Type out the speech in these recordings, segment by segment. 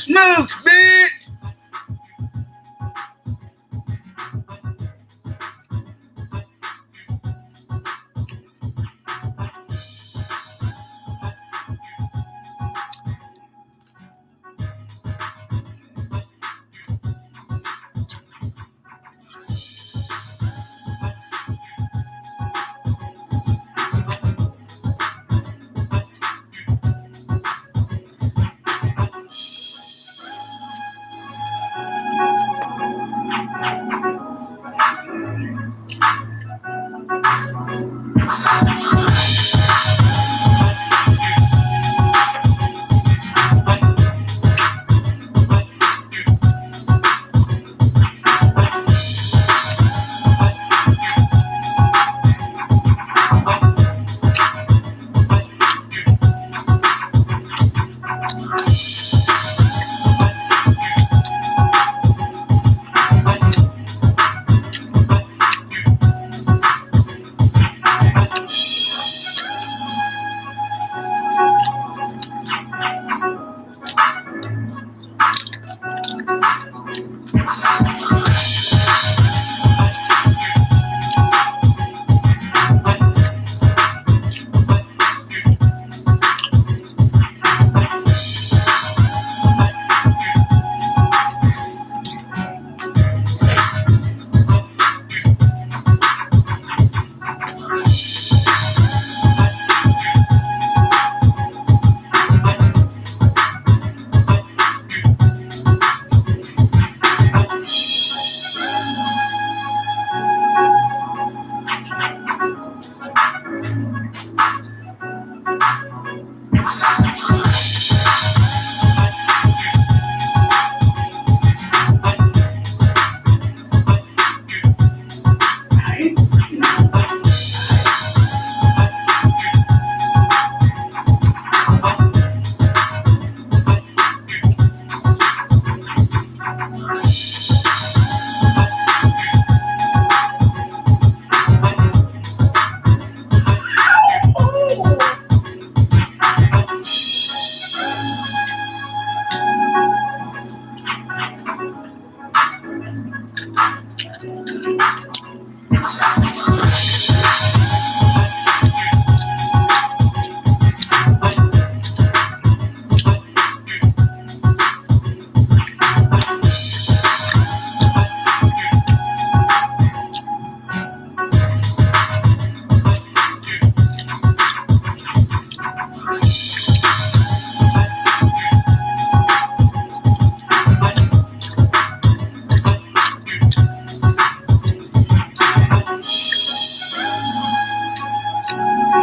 Smooth, bitch.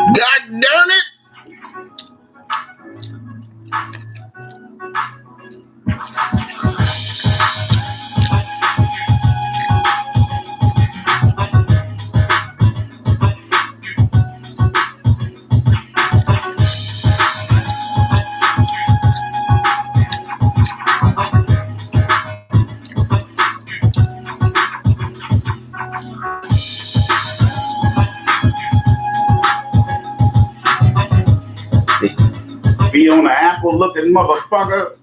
God damn it. Fiona Apple looking motherfucker.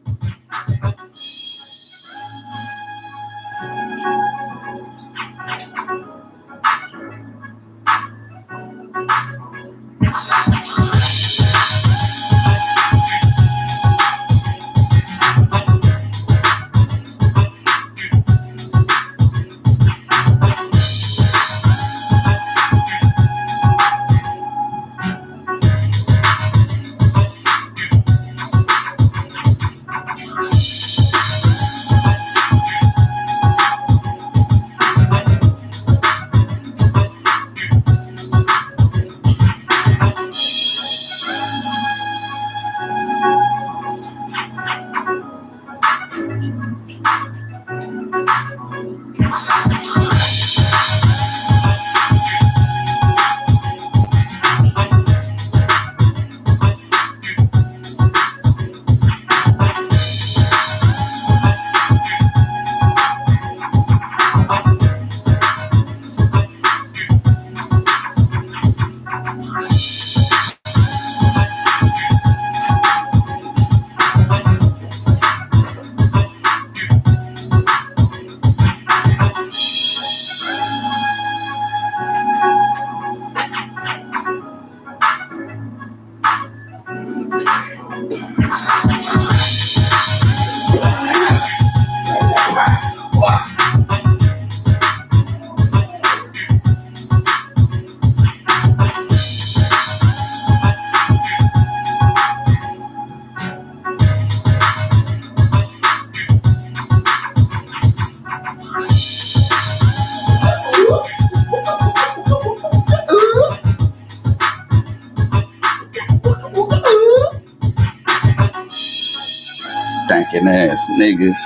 Stinking ass niggas.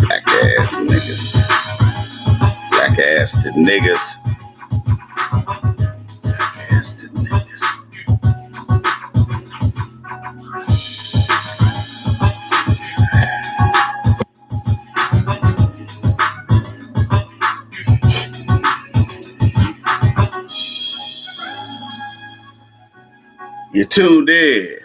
Black ass niggas. Black ass to niggas. Black ass to niggas. You tuned in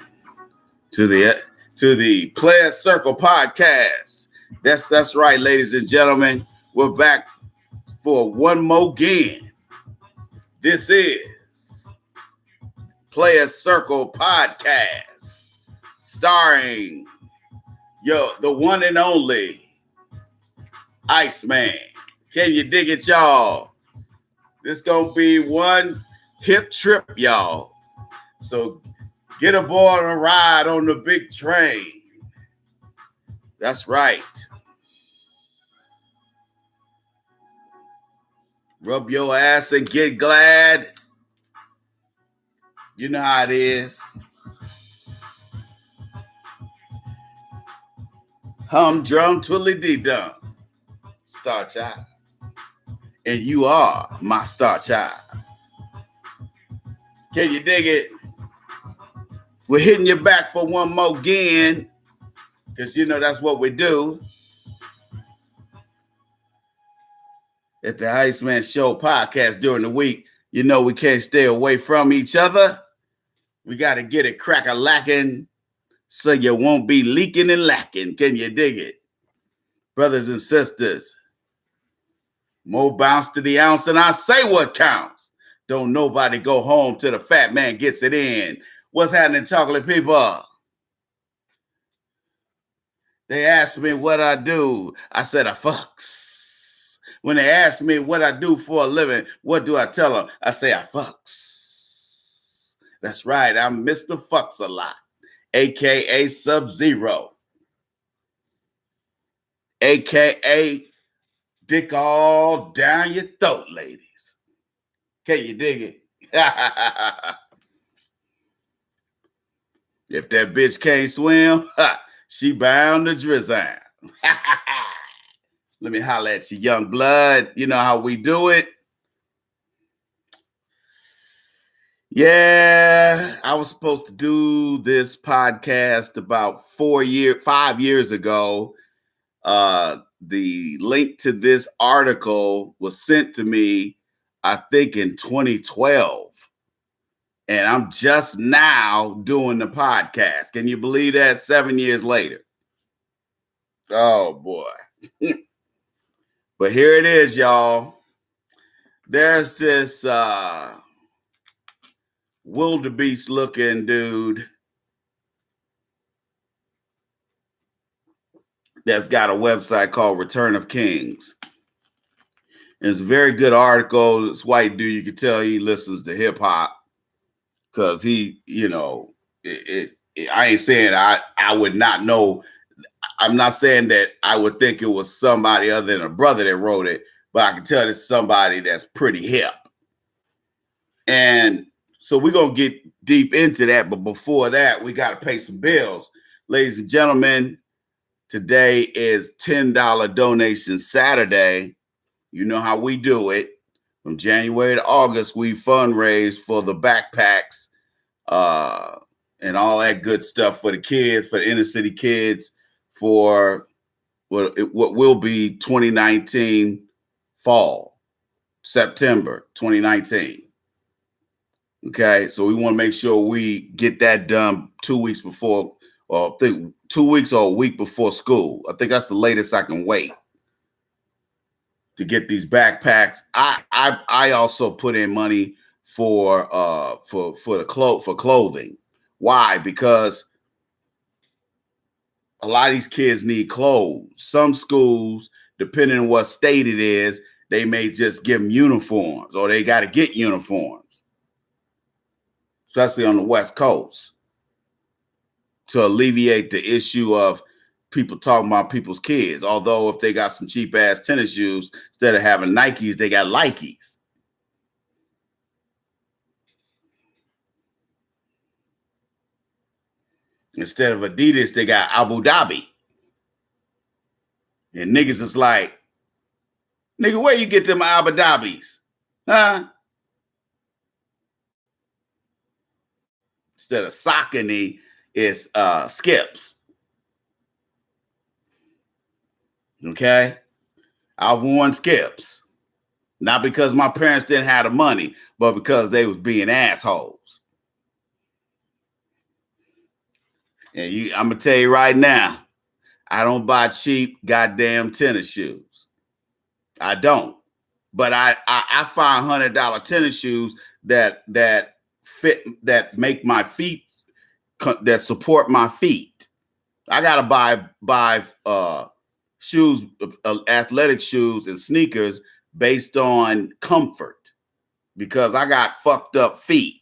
to the Player Circle podcast. That's right, ladies and gentlemen. We're back for one more again. This is Player Circle podcast, starring the one and only Iceman. Can you dig it, y'all? This gonna be one hip trip, y'all. So get aboard a ride on the big train. That's right. Rub your ass and get glad. You know how it is. Humdrum twiddly-dee-dum. Star Child. And you are my Star Child. Can you dig it? We're hitting you back for one more again, because you know that's what we do at the Iceman Show podcast during the week. You know we can't stay away from each other. We got to get it crack-a-lacking so you won't be leaking and lacking. Can you dig it? Brothers and sisters, more bounce to the ounce, and I say what counts. Don't nobody go home till the fat man gets it in. What's happening, chocolate people? They asked me what I do. I said I fucks. When they ask me what I do for a living, what do I tell them? I say I fucks. That's right. I'm Mr. Fucks a Lot, a.k.a. Sub-Zero, a.k.a. dick all down your throat, ladies. Can you dig it? If that bitch can't swim, she bound to drizzle. Let me holler at you, young blood. You know how we do it. Yeah, I was supposed to do this podcast about 5 years ago. The link to this article was sent to me, I think, in 2012. And I'm just now doing the podcast. Can you believe that? 7 years later. Oh, boy. But here it is, y'all. There's this wildebeest looking dude that's got a website called Return of Kings. And it's a very good article. This white dude, you can tell he listens to hip hop. Because he, you know, I ain't saying I would not know. I'm not saying that I would think it was somebody other than a brother that wrote it, but I can tell it's somebody that's pretty hip. And so we're going to get deep into that. But before that, we got to pay some bills. Ladies and gentlemen, today is $10 donation Saturday. You know how we do it. From January to August, we fundraise for the backpacks and all that good stuff for the kids, for the inner city kids, for what will be 2019 fall, September 2019. Okay, so we want to make sure we get that done 2 weeks before, or I think 2 weeks or a week before school. I think that's the latest I can wait to get these backpacks. I also put in money for clothing. Why? Because a lot of these kids need clothes. Some schools, depending on what state it is, they may just give them uniforms, or they got to get uniforms, especially on the West Coast, to alleviate the issue of people talking about people's kids. Although if they got some cheap ass tennis shoes, instead of having Nikes, they got Likes. Instead of Adidas, they got Abu Dhabi. And niggas is like, nigga, where you get them Abu Dhabis? Huh? Instead of Saucony, it's Skips. Okay? I've worn Skips. Not because my parents didn't have the money, but because they was being assholes. And I'm going to tell you right now, I don't buy cheap goddamn tennis shoes. I don't. But I find $100 tennis shoes that fit, that make my feet, that support my feet. I got to buy shoes, athletic shoes and sneakers based on comfort, because I got fucked up feet.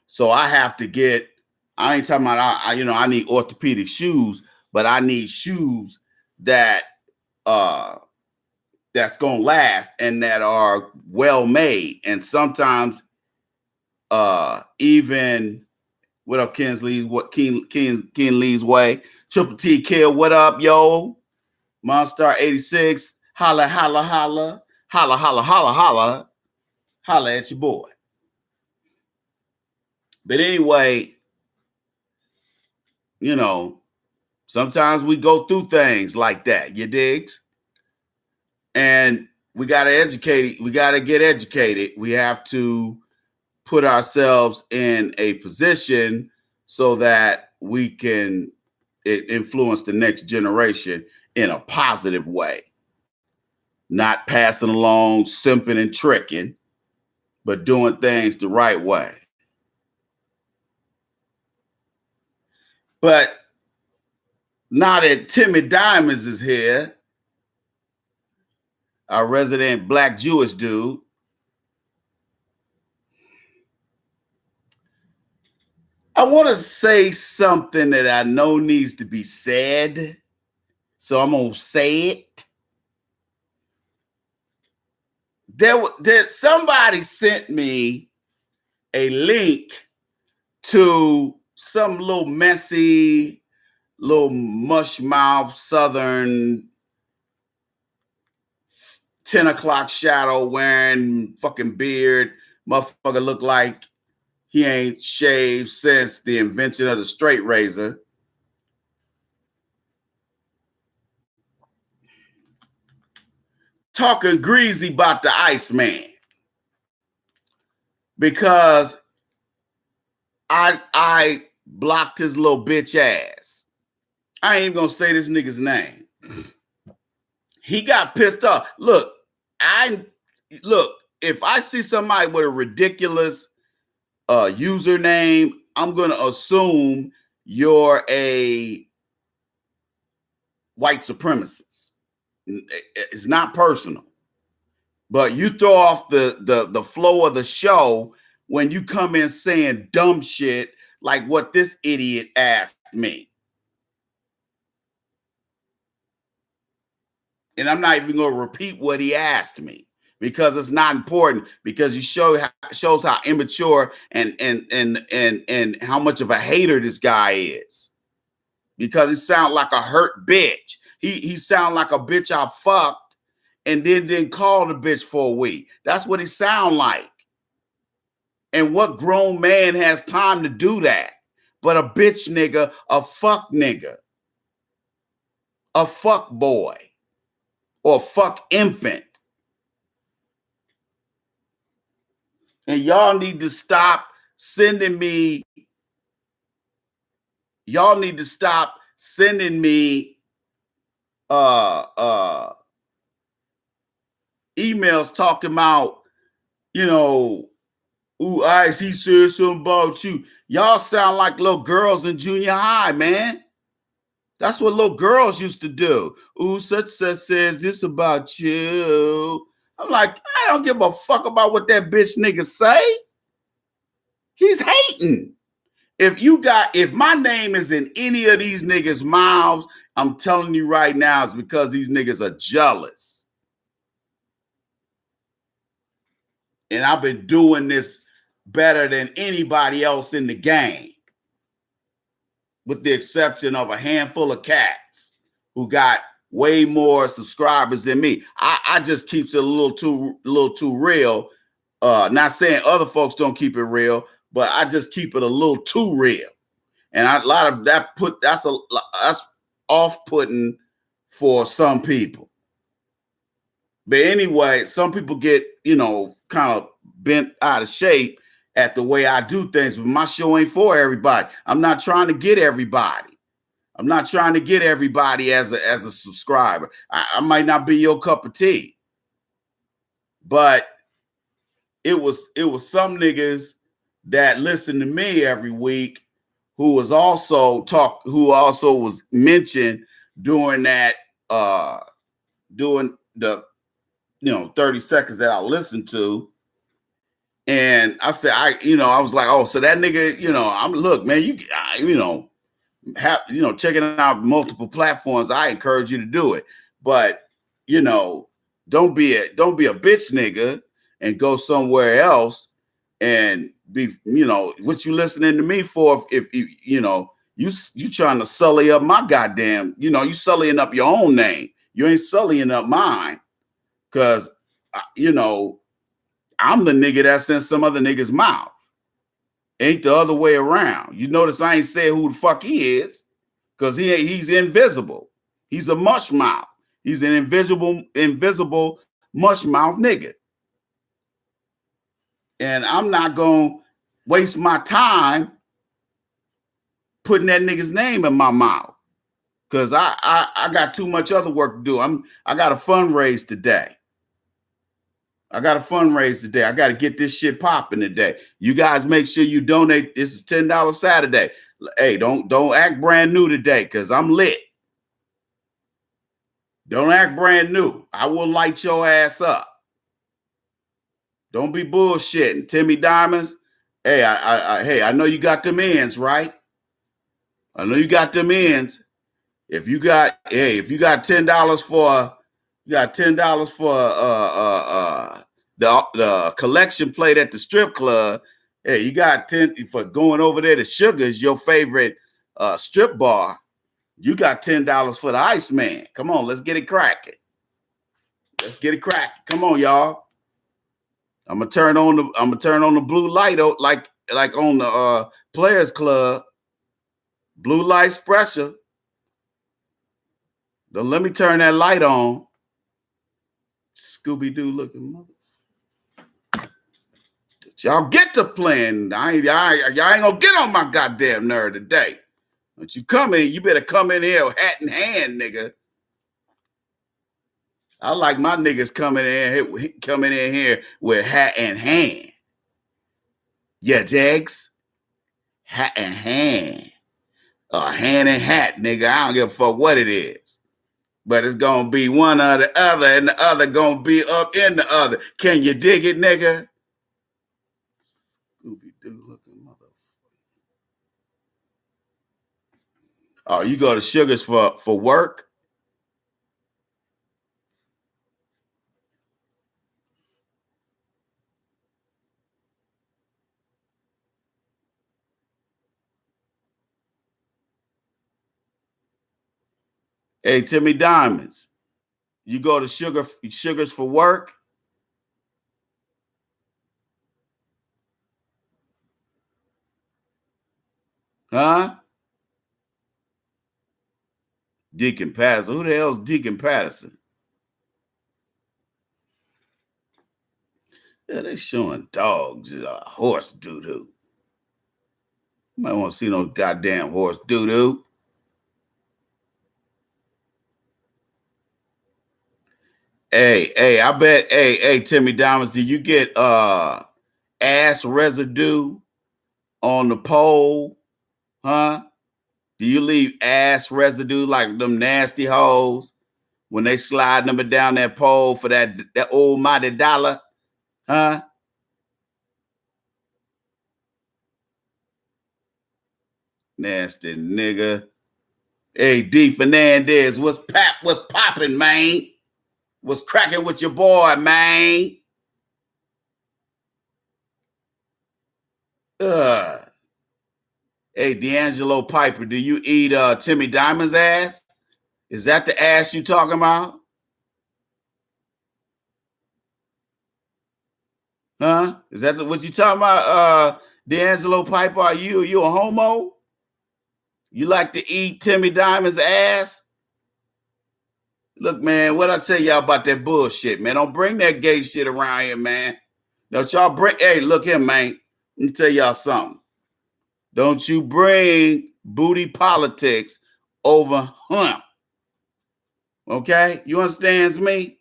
So I have to get, I ain't talking about, I need orthopedic shoes, but I need shoes that that's gonna last and that are well made. And sometimes even, what up, Kinsley? What Ken Lee's way? Triple T Kill, what up, yo? Monstar 86, holla, holla, holla, holla, holla, holla, holla, holla at your boy. But anyway, sometimes we go through things like that, you digs? And we got to educate, we got to get educated. We have to put ourselves in a position so that we can influence the next generation in a positive way. Not passing along, simping and tricking, but doing things the right way. But now that Timmy Diamonds is here, our resident Black Jewish dude, I want to say something that I know needs to be said, so I'm going to say it. There, somebody sent me a link to some little messy, little mush mouth Southern 10 o'clock shadow wearing fucking beard motherfucker, look like he ain't shaved since the invention of the straight razor. Talking greasy about the Iceman, because I blocked his little bitch ass. I ain't even gonna say this nigga's name. He got pissed off. Look, if I see somebody with a ridiculous username, I'm gonna assume you're a white supremacist. It's not personal, but you throw off the flow of the show when you come in saying dumb shit like what this idiot asked me. And I'm not even going to repeat what he asked me, because it's not important, because he shows how immature and how much of a hater this guy is, because he sounds like a hurt bitch. He sound like a bitch I fucked and then didn't call the bitch for a week. That's what he sound like. And what grown man has time to do that? But a bitch nigga, a fuck nigga, a fuck boy, or fuck infant. And y'all need to stop sending me. Y'all need to stop sending me emails talking about, you know, ooh, Ice, he said something about you. Y'all sound like little girls in junior high, man. That's what little girls used to do. Ooh, such says this about you. I'm like, I don't give a fuck about what that bitch nigga say. He's hating. If my name is in any of these niggas' mouths, I'm telling you right now, it's because these niggas are jealous. And I've been doing this better than anybody else in the game, with the exception of a handful of cats who got way more subscribers than me. I just keeps it a little too real. Not saying other folks don't keep it real, but I just keep it a little too real. And a lot of that that's off-putting for some people. But anyway, some people get, kind of bent out of shape at the way I do things, but my show ain't for everybody. I'm not trying to get everybody. I'm not trying to get everybody as a subscriber. I might not be your cup of tea, but it was some niggas that listen to me every week who also was mentioned during that doing the 30 seconds that I listened to. And I said, I was like, oh, so that nigga, look, man, checking out multiple platforms, I encourage you to do it. But, don't be a bitch nigga and go somewhere else and be, what you listening to me for if you trying to sully up my goddamn, you sullying up your own name. You ain't sullying up mine. Because, I'm the nigga that's in some other nigga's mouth. Ain't the other way around. You notice I ain't say who the fuck he is, because he's invisible. He's a mush mouth. He's an invisible mush mouth nigga. And I'm not gonna waste my time putting that nigga's name in my mouth, because I got too much other work to do. I got a fundraise today. I got to get this shit popping today. You guys make sure you donate. This is $10 Saturday. Hey, don't act brand new today, because I'm lit. Don't act brand new. I will light your ass up. Don't be bullshitting. Timmy Diamonds. Hey, I know you got them ends, right? I know you got them ends. If you got $10 for the collection plate at the strip club, hey, you got 10 for going over there to Sugar's, your favorite strip bar. You got $10 for the Iceman. Come on, let's get it cracking. Come on, y'all. I'm gonna turn on the blue light like on the Players Club. Blue light espresso. Don't let me turn that light on. Scooby-Doo looking mother. Y'all get to playing. Y'all ain't gonna get on my goddamn nerve today. But you come in, you better come in here hat in hand, nigga. I like my niggas coming in here with hat in hand. Yeah, Jags. Hat in hand. Hand in hat, nigga. I don't give a fuck what it is. But it's gonna be one or the other, and the other gonna be up in the other. Can you dig it, nigga? Scooby-Doo looking motherfucker. Oh, you go to Sugar's for work? Hey, Timmy Diamonds, you go to Sugar's for work? Huh? Deacon Patterson. Who the hell's Deacon Patterson? Yeah, they showing dogs horse doo-doo. You might want to see no goddamn horse doo-doo. Hey, I bet, hey, Timmy Diamonds, do you get ass residue on the pole? Huh? Do you leave ass residue like them nasty hoes when they slide them down that pole for that almighty dollar? Huh? Nasty nigga. Hey, D Fernandez, what's popping, man? What's cracking with your boy, man? Uh, hey, D'Angelo Piper, do you eat Timmy Diamond's ass? Is that the ass you talking about? Huh? Is that what you talking about? D'Angelo Piper, are you a homo? You like to eat Timmy Diamond's ass? Look, man, what I tell y'all about that bullshit, man? Don't bring that gay shit around here, man. Don't y'all bring, hey, look here, man. Let me tell y'all something. Don't you bring booty politics over him. Okay? You understands me?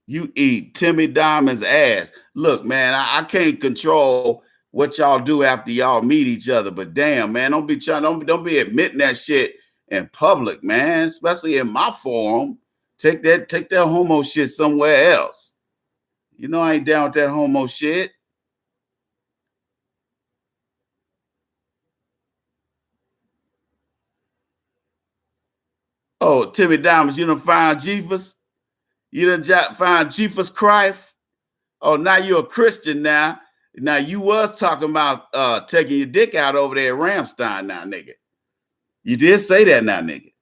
You eat Timmy Diamond's ass. Look, man, I can't control what y'all do after y'all meet each other, but damn, man, don't be admitting that shit in public, man, especially in my forum. Take that homo shit somewhere else. You know I ain't down with that homo shit. Oh, Timmy Diamonds, you done find Jesus? You done find Jesus Christ? Oh, now you're a Christian now. Now you was talking about taking your dick out over there at Ramstein now, nigga. You did say that now, nigga.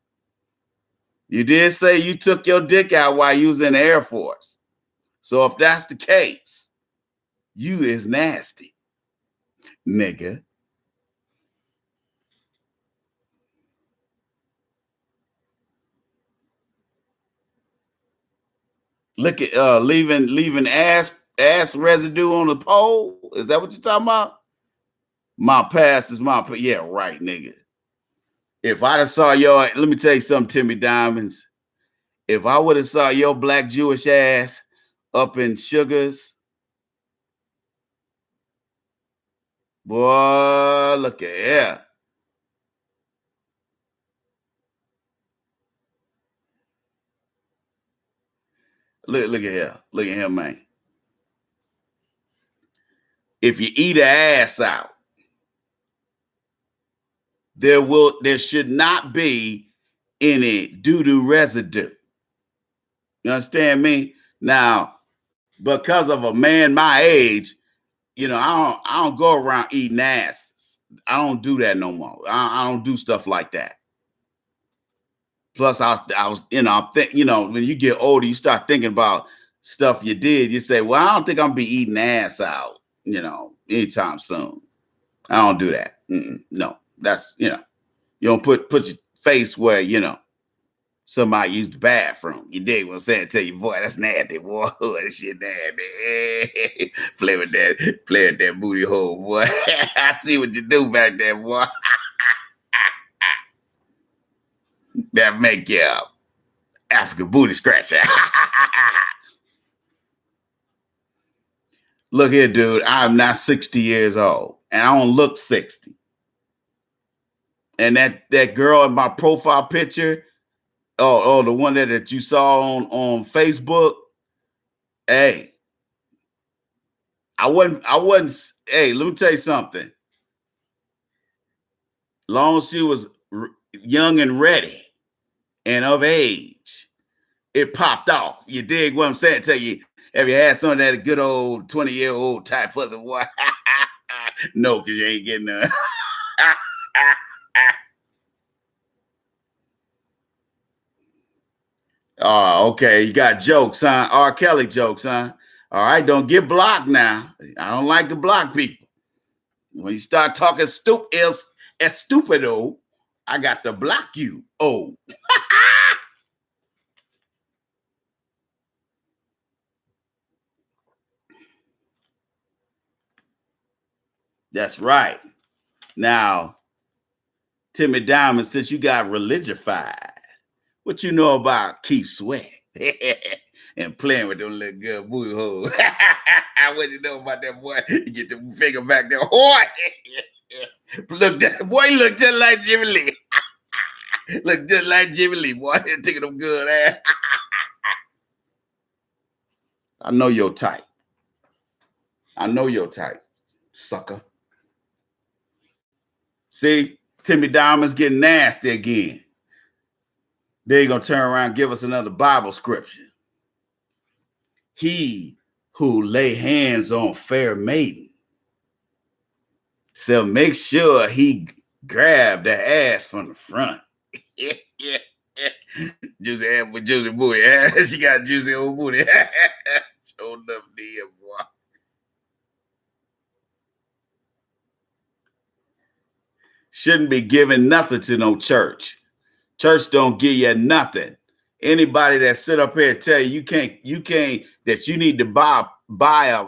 You did say you took your dick out while you was in the Air Force. So if that's the case, you is nasty, nigga. Look at leaving ass residue on the pole. Is that what you're talking about? My past is my yeah, right, nigga. If I'd have saw your, let me tell you something, Timmy Diamonds. If I would have saw your black Jewish ass up in Sugars, boy, look at here. Look at here. Look at him, man. If you eat an ass out, there should not be any doo-doo residue. You understand me? Now, because of a man my age, you know, I don't go around eating asses. I don't do that no more. I don't do stuff like that. Plus, I was, you know, when you get older, you start thinking about stuff you did. You say, well, I don't think I'm gonna be eating ass out, you know, anytime soon. I don't do that. No, that's, you know, you don't put your face where, you know, somebody used the bathroom. You dig what I'm saying? Tell you, boy, that's nasty, boy. That shit nasty. Play with that booty hole, boy. I see what you do back there, boy. That make you African booty scratcher. Look here, dude. I'm not 60 years old, and I don't look 60. And that girl in my profile picture, the one that you saw on Facebook. Hey, I wasn't. Hey, let me tell you something. Long as she was young and ready and of age, it popped off. You dig what I'm saying? Tell you, have you had some of that good old 20-year-old type fussing boy? No, because you ain't getting none. Oh, okay. You got jokes, huh? R. Kelly jokes, huh? All right, don't get blocked now. I don't like to block people. When you start talking stupido, I got to block you. Oh. That's right. Now, Timmy Diamond, since you got religified, what you know about Keith Sweat and playing with them little good booty holes? What you know about that boy? You get the finger back there. Boy, look, that boy look just like Jimmy Lee. Look just like Jimmy Lee, boy. Taking them good ass. I know your type. I know your type, sucker. See, Timmy Diamond's getting nasty again. They're going to turn around and give us another Bible scripture. He who lay hands on fair maiden, so make sure he grab the ass from the front. Juicy ass with juicy booty. She got juicy old booty. Showed up there, boy. Shouldn't be giving nothing to no church. Church don't give you nothing. Anybody that sit up here and tell you you can't that you need to buy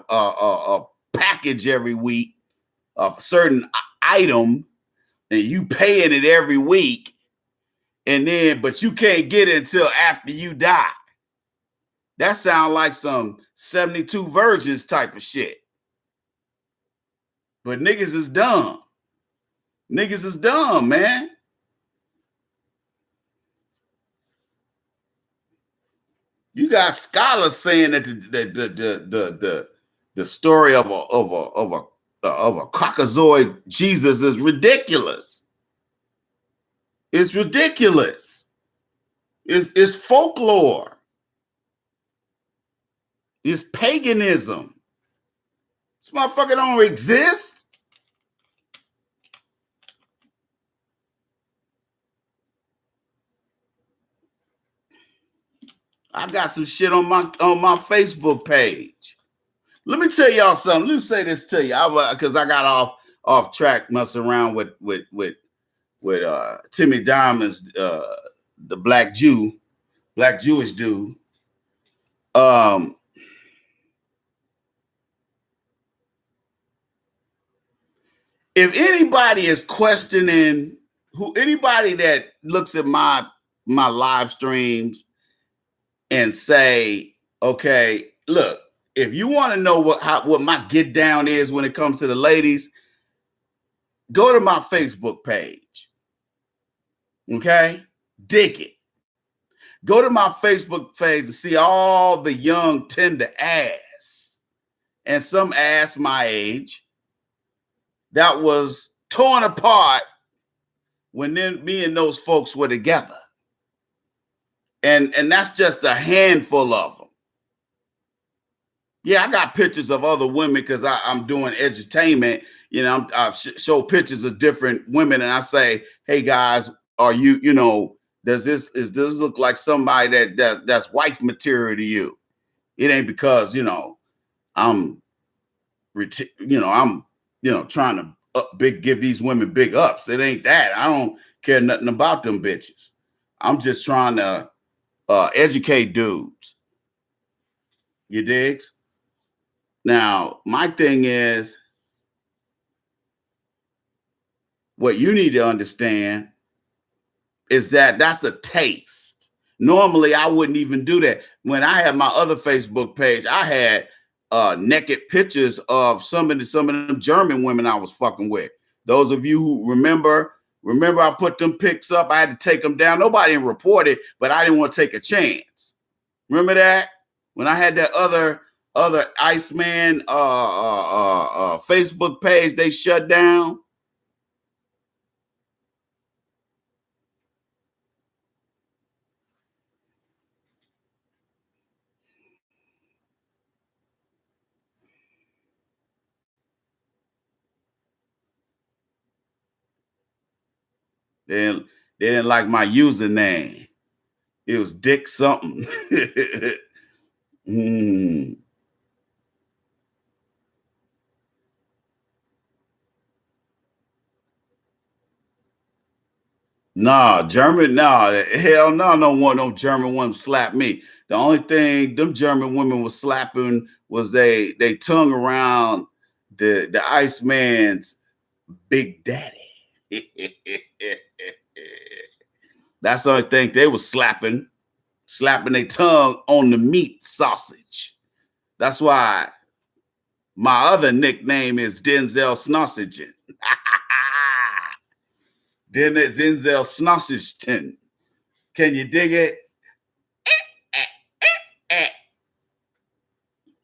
a package every week of a certain item, and you paying it every week, and then but you can't get it until after you die. That sounds like some 72 virgins type of shit. But niggas is dumb. Niggas is dumb, man. You got scholars saying that the story of a Caucasoid Jesus is ridiculous. It's ridiculous. It's folklore. It's paganism. This motherfucker don't exist. I got some shit on my Facebook page. Let me tell y'all something. Let me say this to you, because I got off track messing around with Timmy Diamond's the black Jewish dude. If anybody is questioning anybody that looks at my live streams and say, okay, look, if you want to know what my get down is when it comes to the ladies, go to my Facebook page. Okay? Dig it. Go to my Facebook page to see all the young tender ass and some ass my age that was torn apart when me and those folks were together. And that's just a handful of them. Yeah, I got pictures of other women because I'm doing edutainment. You know, I show pictures of different women, and I say, "Hey guys, are you? You know, does this look like somebody that's wife material to you?" It ain't because I'm trying to give these women big ups. It ain't that. I don't care nothing about them bitches. I'm just trying to educate dudes. You digs? Now, my thing is, what you need to understand is that that's the taste. Normally, I wouldn't even do that. When I had my other Facebook page, I had naked pictures of some of them German women I was fucking with. Those of you who remember I put them pics up. I had to take them down. Nobody didn't report it, but I didn't want to take a chance. Remember that? When I had that other Iceman Facebook page, they shut down. They didn't like my username. It was Dick something. Nah, German, hell no, I don't want no German woman to slap me. The only thing them German women was slapping was they tongue around the Iceman's Big Daddy. That's the only thing they was slapping their tongue on the meat sausage. That's why my other nickname is Denzel Snausagen. Denzel Snausagen. Can you dig it?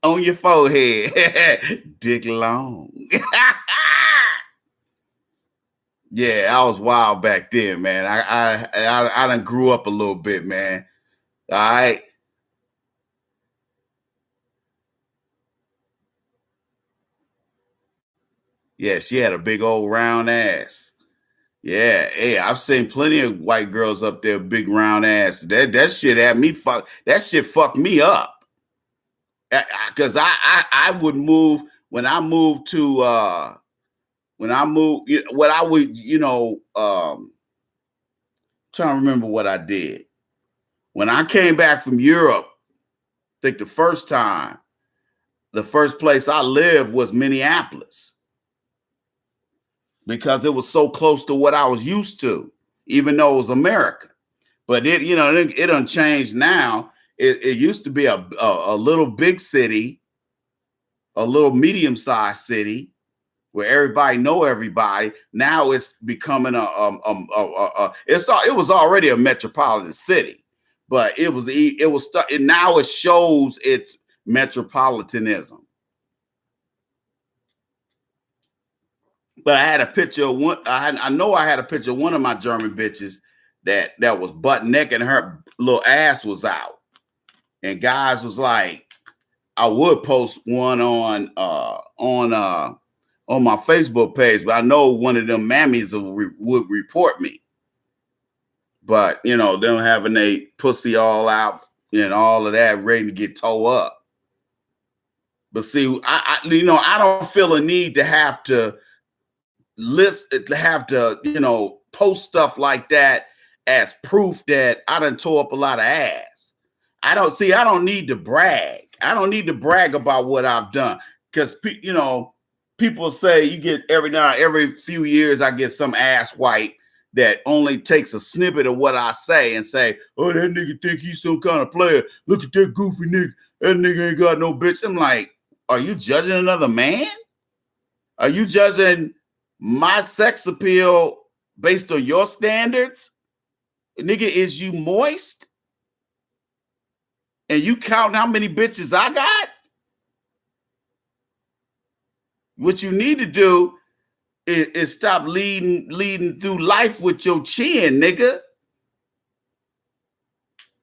On your forehead. Dick long. Yeah, I was wild back then, man. I done grew up a little bit, man. All right. Yeah, she had a big old round ass. Yeah, hey, I've seen plenty of white girls up there, big round ass. That shit had me fuck. That shit fucked me up. Because I would move when I moved to what I would trying to remember what I did when I came back from Europe. I think the first place I lived was Minneapolis, because it was so close to what I was used to, even though it was America. But it done changed now. It used to be a little big city, a little medium-sized city where everybody know everybody. Now it's becoming it was already a metropolitan city, but now it shows its metropolitanism. But I had a picture of one. I know I had a picture of one of my German bitches that was butt naked and her little ass was out. And guys was like, I would post one on my Facebook page, but I know one of them mammies would report me. But them having a pussy all out and all of that, ready to get towed up. But see, I don't feel a need to have to post stuff like that as proof that I done tore up a lot of ass. I don't need to brag. I don't need to brag about what I've done, because people say you get every few years I get some ass white that only takes a snippet of what I say and say, oh, that nigga think he's some kind of player. Look at that goofy nigga. That nigga ain't got no bitch. I'm like, are you judging another man? Are you judging my sex appeal based on your standards? Nigga, is you moist? And you count how many bitches I got? What you need to do is stop leading through life with your chin, nigga.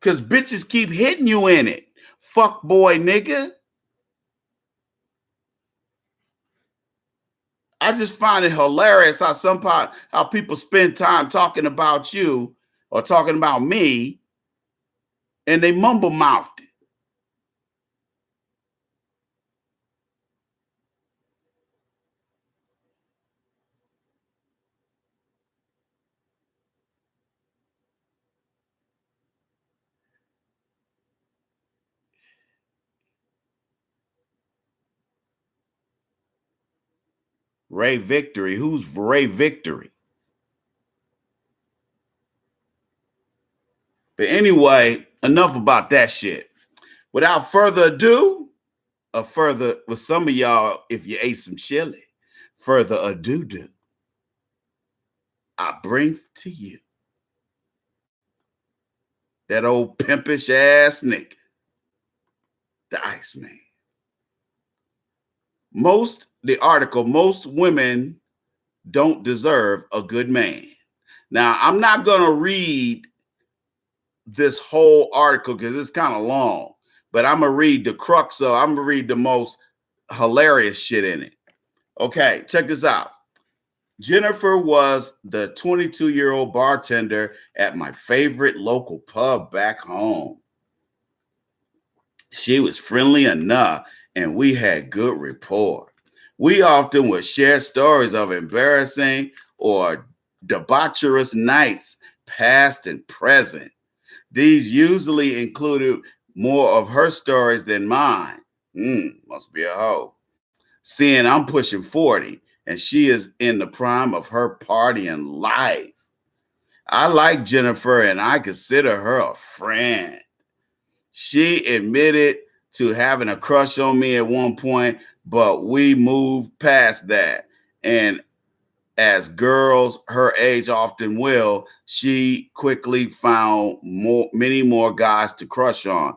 Because bitches keep hitting you in it. Fuck boy, nigga. I just find it hilarious how people spend time talking about you or talking about me, and they mumble mouthed it. Ray Victory. Who's Ray Victory? But anyway, enough about that shit. Without further ado, with some of y'all, if you ate some chili, further ado, I bring to you that old pimpish ass nigga, the Iceman. Most women don't deserve a good man. Now, I'm not going to read this whole article because it's kind of long, but I'm going to read the crux of, I'm going to read the most hilarious shit in it. Okay, check this out. Jennifer was the 22-year-old bartender at my favorite local pub back home. She was friendly enough and we had good rapport. We often would share stories of embarrassing or debaucherous nights, past and present. These usually included more of her stories than mine. Must be a hoe. seeing I'm pushing 40 and she is in the prime of her partying life. I like Jennifer and I consider her a friend. She admitted to having a crush on me at one point, but we moved past that. And as girls her age often will, she quickly found many more guys to crush on,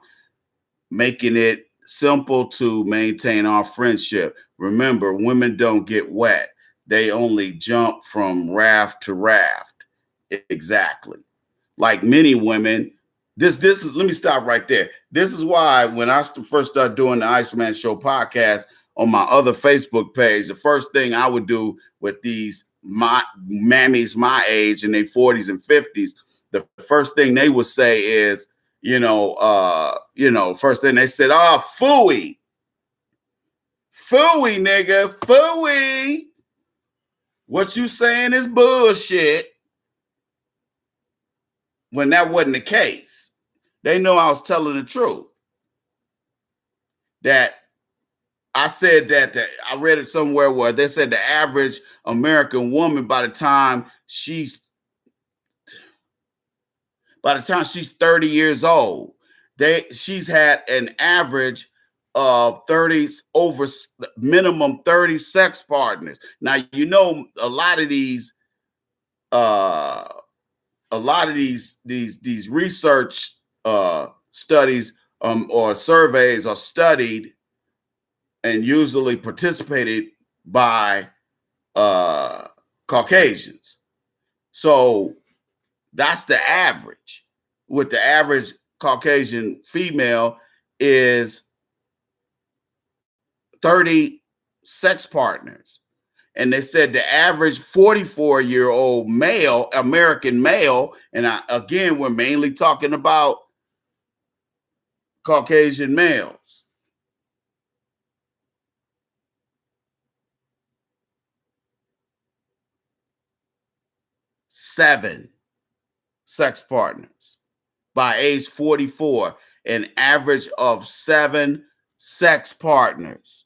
making it simple to maintain our friendship. Remember, women don't get wet. They only jump from raft to raft. Exactly. Like many women, this is, let me stop right there. This is why when I first started doing the Iceman Show podcast on my other Facebook page, the first thing I would do with these my mammies my age in their 40s and 50s, the first thing they would say is, first thing they said, oh, phooey. Phooey, nigga, phooey. What you saying is bullshit. When that wasn't the case. They know I was telling the truth. That I said that I read it somewhere where they said the average American woman by the time she's 30 years old, she's had an average of 30 over minimum 30 sex partners. Now, a lot of these research studies or surveys are studied and usually participated by Caucasians. So that's the average. With the average Caucasian female is 30 sex partners. And they said the average 44-year-old male, American male, and again, we're mainly talking about Caucasian males. Seven sex partners by age 44, an average of 7 sex partners.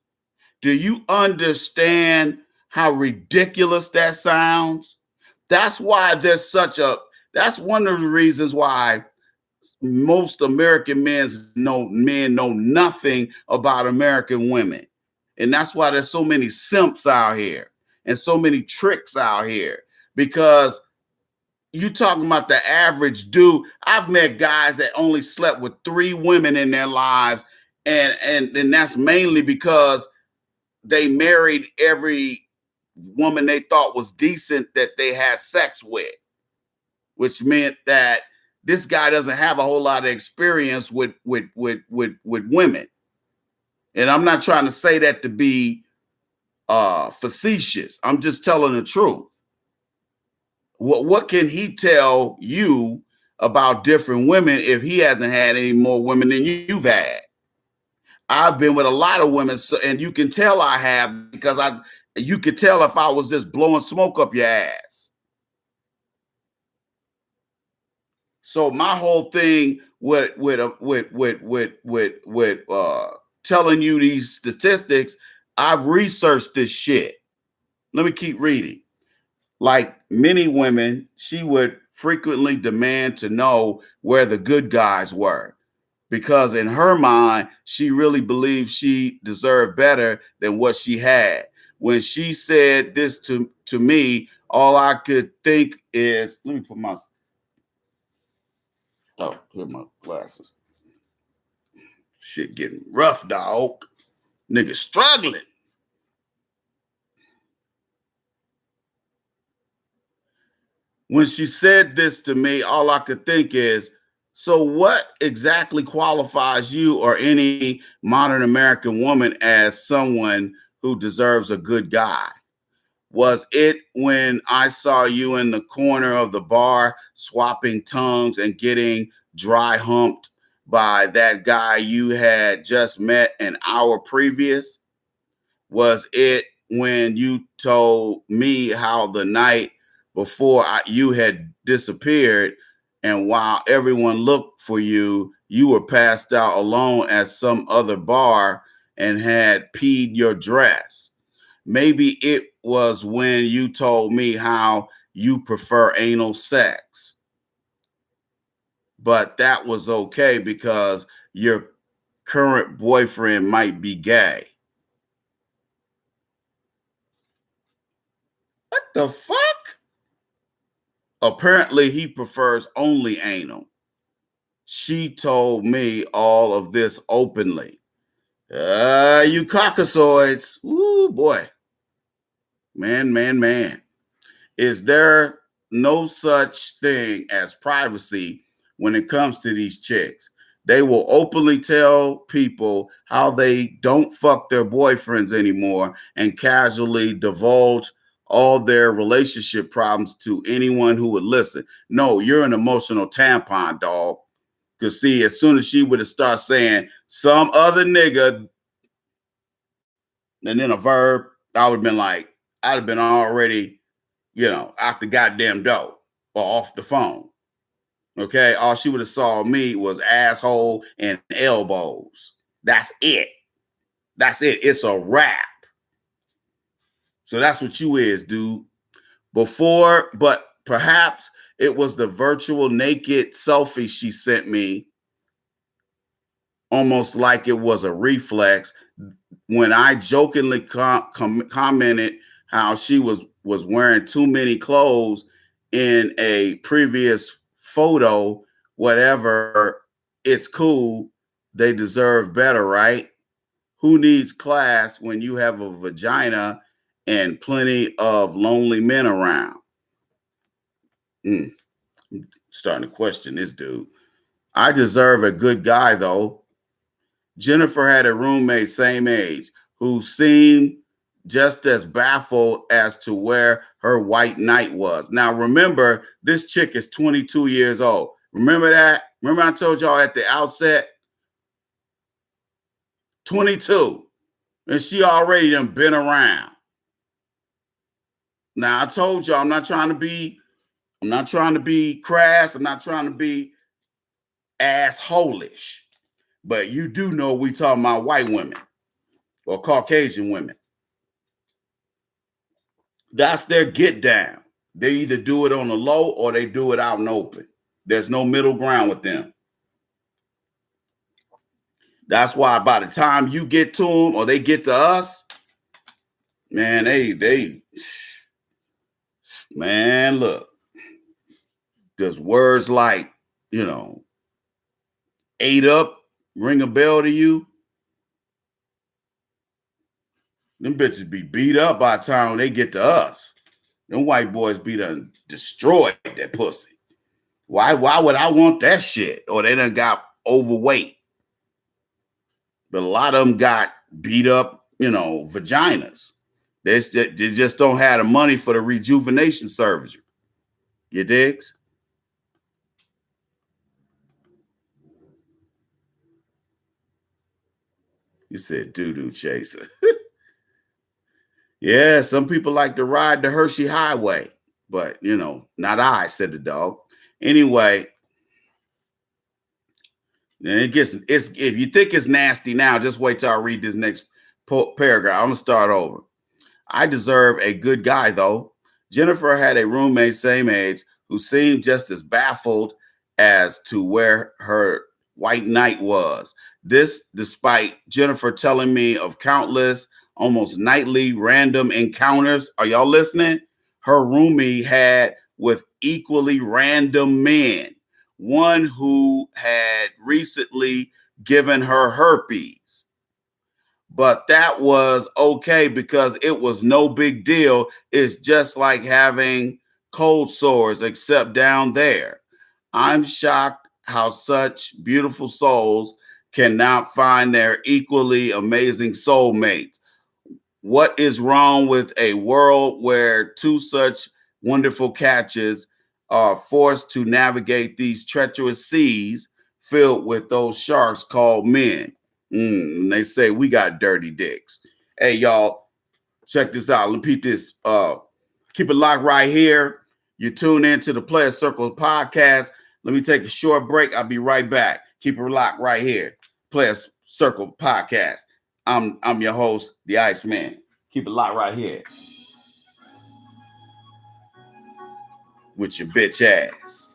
Do you understand how ridiculous that sounds? That's why that's one of the reasons why most American men know nothing about American women. And that's why there's so many simps out here and so many tricks out here, because you talking about the average dude. I've met guys that only slept with 3 women in their lives. And that's mainly because they married every woman they thought was decent that they had sex with, which meant that this guy doesn't have a whole lot of experience with women. And I'm not trying to say that to be facetious. I'm just telling the truth. What can he tell you about different women if he hasn't had any more women than you've had? I've been with a lot of women, and you can tell I have, because you could tell if I was just blowing smoke up your ass. So my whole thing with telling you these statistics, I've researched this shit. Let me keep reading. Like many women, she would frequently demand to know where the good guys were, because in her mind, she really believed she deserved better than what she had. When she said this to me, all I could think is, let me put my, oh, here my glasses. Shit getting rough, dog. Nigga struggling. When she said this to me, all I could think is, so what exactly qualifies you or any modern American woman as someone who deserves a good guy? Was it when I saw you in the corner of the bar swapping tongues and getting dry humped by that guy you had just met an hour previous? Was it when you told me how the night before you had disappeared, and while everyone looked for you, you were passed out alone at some other bar and had peed your dress? Maybe it was when you told me how you prefer anal sex, but that was okay because your current boyfriend might be gay. What the fuck? Apparently, he prefers only anal. She told me all of this openly. You caucasoids. Ooh, boy. Man. Is there no such thing as privacy when it comes to these chicks? They will openly tell people how they don't fuck their boyfriends anymore and casually divulge all their relationship problems to anyone who would listen. No, you're an emotional tampon, dog. Because see, as soon as she would have started saying some other nigga and then a verb, I would have been like, I'd have been already, out the goddamn door or off the phone. Okay. All she would have saw me was asshole and elbows. That's it. That's it. It's a wrap. So that's what you is, dude. Before, but perhaps it was the virtual naked selfie she sent me, almost like it was a reflex when I jokingly commented how she was wearing too many clothes in a previous photo. Whatever, it's cool. They deserve better, right? Who needs class when you have a vagina and plenty of lonely men around? I'm starting to question this dude. I deserve a good guy, though. Jennifer had a roommate same age who seemed just as baffled as to where her white knight was. Now, remember, this chick is 22 years old. Remember that? Remember I told y'all at the outset? 22. And she already done been around. Now, I told y'all I'm not trying to be crass. I'm not trying to be assholish. But you do know we talking about white women or Caucasian women. That's their get down. They either do it on the low or they do it out in the open. There's no middle ground with them. That's why by the time you get to them or they get to us, man, man, look, does words like, ate up ring a bell to you? Them bitches be beat up by the time they get to us. Them white boys be done destroyed that pussy. Why would I want that shit? Or they done got overweight. But a lot of them got beat up, vaginas. They just don't have the money for the rejuvenation surgery. You digs? You said doo-doo chaser. Yeah, some people like to ride the Hershey Highway, but not I, said the dog. Anyway, and it's if you think it's nasty now, just wait till I read this next paragraph. I'm gonna start over. I deserve a good guy, though. Jennifer had a roommate same age who seemed just as baffled as to where her white knight was. This despite Jennifer telling me of countless, almost nightly random encounters. Are y'all listening? Her roomie had with equally random men. One who had recently given her herpes. But that was okay because it was no big deal. It's just like having cold sores, except down there. I'm shocked how such beautiful souls cannot find their equally amazing soulmates. What is wrong with a world where two such wonderful catches are forced to navigate these treacherous seas filled with those sharks called men? And they say we got dirty dicks. Hey, y'all, check this out. Repeat this. Keep it locked right here. You tune in to the Player Circle podcast. Let me take a short break. I'll be right back. Keep it locked right here. Player Circle podcast. I'm your host, the Iceman. Keep it locked right here with your bitch ass.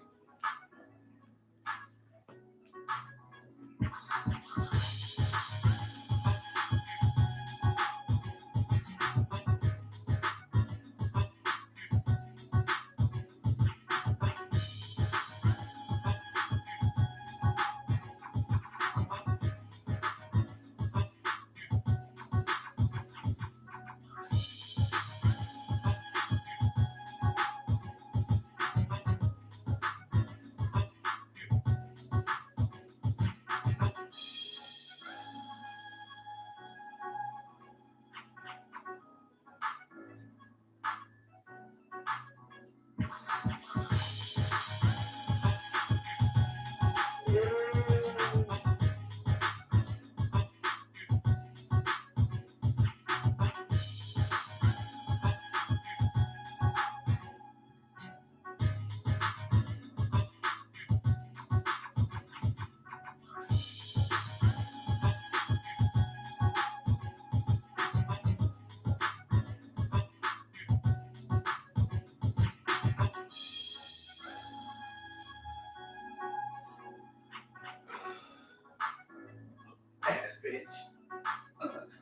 Ass bitch.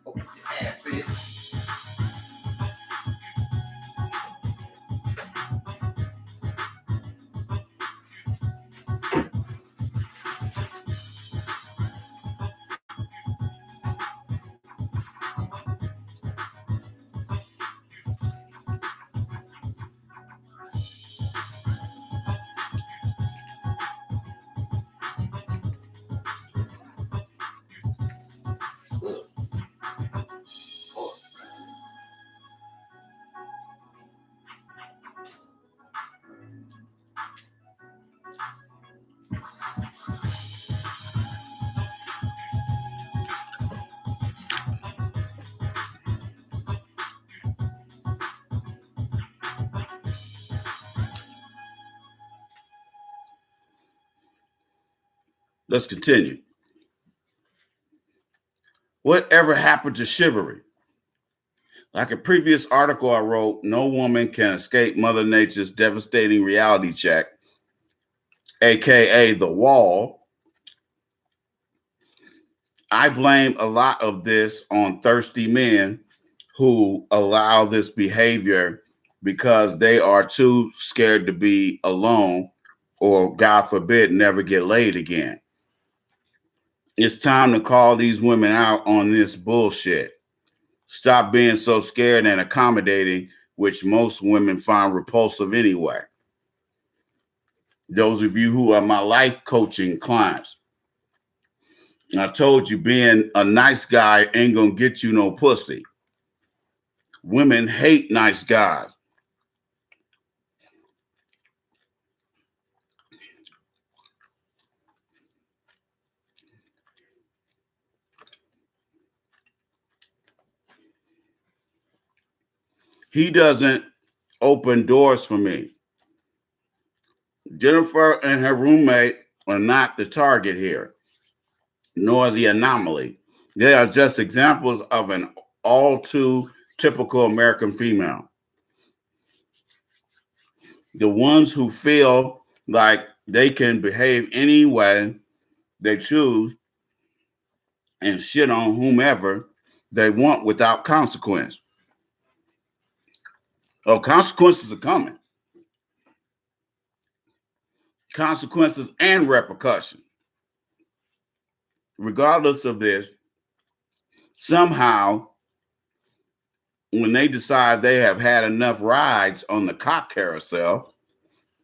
Open your ass bitch. Let's continue. Whatever happened to chivalry? Like a previous article I wrote, no woman can escape Mother Nature's devastating reality check, aka the wall. I blame a lot of this on thirsty men who allow this behavior because they are too scared to be alone or, God forbid, never get laid again. It's time to call these women out on this bullshit. Stop being so scared and accommodating, which most women find repulsive anyway. Those of you who are my life coaching clients, I told you being a nice guy ain't gonna get you no pussy. Women hate nice guys. He doesn't open doors for me. Jennifer and her roommate are not the target here, nor the anomaly. They are just examples of an all too typical American female. The ones who feel like they can behave any way they choose and shit on whomever they want without consequence. Oh, consequences are coming. Consequences and repercussions. Regardless of this, somehow, when they decide they have had enough rides on the cock carousel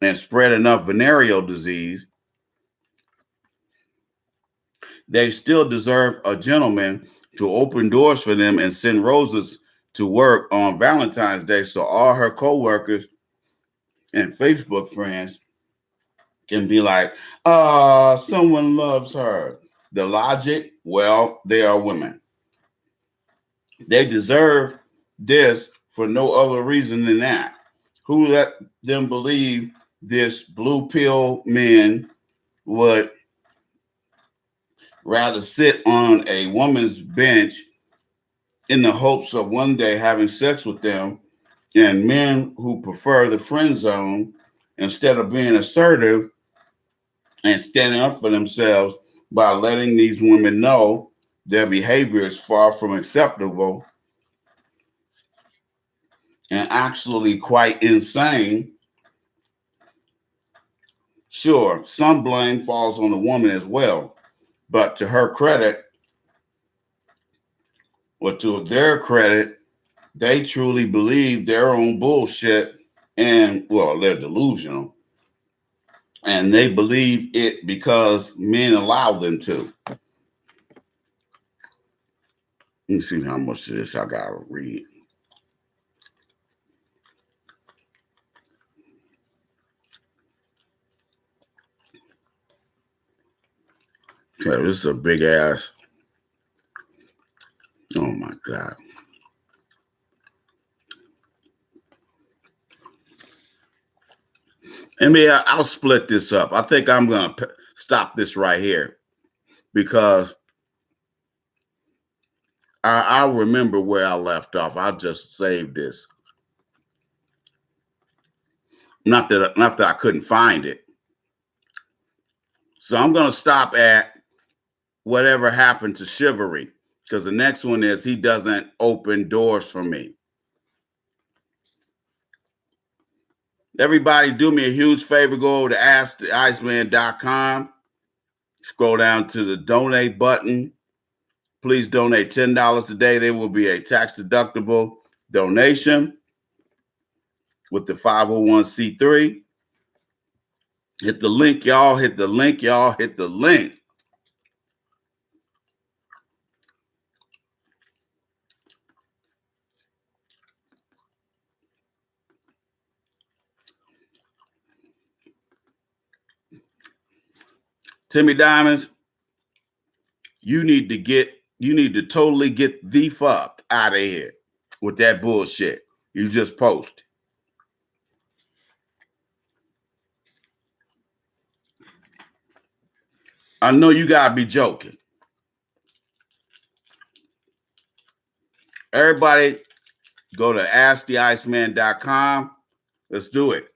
and spread enough venereal disease, they still deserve a gentleman to open doors for them and send roses to work on Valentine's Day so all her coworkers and Facebook friends can be like, someone loves her. The logic, well, they are women. They deserve this for no other reason than that. Who let them believe this blue pill men would rather sit on a woman's bench in the hopes of one day having sex with them, and men who prefer the friend zone instead of being assertive and standing up for themselves by letting these women know their behavior is far from acceptable and actually quite insane. Sure, some blame falls on the woman as well, but to her credit, or to their credit, they truly believe their own bullshit, and well, they're delusional, and they believe it because men allow them to. Let me see how much of this I gotta read. Okay, this is a big ass. Oh my God. I'll split this up. I think I'm going to stop this right here because I'll remember where I left off. I'll just save this. Not that I couldn't find it. So I'm going to stop at whatever happened to chivalry, because the next one is he doesn't open doors for me. Everybody, do me a huge favor. Go over to AskTheIceman.com. Scroll down to the donate button. Please donate $10 a day. There will be a tax-deductible donation with the 501c3. Hit the link, y'all. Hit the link, y'all. Hit the link. Timmy Diamonds, you need to totally get the fuck out of here with that bullshit you just posted. I know you gotta be joking. Everybody, go to AskTheIceman.com. Let's do it.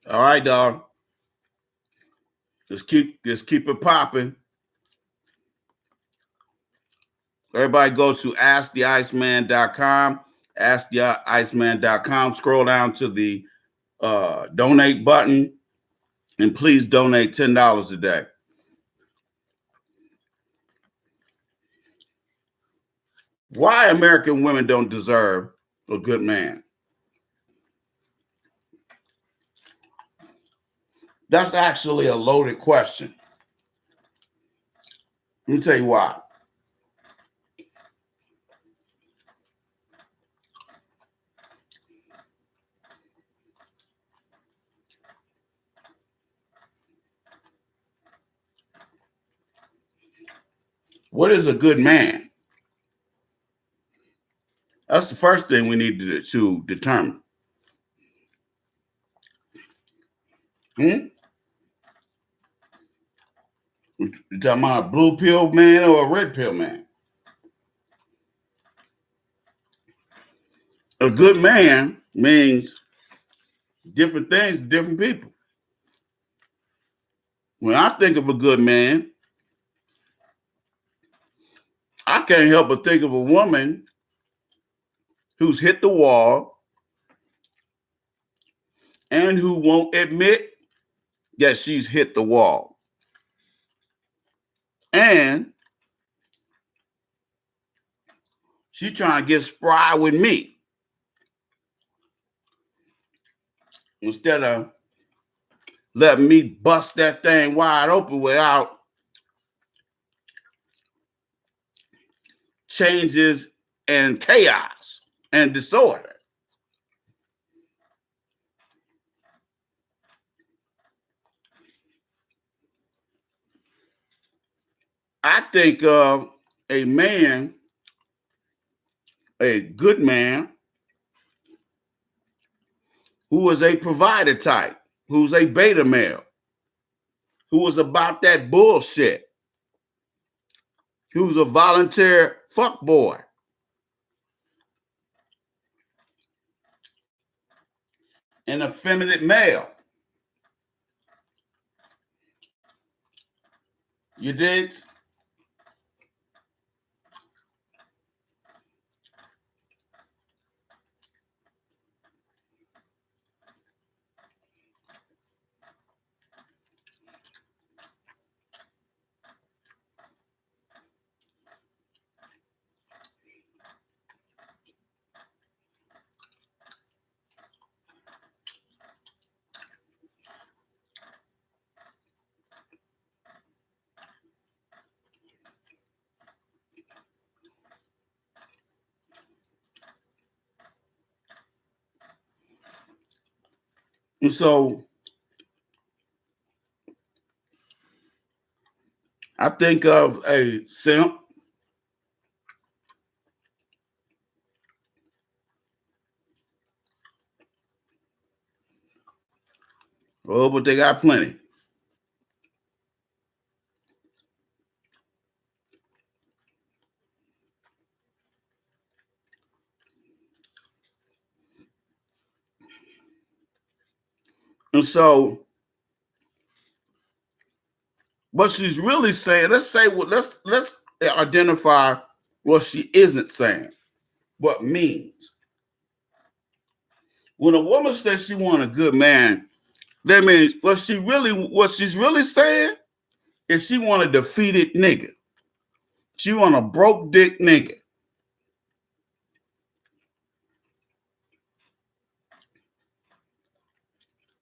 All right, dog. Let's keep it popping. Everybody go to AskTheIceman.com. AskTheIceman.com. Scroll down to the donate button, and please donate $10 a day. Why American women don't deserve a good man? That's actually a loaded question. Let me tell you why. What is a good man? That's the first thing we need to determine. You talking about a blue pill man or a red pill man? A good man means different things to different people. When I think of a good man, I can't help but think of a woman who's hit the wall and who won't admit that she's hit the wall. And she trying to get spry with me instead of letting me bust that thing wide open without changes and chaos and disorder. I think of a man, a good man, who is a provider type, who's a beta male, who was about that bullshit, who's a volunteer fuck boy. An effeminate male. You dig? And so I think of a simp, oh, but they got plenty. And so what she's really saying, let's identify what she isn't saying, what means. When a woman says she want a good man, that means what she's really saying is she want a defeated nigga. She want a broke dick nigga.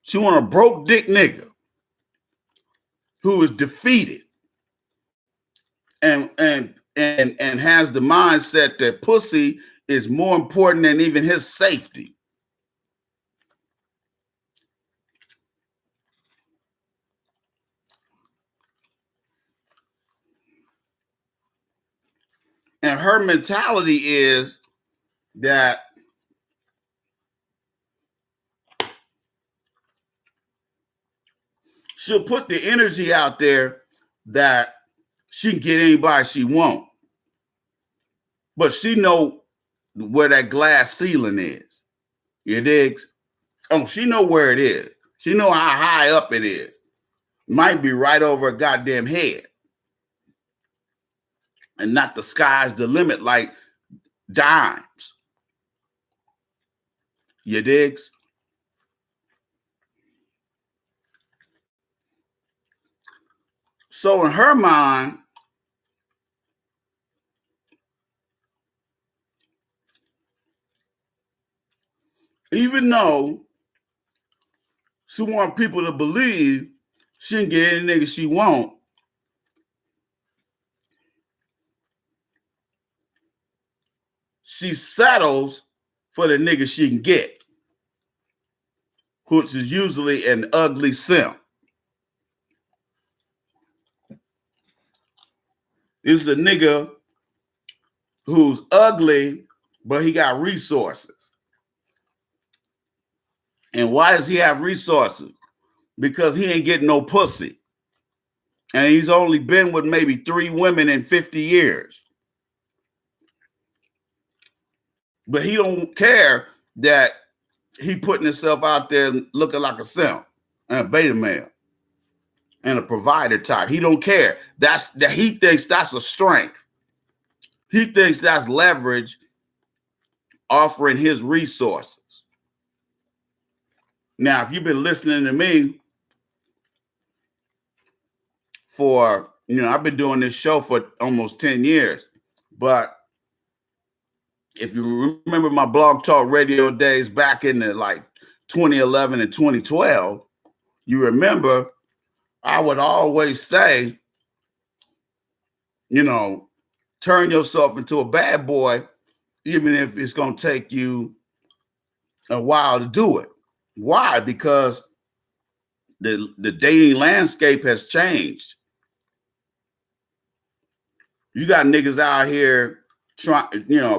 She want a broke dick nigga who is defeated and has the mindset that pussy is more important than even his safety. And her mentality is that she'll put the energy out there that she can get anybody she want. But she know where that glass ceiling is. You dig? Oh, she know where it is. She know how high up it is. Might be right over her goddamn head. And not the sky's the limit like dimes. You digs? So in her mind, even though she want people to believe she can get any nigga she want, she settles for the nigga she can get, which is usually an ugly simp. This is a nigga who's ugly, but he got resources. And why does he have resources? Because he ain't getting no pussy. And he's only been with maybe 3 women in 50 years. But he don't care that he putting himself out there looking like a simp and a beta male and a provider type. He don't care. He thinks that's a strength. He thinks that's leverage offering his resources. Now, if you've been listening to me for, I've been doing this show for almost 10 years, but if you remember my Blog Talk Radio days back in the 2011 and 2012, you remember I would always say, turn yourself into a bad boy, even if it's going to take you a while to do it. Why? Because the dating landscape has changed. You got niggas out here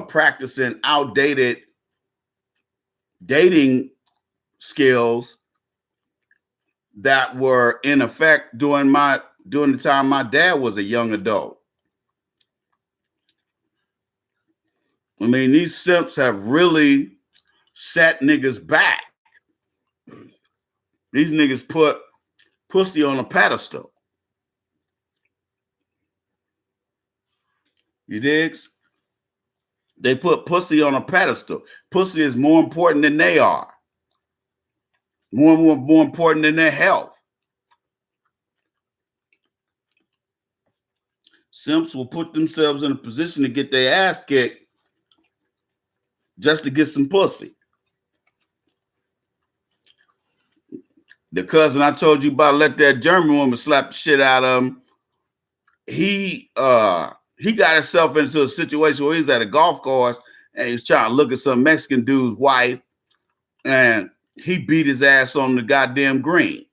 practicing outdated dating skills that were in effect during the time my dad was a young adult. I mean, these simps have really set niggas back. These niggas put pussy on a pedestal. You digs? They put pussy on a pedestal. Pussy is more important than they are. More important than their health. Simps will put themselves in a position to get their ass kicked just to get some pussy. The cousin I told you about, let that German woman slap the shit out of him. He got himself into a situation where he's at a golf course and he's trying to look at some Mexican dude's wife, and he beat his ass on the goddamn green.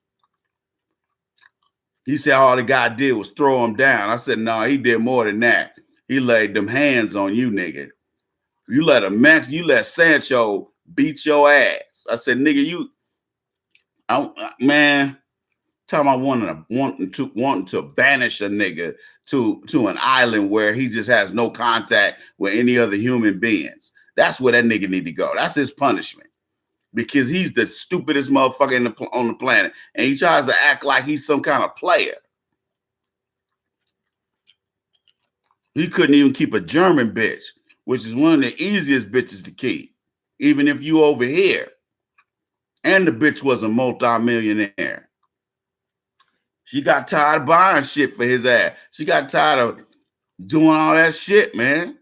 He said all the guy did was throw him down. I said, no, he did more than that. He laid them hands on you, nigga. You let Sancho beat your ass. I said, nigga, time I wanting to banish a nigga to an island where he just has no contact with any other human beings. That's where that nigga need to go. That's his punishment. Because he's the stupidest motherfucker on the planet. And he tries to act like he's some kind of player. He couldn't even keep a German bitch, which is one of the easiest bitches to keep, even if you over here. And the bitch was a multi-millionaire. She got tired of buying shit for his ass. She got tired of doing all that shit, man.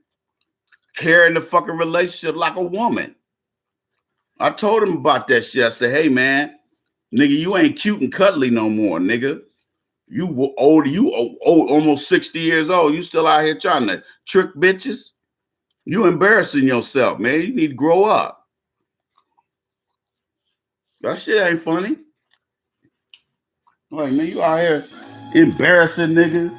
Carrying the fucking relationship like a woman. I told him about that shit. I said, hey, man, nigga, you ain't cute and cuddly no more, nigga. You old, almost 60 years old. You still out here trying to trick bitches? You embarrassing yourself, man. You need to grow up. That shit ain't funny. Like, man, you out here embarrassing niggas.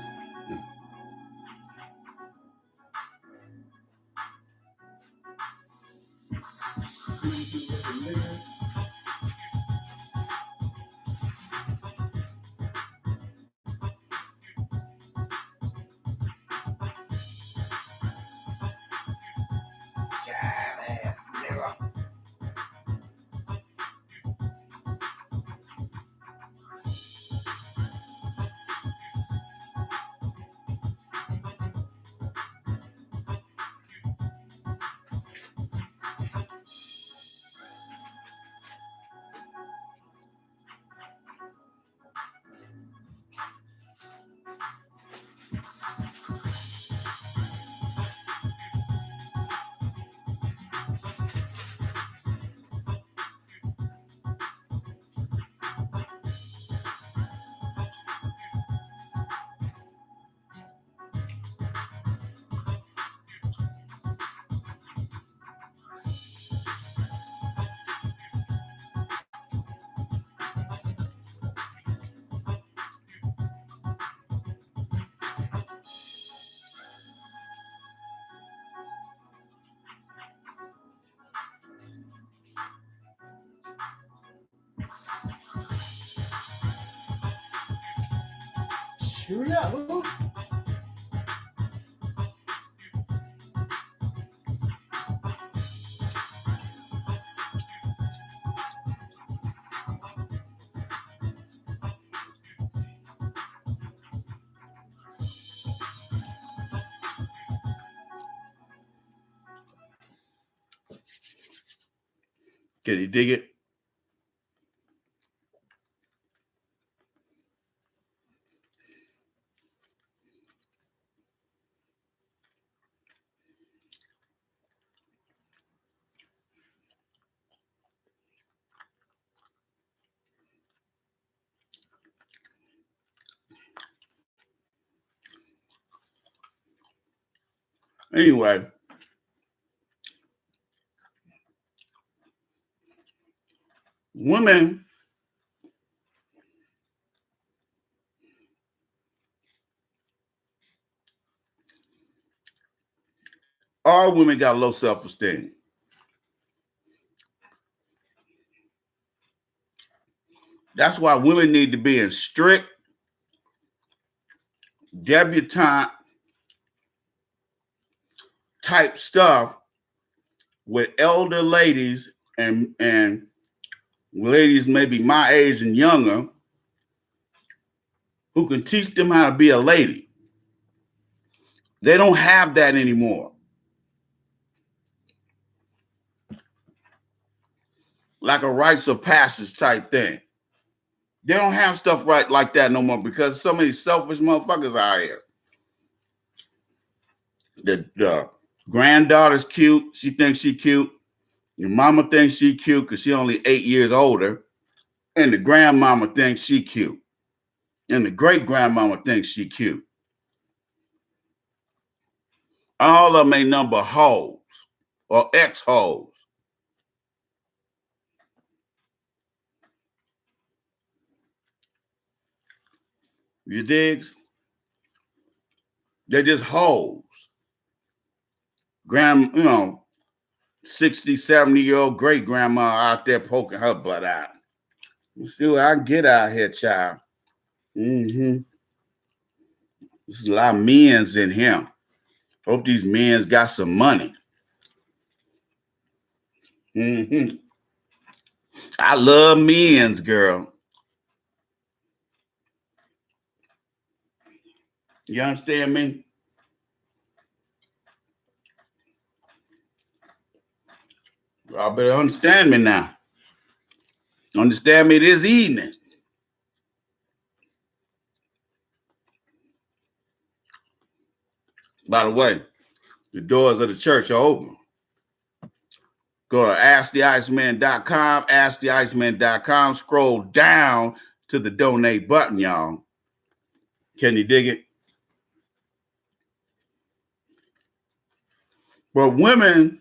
Hurry up. Can you dig it? Anyway, women all women got low self-esteem. That's why women need to be in strict debutante type stuff with elder ladies and ladies maybe my age and younger who can teach them how to be a lady. They don't have that anymore. Like a rites of passage type thing. They don't have stuff right like that no more because so many selfish motherfuckers out here. The granddaughter's cute. She thinks she cute. Your mama thinks she cute because she only 8 years older. And the grandmama thinks she cute. And the great grandmama thinks she cute. All of them ain't number hoes or ex-hoes. You digs? They're just hoes. 60, 70-year-old great grandma out there poking her butt out. You see what I can get out here, child. There's a lot of men's in here. Hope these men's got some money. I love men's, girl. You understand me? Y'all better understand me now. Understand me this evening. By the way, the doors of the church are open. Go to AskTheIceman.com, AskTheIceman.com. Scroll down to the donate button, y'all. Can you dig it? But women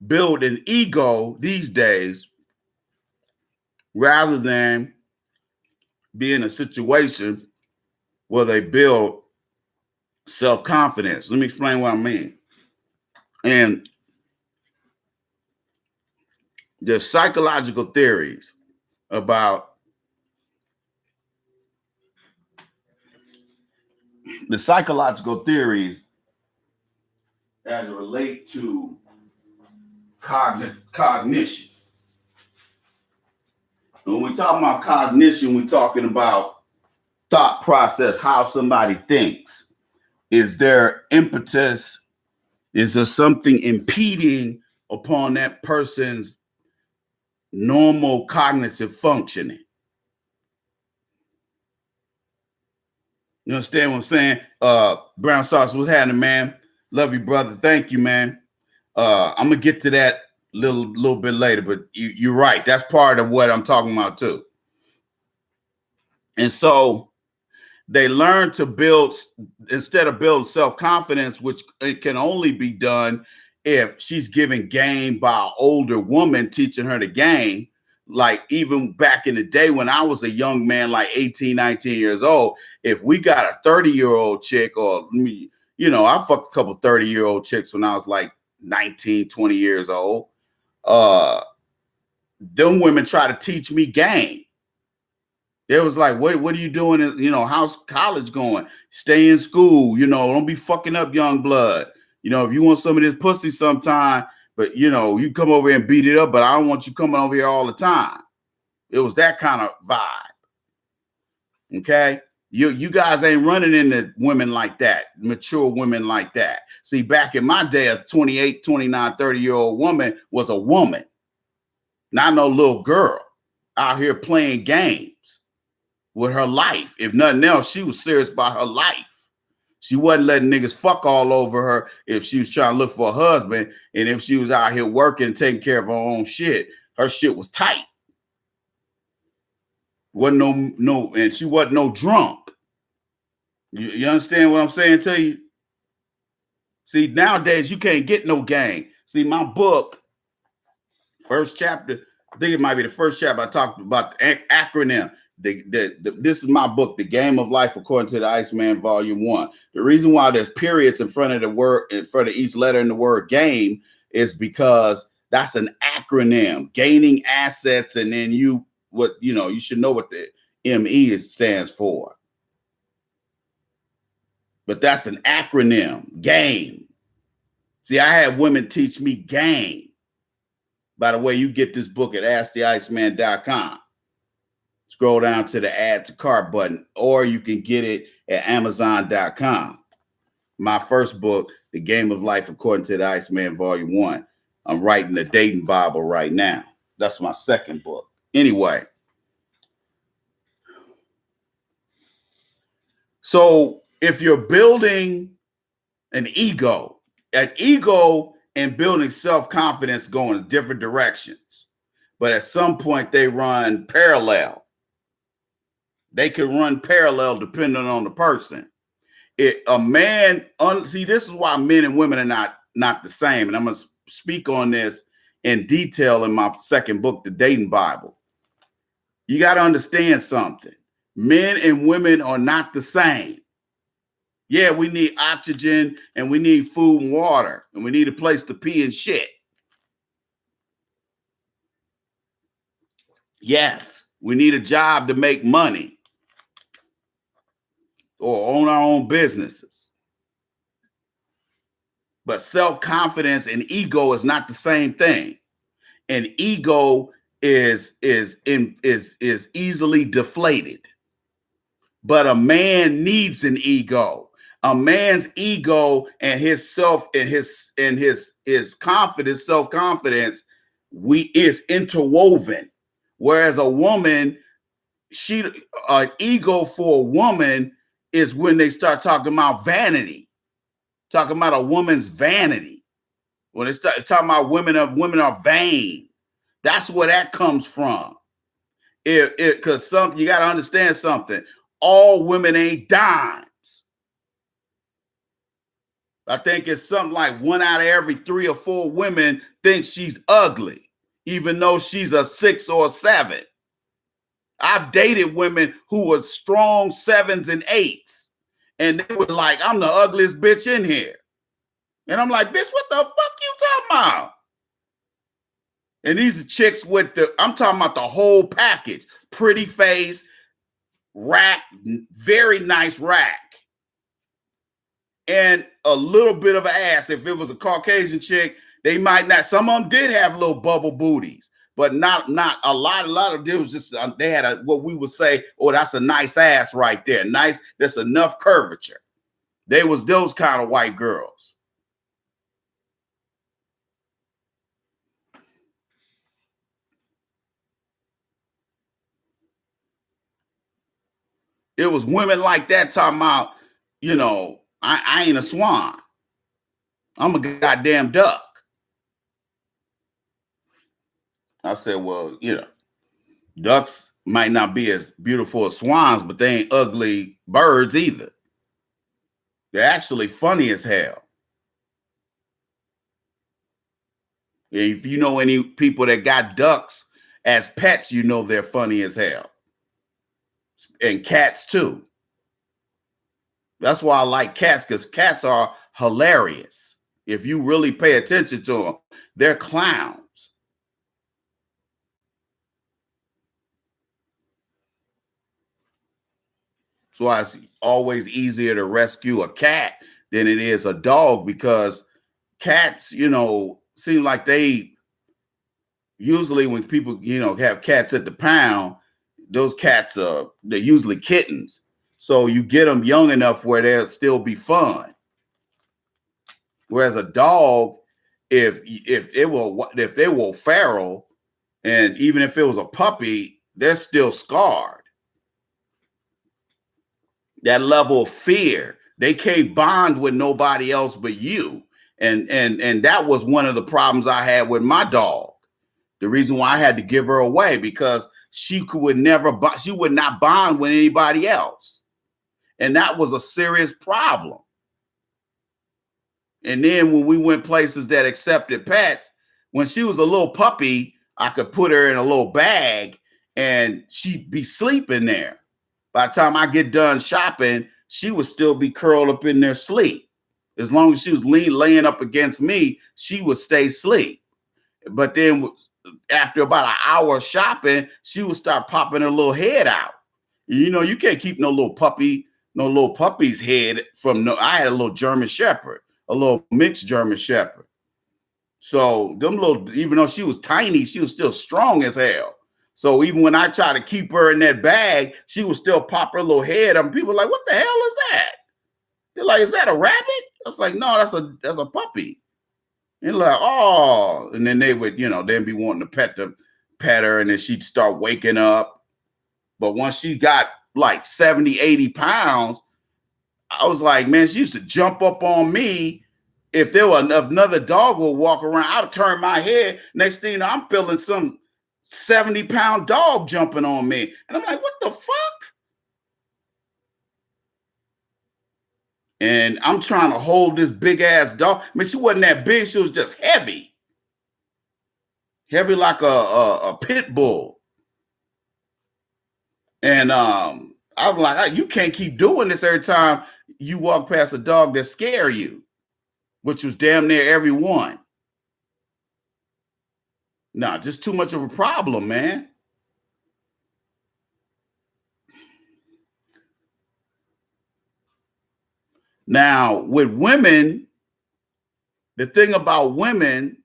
build an ego these days rather than be in a situation where they build self-confidence. Let me explain what I mean. And there's psychological theories about the psychological theories as it relate to cognition. When we talk about cognition, we're talking about thought process, how somebody thinks. Is there impetus? Is there something impeding upon that person's normal cognitive functioning? You understand what I'm saying? Brown Sauce, what's happening, man? Love you, brother. Thank you, man. I'm gonna get to that little bit later, but you're right. That's part of what I'm talking about too. And so they learn to build, instead of building self-confidence, which it can only be done if she's given game by an older woman teaching her the game. Like even back in the day when I was a young man, like 18, 19 years old, if we got a 30-year-old chick, or I fucked a couple 30-year-old chicks when I was like 19, 20 years old. Them women try to teach me game. They was like, what are you doing? How's college going? Stay in school. Don't be fucking up young blood. If you want some of this pussy sometime, but you come over here and beat it up, but I don't want you coming over here all the time. It was that kind of vibe. Okay. You guys ain't running into women like that, mature women like that. See, back in my day, a 28, 29, 30-year-old woman was a woman, not no little girl out here playing games with her life. If nothing else, she was serious about her life. She wasn't letting niggas fuck all over her if she was trying to look for a husband. And if she was out here working, taking care of her own shit, her shit was tight. Wasn't no, and she wasn't no drunk. You understand what I'm saying to you? See, nowadays you can't get no game. See, my book, first chapter, I think it might be the first chapter I talked about the acronym. This is my book, The Game of Life According to the Iceman, Volume 1. The reason why there's periods in front of the word, in front of each letter in the word game, is because that's an acronym, gaining assets, and then you should know what the ME stands for. But that's an acronym, game. See, I had women teach me game. By the way, you get this book at AskTheIceman.com. Scroll down to the add to cart button, or you can get it at Amazon.com. My first book, The Game of Life According to the Iceman, Volume 1. I'm writing the Dating Bible right now. That's my second book. Anyway. So if you're building an ego and building self-confidence go in different directions, but at some point they run parallel. They can run parallel depending on the person. A man, see, this is why men and women are not the same. And I'm going to speak on this in detail in my second book, The Dating Bible. You got to understand something. Men and women are not the same. Yeah, we need oxygen and we need food and water and we need a place to pee and shit. Yes, we need a job to make money or own our own businesses. But self-confidence and ego is not the same thing. And ego is easily deflated. But a man needs an ego. A man's ego and his self and his confidence, self-confidence, is interwoven. Whereas a woman, an ego for a woman is when they start talking about vanity, talking about a woman's vanity. When they start talking about women are vain, that's where that comes from. Because you got to understand something. All women ain't dimes. I think it's something like 1 out of every 3 or 4 women thinks she's ugly, even though she's a 6 or a 7. I've dated women who were strong 7s and 8s, and they were like, I'm the ugliest bitch in here. And I'm like, bitch, what the fuck you talking about? And these are chicks with I'm talking about the whole package. Pretty face, rack, very nice rack. And a little bit of an ass. If it was a Caucasian chick, they might not. Some of them did have little bubble booties, but not a lot. A lot of them was just they had what we would say, oh, that's a nice ass right there. Nice, that's enough curvature. They was those kind of white girls. It was women like that talking about, I ain't a swan. I'm a goddamn duck. I said, well, ducks might not be as beautiful as swans, but they ain't ugly birds either. They're actually funny as hell. If you know any people that got ducks as pets, you know they're funny as hell. And cats too. That's why I like cats, because cats are hilarious. If you really pay attention to them, they're clowns. That's why it's always easier to rescue a cat than it is a dog, because cats, seem like they usually, when people, have cats at the pound, those cats they're usually kittens. So you get them young enough where they'll still be fun. Whereas a dog, if they were feral, and even if it was a puppy, they're still scarred. That level of fear, they can't bond with nobody else but you. And that was one of the problems I had with my dog. The reason why I had to give her away, because she would not bond with anybody else. And that was a serious problem. And then when we went places that accepted pets, when she was a little puppy, I could put her in a little bag and she'd be sleeping there. By the time I get done shopping, she would still be curled up in there sleep. As long as she was laying up against me, she would stay asleep. But then after about an hour of shopping, she would start popping her little head out. You know, you can't keep no little puppy's head from I had a little German Shepherd, a little mixed German Shepherd. So even though she was tiny, she was still strong as hell. So even when I try to keep her in that bag, she would still pop her little head up. And people are like, what the hell is that? They're like, is that a rabbit? I was like, no, that's a puppy. And like, oh, and then they would, then be wanting to pet her, and then she'd start waking up. But once she got like 70, 80 pounds, I was like, man, she used to jump up on me. If there were another dog would walk around, I would turn my head. Next thing you know, I'm feeling some 70-pound dog jumping on me. And I'm like, what the fuck? And I'm trying to hold this big ass dog. I mean, she wasn't that big. She was just heavy. Heavy like a pit bull. And I'm like, you can't keep doing this every time you walk past a dog that scare you, which was damn near every one. No, just too much of a problem, man. Now, with women, the thing about women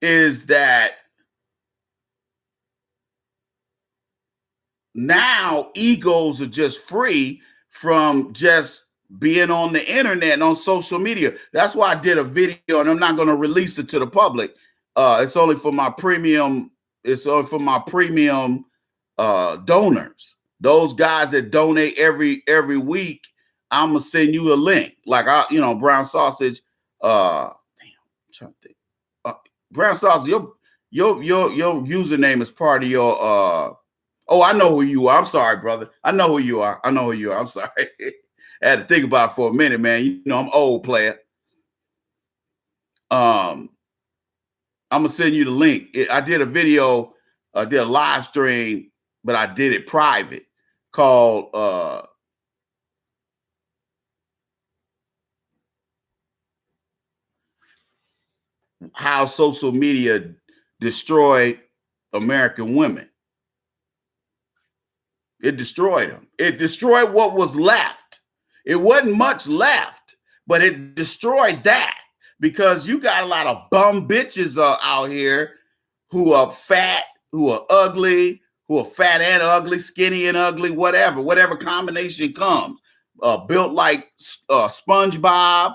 is that now egos are just free from just being on the internet and on social media. That's why I did a video, and I'm not going to release it to the public. It's only for my premium. It's only for my premium donors. Those guys that donate every week, I'm gonna send you a link. Like Brown Sausage. I'm trying to think. Brown Sausage. Your username is part of your. Oh, I know who you are. I'm sorry, brother. I know who you are. I'm sorry. I had to think about it for a minute, man. I'm old player. I'm gonna send you the link. I did a video, did a live stream, but I did it private, called How Social Media Destroyed American Women. It destroyed them. It destroyed what was left. It wasn't much left, but it destroyed that, because you got a lot of bum bitches out here who are fat, who are ugly, who are fat and ugly, skinny and ugly, whatever combination comes, built like SpongeBob,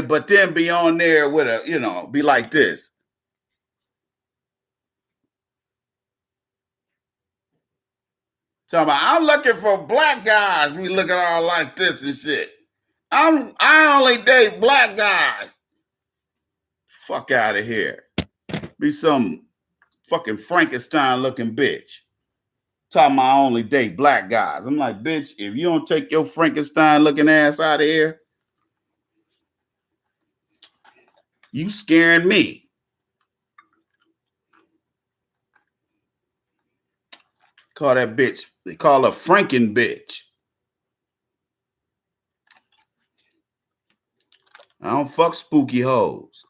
but then be on there with be like this. Talking about, I'm looking for black guys. We looking all like this and shit. I only date black guys. Fuck out of here. Be some fucking Frankenstein looking bitch. Talking about I only date black guys. I'm like, bitch, if you don't take your Frankenstein looking ass out of here, you scaring me. Call that bitch. They call her Franken bitch. I don't fuck spooky hoes.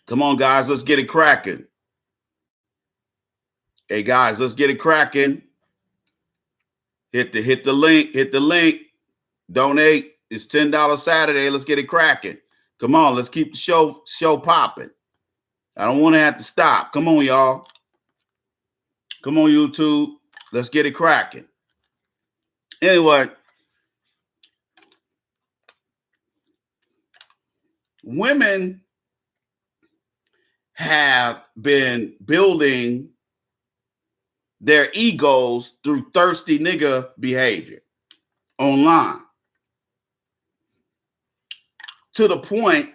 Come on, guys, let's get it cracking. Hey, guys, let's get it cracking. Hit the link. Donate. It's $10 Saturday. Let's get it cracking. Come on, let's keep the show popping. I don't want to have to stop. Come on, y'all. Come on, YouTube. Let's get it cracking. Anyway, women have been building their egos through thirsty nigga behavior online to the point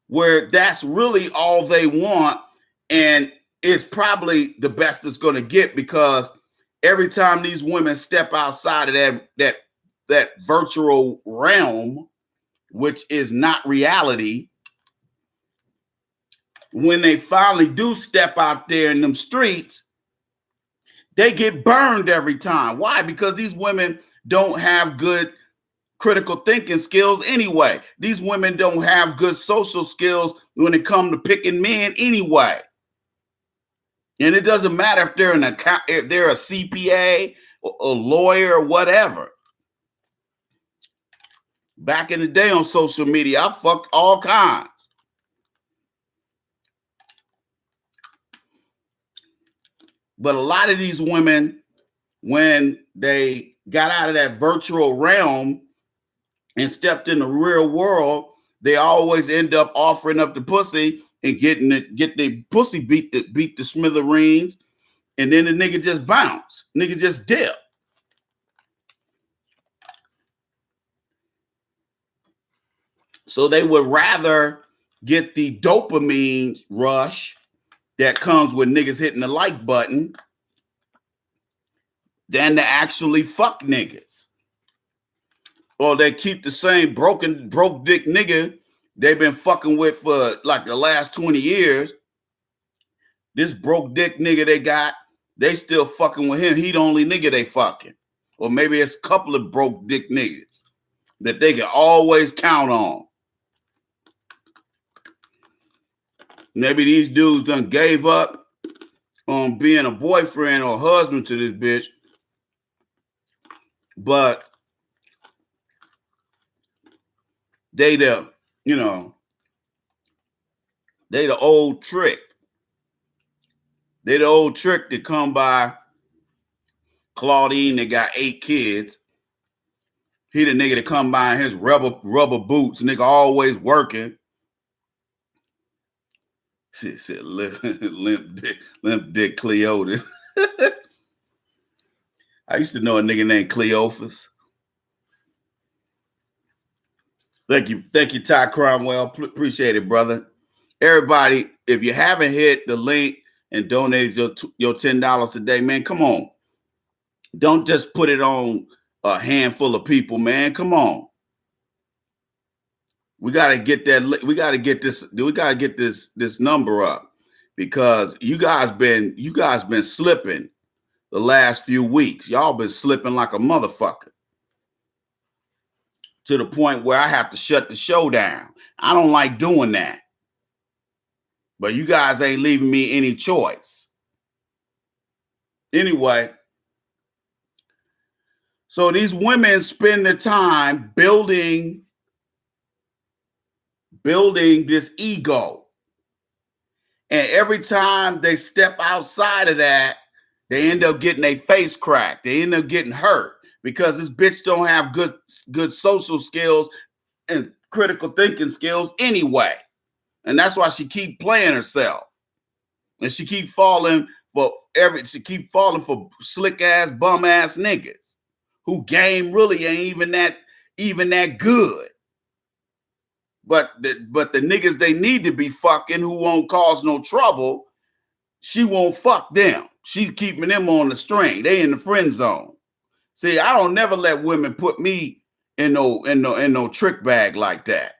where that's really all they want, and it's probably the best it's going to get, because every time these women step outside of that virtual realm, which is not reality, when they finally do step out there in them streets, they get burned every time. Why? Because these women don't have good critical thinking skills anyway. These women don't have good social skills when it comes to picking men anyway. And it doesn't matter if they're if they're a CPA, a lawyer, or whatever. Back in the day on social media, I fucked all kinds. But a lot of these women, when they got out of that virtual realm and stepped in the real world, they always end up offering up the pussy and getting the pussy beat the smithereens, and then the nigga just bounce. Nigga just dip. So they would rather get the dopamine rush that comes with niggas hitting the like button than to actually fuck niggas. Or they keep the same broke dick nigga they've been fucking with for like the last 20 years. This broke dick nigga they got, they still fucking with him. He the only nigga they fucking. Or maybe it's a couple of broke dick niggas that they can always count on. Maybe these dudes done gave up on being a boyfriend or husband to this bitch. But they the old trick. They the old trick that come by Claudine that got 8 kids. He the nigga that come by in his rubber boots, nigga always working. Shit said limp dick Cleotis. I used to know a nigga named Cleophas. Thank you, Ty Cromwell. Appreciate it, brother. Everybody, if you haven't hit the link and donated your $10 today, man, come on. Don't just put it on a handful of people, man. Come on. We gotta get that. We gotta get this. We gotta get this number up, because you guys been slipping the last few weeks. Y'all been slipping like a motherfucker, to the point where I have to shut the show down. I don't like doing that, but you guys ain't leaving me any choice. Anyway, so these women spend their time building this ego. And every time they step outside of that, they end up getting a face cracked. They end up getting hurt because this bitch don't have good social skills and critical thinking skills anyway. And that's why she keep playing herself. And she keep falling for slick ass, bum ass niggas who game really ain't even that good. But the niggas they need to be fucking, who won't cause no trouble, she won't fuck them. She's keeping them on the string. They in the friend zone. See, I don't never let women put me in no trick bag like that.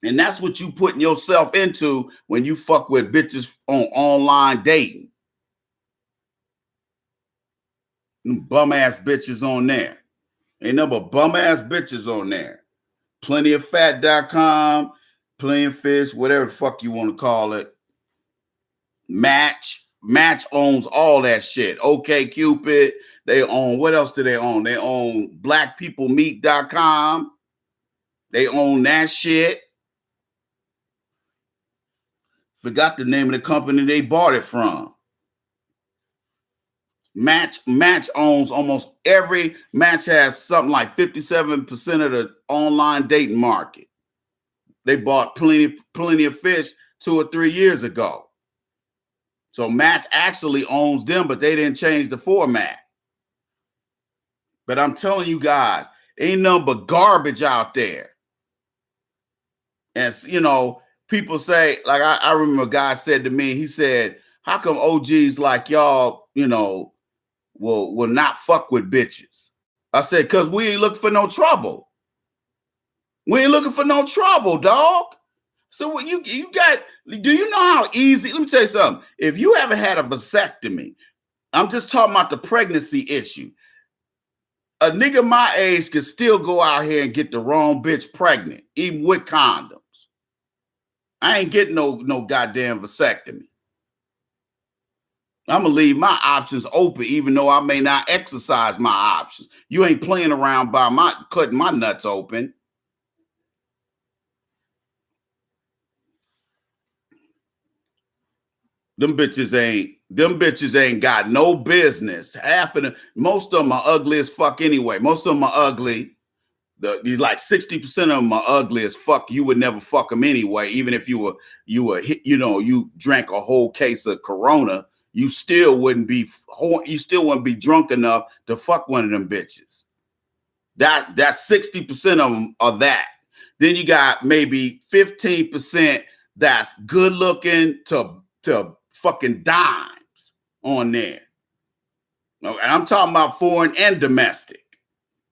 And that's what you putting yourself into when you fuck with bitches on online dating. Bum ass bitches on there. Ain't no but bum ass bitches on there. Plentyofat.com, Plenty of Fish, whatever the fuck you want to call it. Match owns all that shit. OkCupid, they own, what else do they own? They own blackpeoplemeet.com. They own that shit. Forgot the name of the company they bought it from. Match owns almost every. Match has something like 57% of the online dating market. They bought plenty of fish 2 or 3 years ago. So Match actually owns them, but they didn't change the format. But I'm telling you guys, ain't nothing but garbage out there. And you know, people say, like I remember a guy said to me, he said, how come OGs like y'all, you know, will not fuck with bitches? I said, because we ain't looking for no trouble. We ain't looking for no trouble, dog. So what you got, do you know how easy, let me tell you something. If you ever had a vasectomy, I'm just talking about the pregnancy issue. A nigga my age could still go out here and get the wrong bitch pregnant, even with condoms. I ain't getting no goddamn vasectomy. I'm gonna leave my options open, even though I may not exercise my options. You ain't playing around by cutting my nuts open. Them bitches ain't got no business. Most of them are ugly as fuck anyway. Most of them are ugly. Like 60% of them are ugly as fuck. You would never fuck them anyway. Even if you drank a whole case of Corona, you still wouldn't be drunk enough to fuck one of them bitches. That's 60% of them are that. Then you got maybe 15% that's good looking to fucking dimes on there. And I'm talking about foreign and domestic.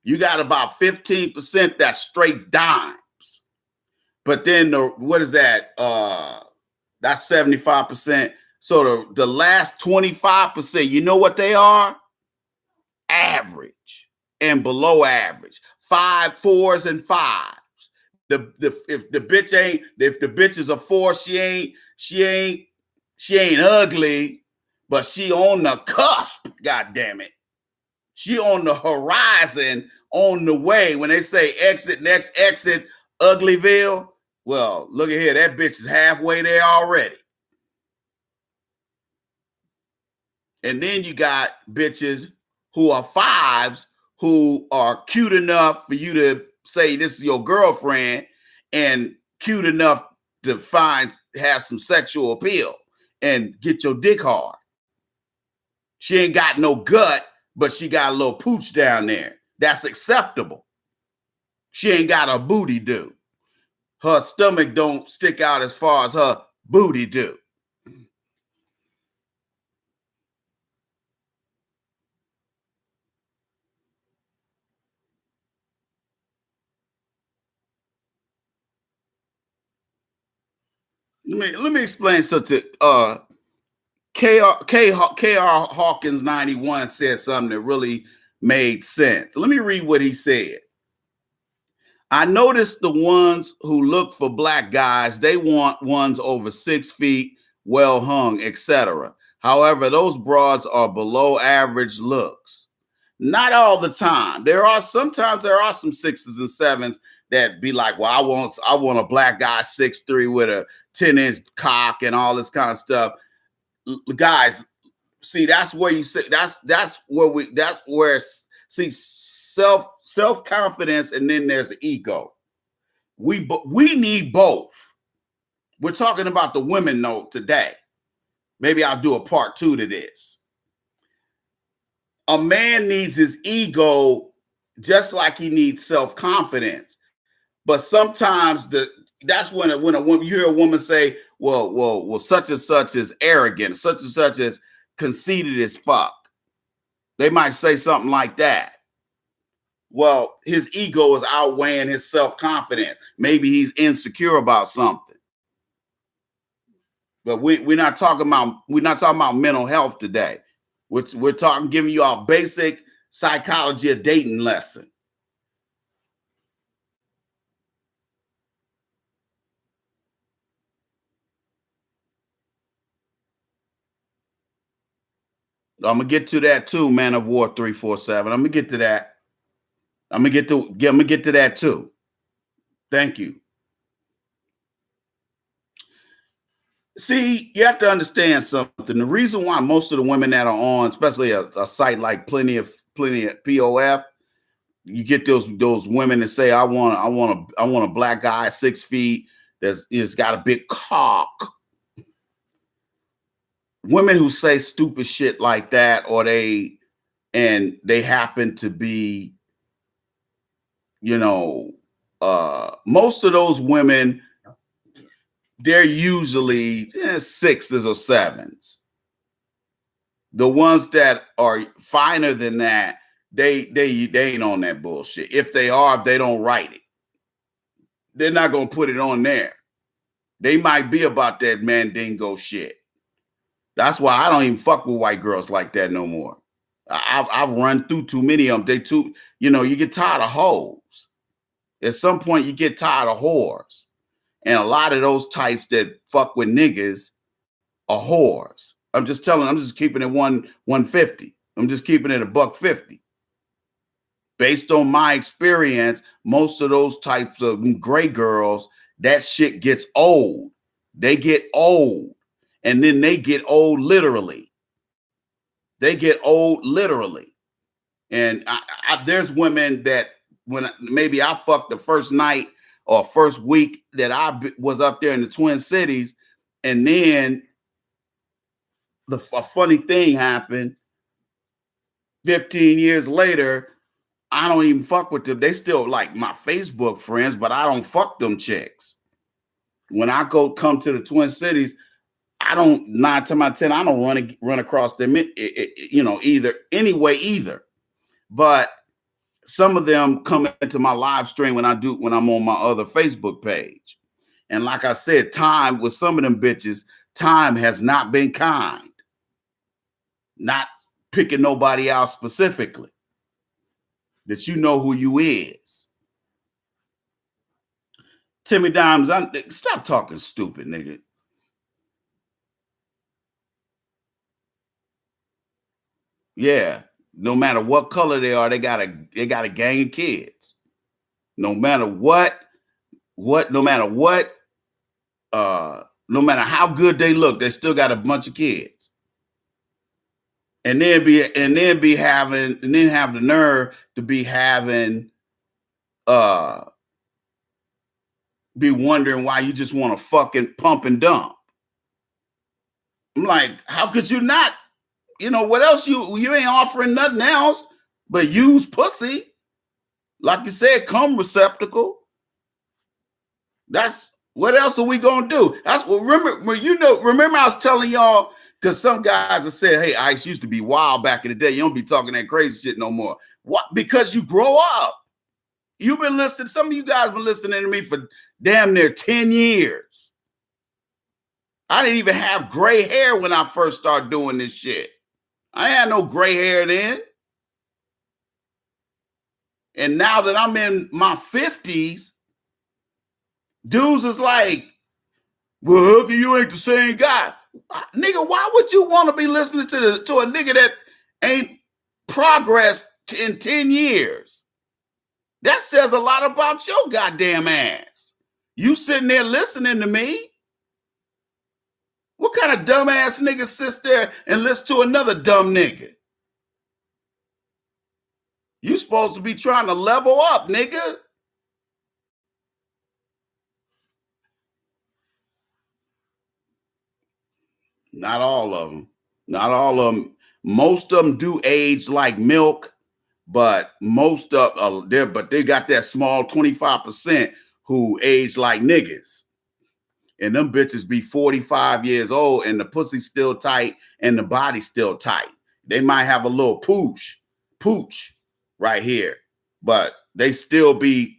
You got about 15% that's straight dimes. But then what is that? That's 75%. So the last 25%, you know what they are? Average and below average. 5, 4s, and 5s. If the bitch is a 4, she ain't ugly, but she on the cusp, god damn it. She on the horizon, on the way. When they say next exit, Uglyville, well, look at here. That bitch is halfway there already. And then you got bitches who are 5s who are cute enough for you to say this is your girlfriend and cute enough to have some sexual appeal and get your dick hard. She ain't got no gut, but she got a little pooch down there. That's acceptable. She ain't got a booty do. Her stomach don't stick out as far as her booty do. Let me explain something. K.R. Hawkins 91 said something that really made sense. Let me read what he said. I noticed the ones who look for black guys, they want ones over 6 feet, well hung, etc. However, those broads are below average looks. Not all the time. Sometimes there are some 6s and 7s that be like, well, I want a black guy 6'3" with a 10-inch cock and all this kind of stuff. Guys, see, that's where you say see self-confidence, and then there's ego. We need both. We're talking about the women though today. Maybe I'll do a part 2 to this. A man needs his ego just like he needs self-confidence. But sometimes that's when a woman, you hear a woman say, well, such and such is arrogant, such and such is conceited as fuck. They might say something like that. Well, his ego is outweighing his self-confidence. Maybe he's insecure about something. But we're not talking about mental health today. We're talking, giving you our basic psychology of dating lesson. I'm gonna get to that too, Man of War 347. I'm gonna get to that. I'm gonna get to that too. Thank you. See, you have to understand something. The reason why most of the women that are on, especially a site like Plenty of POF, you get those women that say, I want a black guy 6 feet that's got a big cock. Women who say stupid shit like that, or they happen to be, most of those women, they're usually 6s or 7s. The ones that are finer than that, they ain't on that bullshit. If they are, they don't write it. They're not gonna put it on there. They might be about that mandingo shit. That's why I don't even fuck with white girls like that no more. I've run through too many of them. You get tired of hoes. At some point, you get tired of whores. And a lot of those types that fuck with niggas are whores. I'm just keeping it 150. I'm just keeping it $150. Based on my experience, most of those types of gray girls, that shit gets old. They get old. And then they get old literally. They get old literally. And there's women that when maybe I fucked the first night or first week that I was up there in the Twin Cities, and then a funny thing happened. 15 years later, I don't even fuck with them. They still like my Facebook friends, but I don't fuck them chicks. When I come to the Twin Cities, I don't 9 times out of 10, I don't run across them, either. But some of them come into my live stream when I'm on my other Facebook page. And like I said, time with some of them bitches, time has not been kind. Not picking nobody out specifically. That you know who you is. Timmy Dimes, stop talking stupid, nigga. Yeah. No matter what color they are, they got a gang of kids. No matter no matter how good they look, they still got a bunch of kids. And then have the nerve to be wondering why you just want to fucking pump and dump. I'm like, how could you not? What else you ain't offering nothing else but use pussy. Like you said, cum receptacle. That's what else are we gonna do? That's what remember I was telling y'all, because some guys have said, hey, Ice used to be wild back in the day. You don't be talking that crazy shit no more. What? Because you grow up. You've been listening, some of you guys been listening to me for damn near 10 years. I didn't even have gray hair when I first started doing this shit. I ain't had no gray hair then. And now that I'm in my 50s, dudes is like, well, Hooker, you ain't the same guy. Nigga, why would you want to be listening to a nigga that ain't progressed in 10 years? That says a lot about your goddamn ass. You sitting there listening to me. What kind of dumbass nigga sits there and listens to another dumb nigga? You supposed to be trying to level up, nigga. Not all of them. Not all of them. Most of them do age like milk, but most of they got that small 25% who age like niggas. And them bitches be 45 years old and the pussy's still tight and the body's still tight. They might have a little pooch right here, but they still be,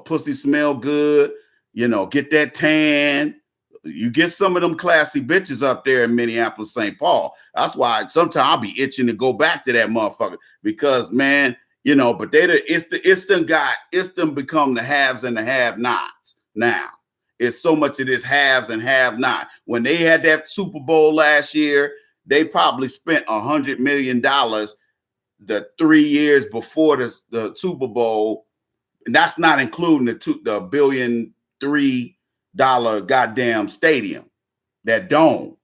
pussy smell good, get that tan. You get some of them classy bitches up there in Minneapolis, St. Paul. That's why sometimes I'll be itching to go back to that motherfucker because, man, but it's them become the haves and the have-nots now. It's so much of this haves and have-not. When they had that Super Bowl last year, they probably spent $100 million the 3 years before the Super Bowl And that's not including the $1.3 billion goddamn stadium, that dome.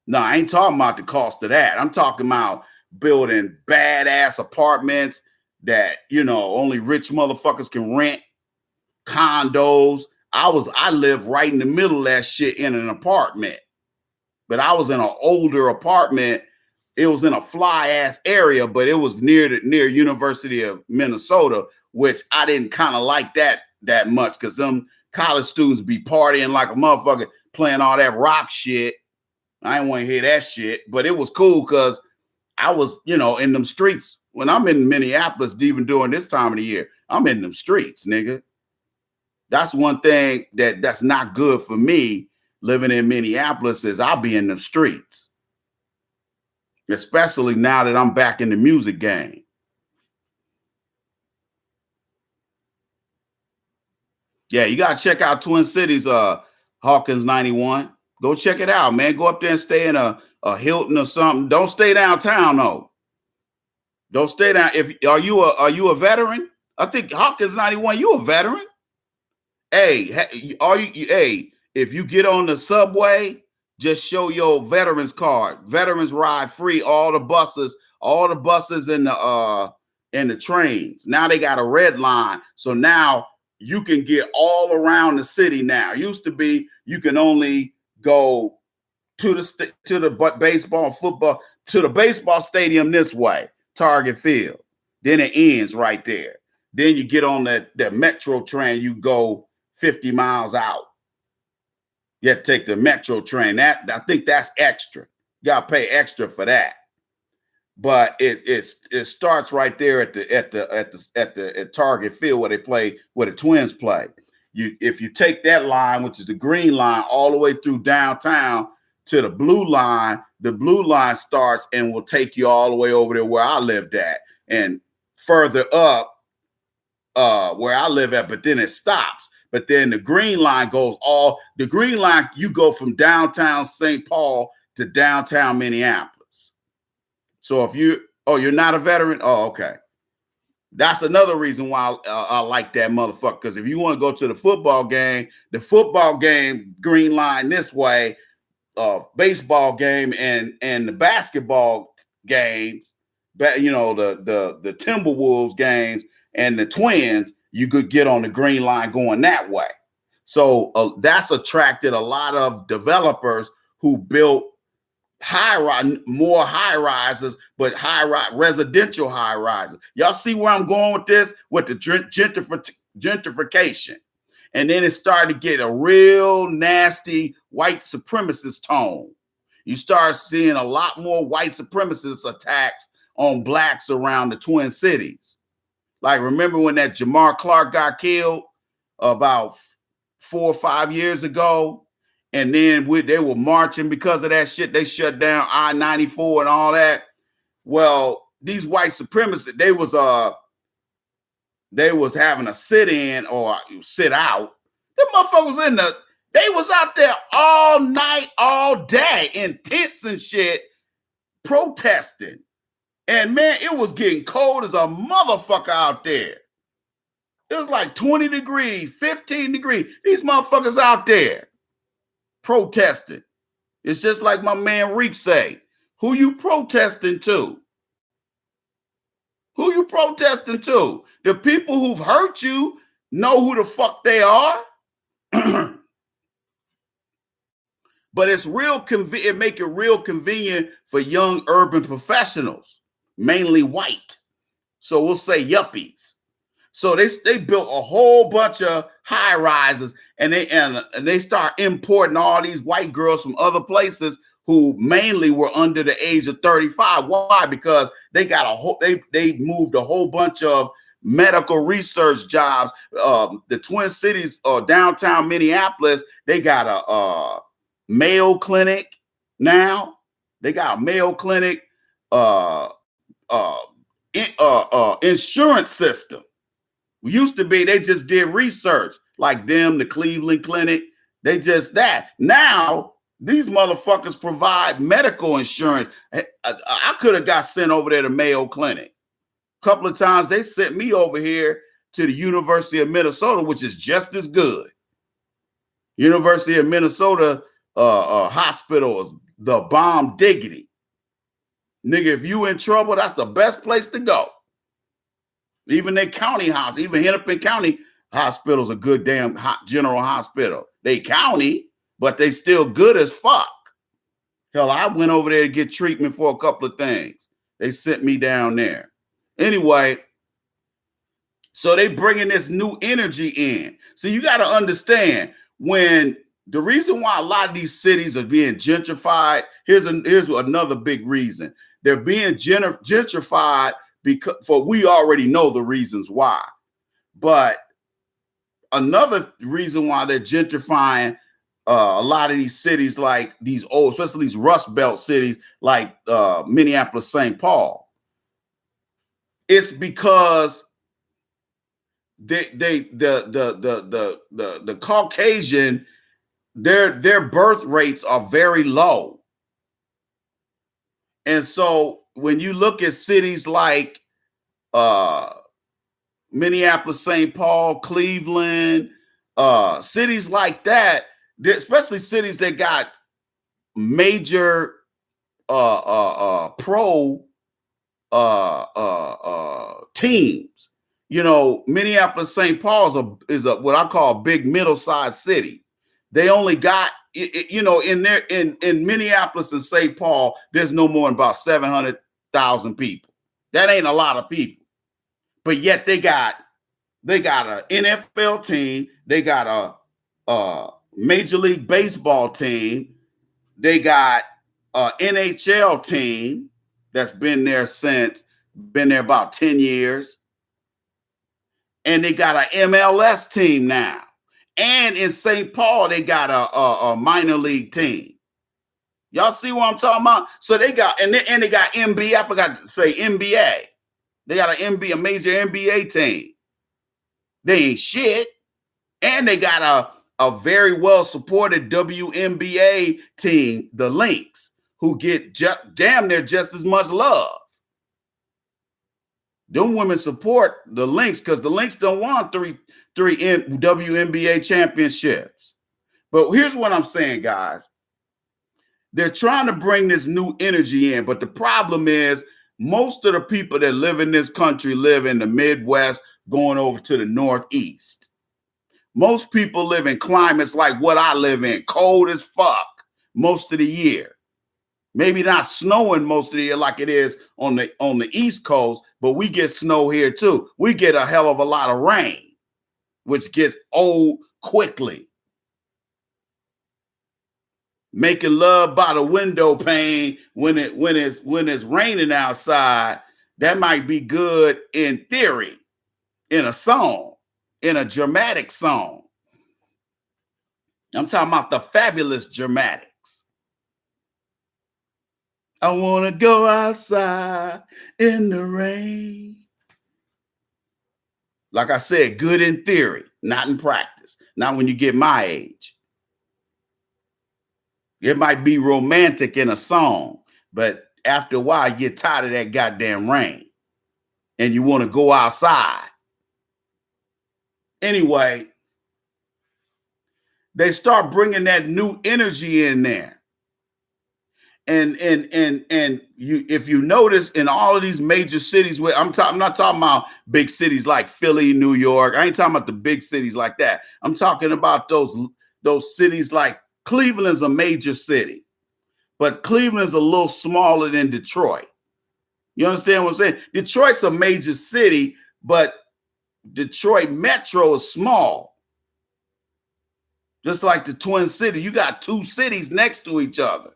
No, I ain't talking about the cost of that. I'm talking about building badass apartments that, you know, only rich motherfuckers can rent, condos. I lived right in the middle of that shit in an apartment, but I was in an older apartment. It was in a fly ass area, but it was near University of Minnesota, which I didn't kind of like that much, because them college students be partying like a motherfucker, playing all that rock shit. I didn't want to hear that shit, but it was cool because I was, you know, in them streets. When I'm in Minneapolis, even during this time of the year, I'm in them streets, nigga. That's one thing that's not good for me living in Minneapolis, is I'll be in the streets. Especially now that I'm back in the music game. Yeah, you gotta check out Twin Cities, Hawkins 91. Go check it out, man. Go up there and stay in a Hilton or something. Don't stay downtown though. Don't stay down. Are you a veteran? I think Hawkins 91, you a veteran. Hey, if you get on the subway, just show your veterans card. Veterans ride free all the buses and the trains. Now they got a red line. So now you can get all around the city now. Used to be you can only go to the baseball, football, to the baseball stadium this way, Target Field. Then it ends right there. Then you get on the metro train, you go 50 miles out. You have to take the metro train. I think that's extra. You gotta pay extra for that. But it starts right there at Target Field where the Twins play. If you take that line, which is the green line, all the way through downtown to the blue line starts and will take you all the way over there where I lived at, and further up where I live at, but then it stops. But then the green line you go from downtown St. Paul to downtown Minneapolis. So if you're not a veteran, oh, okay. That's another reason why I like that motherfucker. Because if you want to go to the football game green line this way, baseball game and the basketball games, you know, the Timberwolves games and the Twins, you could get on the green line going that way. So that's attracted a lot of developers who built more high rises, but residential high rises. Y'all see where I'm going with this? With the gentrification. And then it started to get a real nasty white supremacist tone. You start seeing a lot more white supremacist attacks on blacks around the Twin Cities. Like, remember when that Jamar Clark got killed about 4 or 5 years ago? And then they were marching because of that shit. They shut down I-94 and all that. Well, these white supremacists, they was having a sit-in or sit out. The motherfuckers they was out there all night, all day in tents and shit, protesting. And man, it was getting cold as a motherfucker out there. It was like 20 degrees, 15 degrees. These motherfuckers out there protesting. It's just like my man Reek say, who you protesting to? Who you protesting to? The people who've hurt you know who the fuck they are. But it make it real convenient for young urban professionals, mainly white. So we'll say yuppies. So they built a whole bunch of high rises, and they start importing all these white girls from other places who mainly were under the age of 35. Why? Because they got they moved a whole bunch of medical research jobs. The Twin Cities or downtown Minneapolis, they got a Mayo Clinic now. They got a Mayo Clinic insurance system. We used to be, they just did research like the Cleveland Clinic. They just that. Now, these motherfuckers provide medical insurance. I could have got sent over there to Mayo Clinic. A couple of times they sent me over here to the University of Minnesota, which is just as good. University of Minnesota hospital is the bomb diggity. Nigga, if you in trouble, that's the best place to go. Even their county house, even Hennepin County hospital's a good damn general hospital. They county, but they still good as fuck. Hell, I went over there to get treatment for a couple of things. They sent me down there. Anyway, so they bringing this new energy in. So you got to understand, when the reason why a lot of these cities are being gentrified, here's another big reason. They're being gentrified because, for we already know the reasons why. But another reason why they're gentrifying a lot of these cities, like these old, especially these Rust Belt cities like Minneapolis, St. Paul, it's because the Caucasian, their birth rates are very low. And so when you look at cities like Minneapolis, St. Paul, Cleveland, cities like that, especially cities that got major pro teams. You know, Minneapolis, St. Paul is a what I call a big middle-sized city. They only got, you know, in Minneapolis and St. Paul, there's no more than about 700,000 people. That ain't a lot of people. But yet they got an NFL team, they got a Major League Baseball team, they got a NHL team that's been there about 10 years. And they got an MLS team now. And in St. Paul, they got a minor league team. Y'all see what I'm talking about? So they got, and they got NBA. I forgot to say NBA. They got a major NBA team. They ain't shit. And they got a very well supported WNBA team, the Lynx, who get damn near just as much love. Them women support the Lynx because the Lynx don't want three WNBA championships. But here's what I'm saying, guys. They're trying to bring this new energy in, but the problem is most of the people that live in this country live in the Midwest, going over to the Northeast. Most people live in climates like what I live in, cold as fuck most of the year. Maybe not snowing most of the year like it is on the East Coast, but we get snow here too. We get a hell of a lot of rain, which gets old quickly. Making love by the window pane when it's raining outside, that might be good in theory, in a song, in a dramatic song. I'm talking about the fabulous dramatics. I want to go outside in the rain. Like I said, good in theory, not in practice. Not when you get my age. It might be romantic in a song, but after a while, you get tired of that goddamn rain and you want to go outside. Anyway, they start bringing that new energy in there. And you, if you notice, in all of these major cities, where I'm not talking about big cities like Philly, New York. I ain't talking about the big cities like that. I'm talking about those cities like Cleveland's a major city, but Cleveland's a little smaller than Detroit. You understand what I'm saying? Detroit's a major city, but Detroit Metro is small. Just like the Twin Cities, you got two cities next to each other.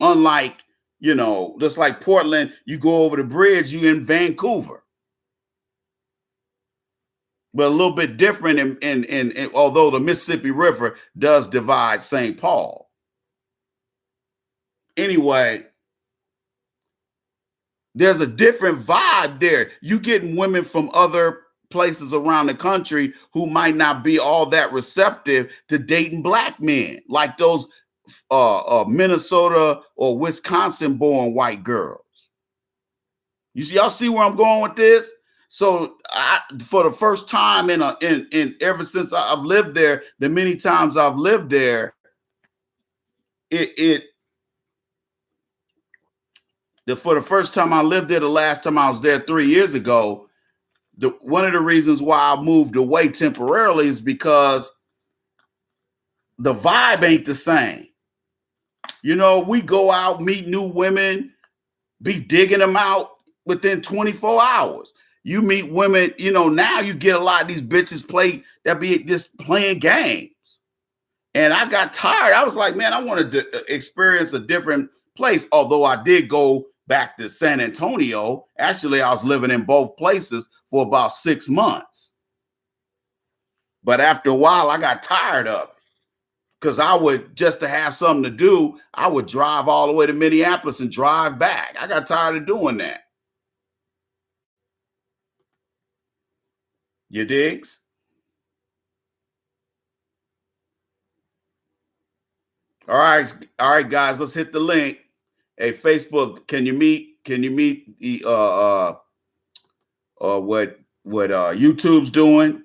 Unlike, you know, just like Portland, you go over the bridge, you in Vancouver. But a little bit different in although the Mississippi River does divide St. Paul. Anyway, there's a different vibe there. You getting women from other places around the country who might not be all that receptive to dating black men, like those Minnesota or Wisconsin born white girls. Y'all see where I'm going with this? So for the first time in ever since I've lived there, the many times I've lived there, for the first time I lived there, the last time I was there 3 years ago, one of the reasons why I moved away temporarily is because the vibe ain't the same. You know, we go out, meet new women, be digging them out within 24 hours. You meet women, you know, now you get a lot of these bitches that be just playing games. And I got tired. I was like, man, I wanted to experience a different place. Although I did go back to San Antonio. Actually, I was living in both places for about 6 months. But after a while, I got tired of it. Because I would, just to have something to do, I would drive all the way to Minneapolis and drive back. I got tired of doing that. You digs? All right, guys, let's hit the link. Hey, Facebook, can you meet the what YouTube's doing?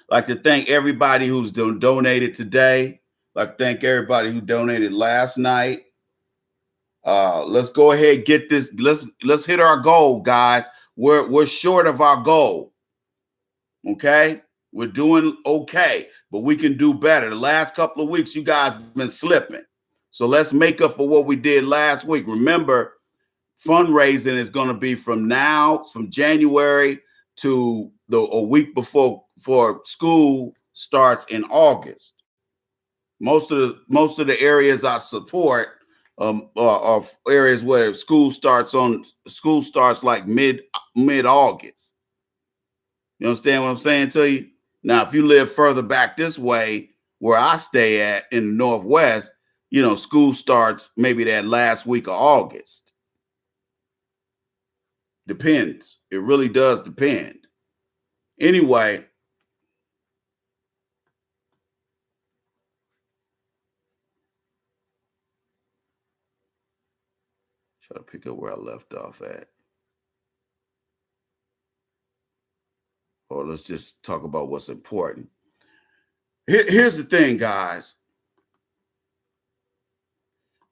Like to thank everybody who's donated today. Like to thank everybody who donated last night. Let's go ahead and get this. Let's hit our goal, guys. We're short of our goal. Okay, we're doing okay, but we can do better. The last couple of weeks, you guys have been slipping. So let's make up for what we did last week. Remember, fundraising is going to be from January to a week before school starts in August. Most of the areas I support are areas where school starts like mid-August. You understand what I'm saying to you? Now, if you live further back this way, where I stay at in the Northwest, you know, school starts maybe that last week of August. Depends. It really does depend. Anyway, try to pick up where I left off at. Or let's just talk about what's important. Here's the thing, guys.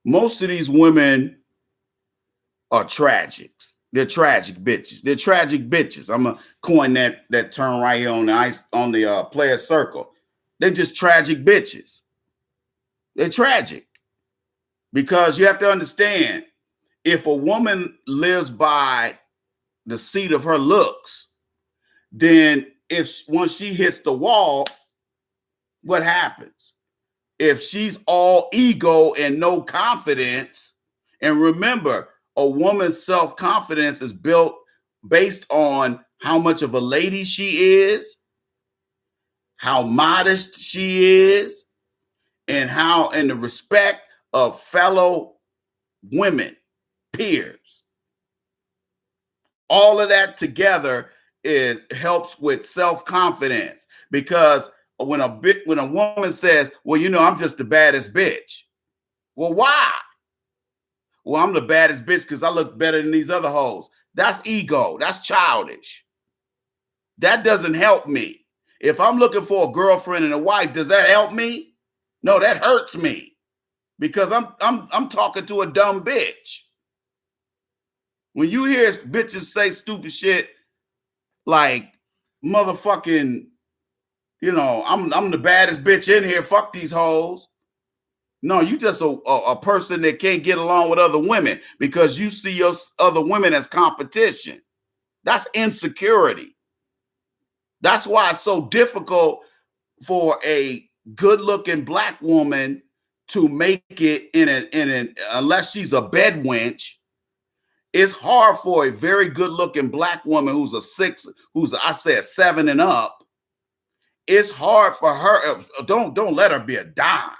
Most of these women are tragics. They're tragic bitches. They're tragic bitches. I'm gonna coin that term right here on the player circle. They're just tragic bitches. They're tragic because you have to understand, if a woman lives by the seat of her looks, then once she hits the wall, what happens? If she's all ego and no confidence, and remember, a woman's self-confidence is built based on how much of a lady she is, how modest she is, and the respect of fellow women, peers. All of that together helps with self-confidence, because when a woman says, well, you know, I'm just the baddest bitch. Well, why? Well, I'm the baddest bitch because I look better than these other hoes. That's ego. That's childish. That doesn't help me. If I'm looking for a girlfriend and a wife, does that help me? No, that hurts me, because I'm talking to a dumb bitch. When you hear bitches say stupid shit like motherfucking, you know, I'm the baddest bitch in here, fuck these hoes. No, you just a person that can't get along with other women because you see your other women as competition. That's insecurity. That's why it's so difficult for a good-looking black woman to make it unless she's a bed wench. It's hard for a very good-looking black woman who's I said 7 and up. It's hard for her. Don't let her be a dime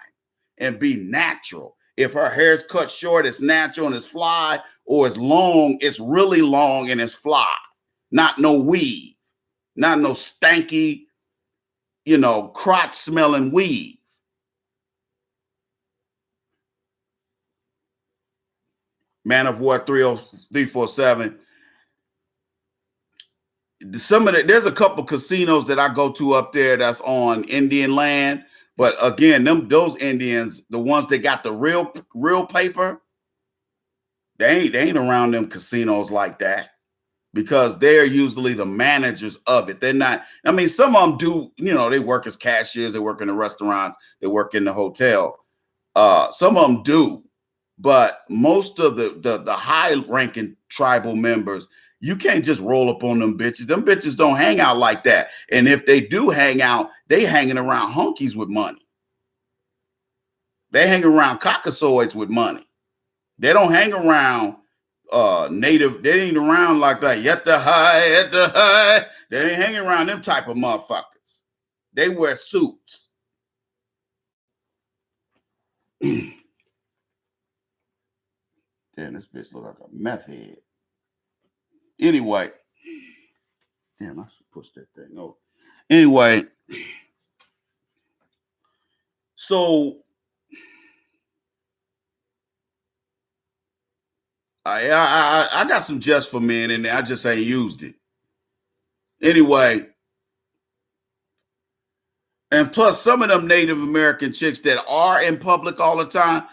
and be natural. If her hair's cut short, it's natural and it's fly, or it's long, it's really long and it's fly. Not no weave, not no stanky, you know, crotch smelling weave. Man of War 30347. there's a couple casinos that I go to up there that's on Indian land. But again, those Indians, the ones that got the real paper, they ain't around them casinos like that, because they're usually the managers of it. They're not. I mean, some of them do. They work as cashiers. They work in the restaurants. They work in the hotel. Some of them do, but most of the high-ranking tribal members, you can't just roll up on them bitches. Them bitches don't hang out like that. And if they do hang out, they hanging around hunkies with money. They hang around caucasoids with money. They don't hang around native. They ain't around like that. Yet the high. They ain't hanging around them type of motherfuckers. They wear suits. Damn, this bitch look like a meth head. Anyway, damn, I should push that thing over. Anyway, so I got some Just for Men in there. I just ain't used it. Anyway, and plus some of them Native American chicks that are in public all the time,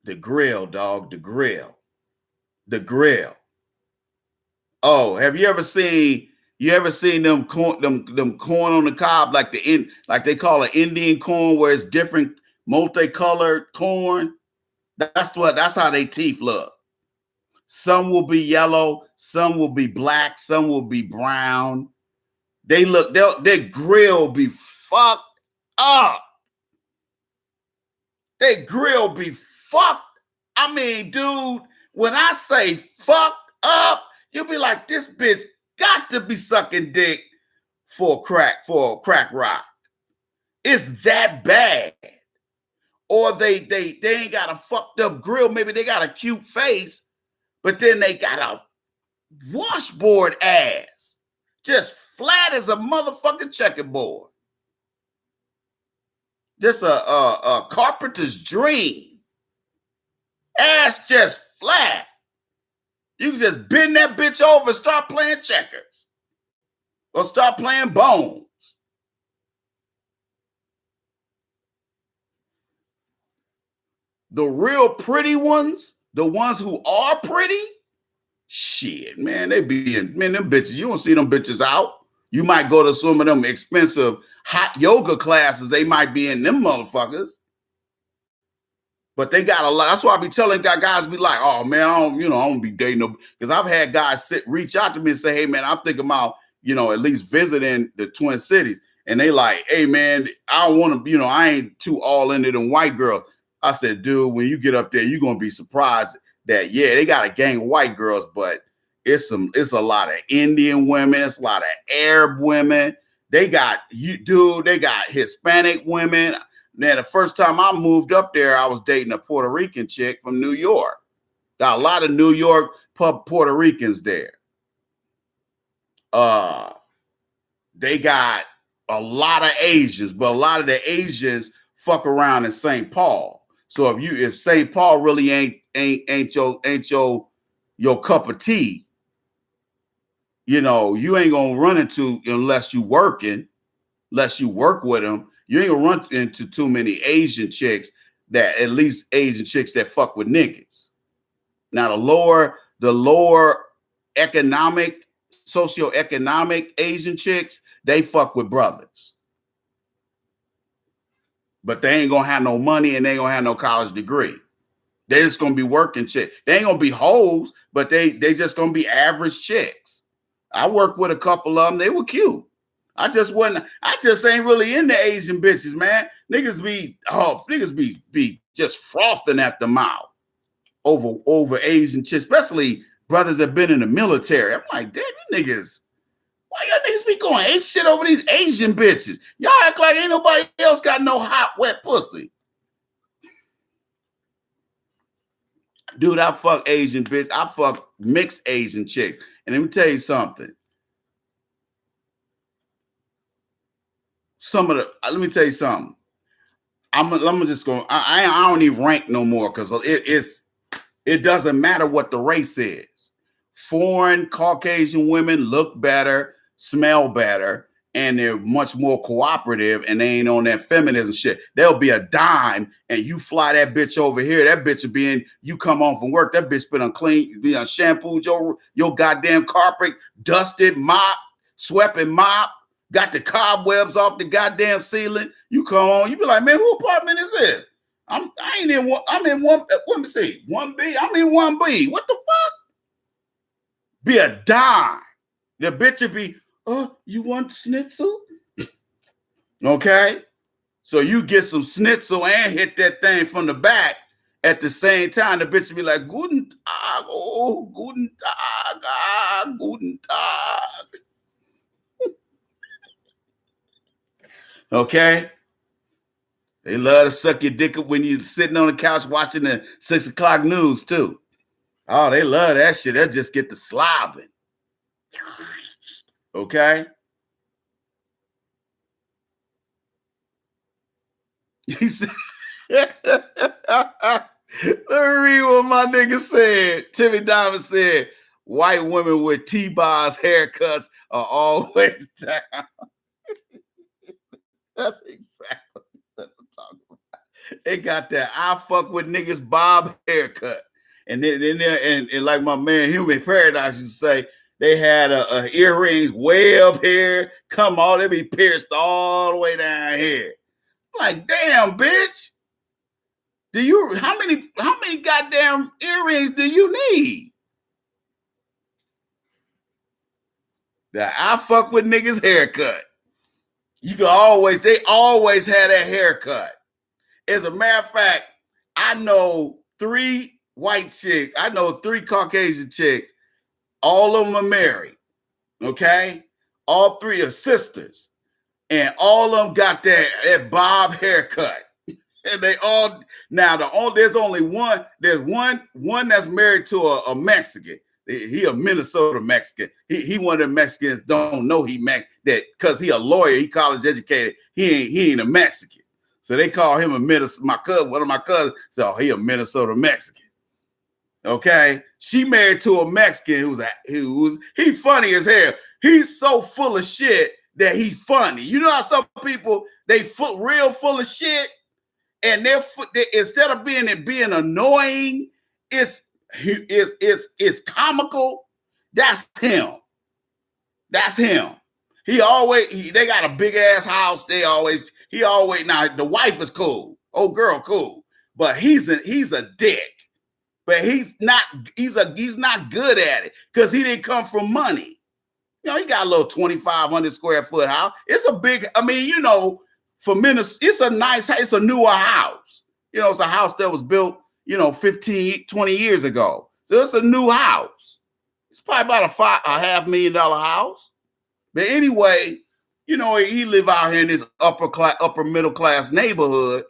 the grill, dog, the grill. Oh, have you ever seen them corn on the cob, like they call it Indian corn, where it's different multicolored corn? That's how they teeth look. Some will be yellow, some will be black, some will be brown. Their grill be fucked up. Their grill be fucked. I mean, dude, when I say fucked up, you'll be like, this bitch got to be sucking dick for a crack rock. It's that bad. Or they ain't got a fucked up grill. Maybe they got a cute face, but then they got a washboard ass, just flat as a motherfucking checkerboard. Just a carpenter's dream. Ass just flat. You can just bend that bitch over and start playing checkers. Or start playing bones. The real pretty ones, the ones who are pretty, shit, man, them bitches, you don't see them bitches out. You might go to some of them expensive hot yoga classes. They might be in them motherfuckers. But they got a lot. That's why I be telling guys, be like, oh man, I don't be dating them. Because I've had guys reach out to me and say, hey man, I'm thinking about, at least visiting the Twin Cities. And they like, hey man, I don't want to, I ain't too all into them white girls. I said, dude, when you get up there, you're gonna be surprised that they got a gang of white girls, but it's a lot of Indian women, it's a lot of Arab women. They got Hispanic women. Now, the first time I moved up there, I was dating a Puerto Rican chick from New York. Got a lot of New York Puerto Ricans there. They got a lot of Asians, but a lot of the Asians fuck around in St. Paul. So if St. Paul really ain't your cup of tea, you ain't gonna run into, unless you work with them, you ain't gonna run into too many Asian chicks, at least Asian chicks that fuck with niggas. Now the lower socioeconomic Asian chicks, they fuck with brothers. But they ain't gonna have no money and they ain't gonna have no college degree. They just gonna be working chicks. They ain't gonna be hoes, but they just gonna be average chicks. I worked with a couple of them. They were cute. I just ain't really into Asian bitches, man. Niggas be just frothing at the mouth over Asian chicks, especially brothers that been in the military. I'm like, damn, you niggas. Why y'all niggas be going ape shit over these Asian bitches? Y'all act like ain't nobody else got no hot, wet pussy. Dude, I fuck Asian bitch. I fuck mixed Asian chicks. And let me tell you something. Let me tell you something. I'm just going, I don't even rank no more, because it doesn't matter what the race is. foreign Caucasian women look better, smell better, and they're much more cooperative, and they ain't on that feminism shit. There'll be a dime, and you fly that bitch over here. That bitch will be in. You come home from work. That bitch been unclean, be unshampooed. Your goddamn carpet dusted, mop, swept and mop. Got the cobwebs off the goddamn ceiling. You come on, you be like, man, who apartment is this? I ain't in one. I'm in one. Let me see, 1B. I'm in 1B. What the fuck? Be a dime. The bitch would be, oh, you want schnitzel? Okay. So you get some schnitzel and hit that thing from the back at the same time. The bitch would be like, guten Tag, oh, guten Tag, guten Tag. Okay. They love to suck your dick up when you're sitting on the couch watching the 6 o'clock news too. Oh, they love that shit. They'll just get the slobbing. Okay. He said, let me read what my nigga said. Timmy Diamond said, white women with T-bars haircuts are always down. That's exactly what I'm talking about. They got that I fuck with niggas bob haircut. And then and like my man Human Paradox used to say, they had a earrings way up here. Come on, they be pierced all the way down here. Like, damn, bitch. How many goddamn earrings do you need? The I fuck with niggas haircut. They always had that haircut. As a matter of fact, I know 3 white chicks. I know 3 Caucasian chicks. All of them are married. Okay? All 3 are sisters. And all of them got that bob haircut. And they all now there's only one. There's one that's married to a Mexican. He a Minnesota Mexican. He one of the Mexicans don't know that because he a lawyer. He college educated. He ain't a Mexican. So they call him a Minnesota. One of my cousins. So he a Minnesota Mexican. Okay, she married to a Mexican he funny as hell. He's so full of shit that he's funny. You know how some people real full of shit. And they instead of being annoying, it's comical. That's him. That's him. They got a big ass house. Now the wife is cool. Old girl cool. But he's a dick. But he's not good at it because he didn't come from money. He got a little 2,500 square foot house. It's a big, for Minnesota, it's a newer house. It's a house that was built, 15, 20 years ago. So it's a new house. It's probably about a $500,000 house. But anyway, he live out here in this upper middle class neighborhood,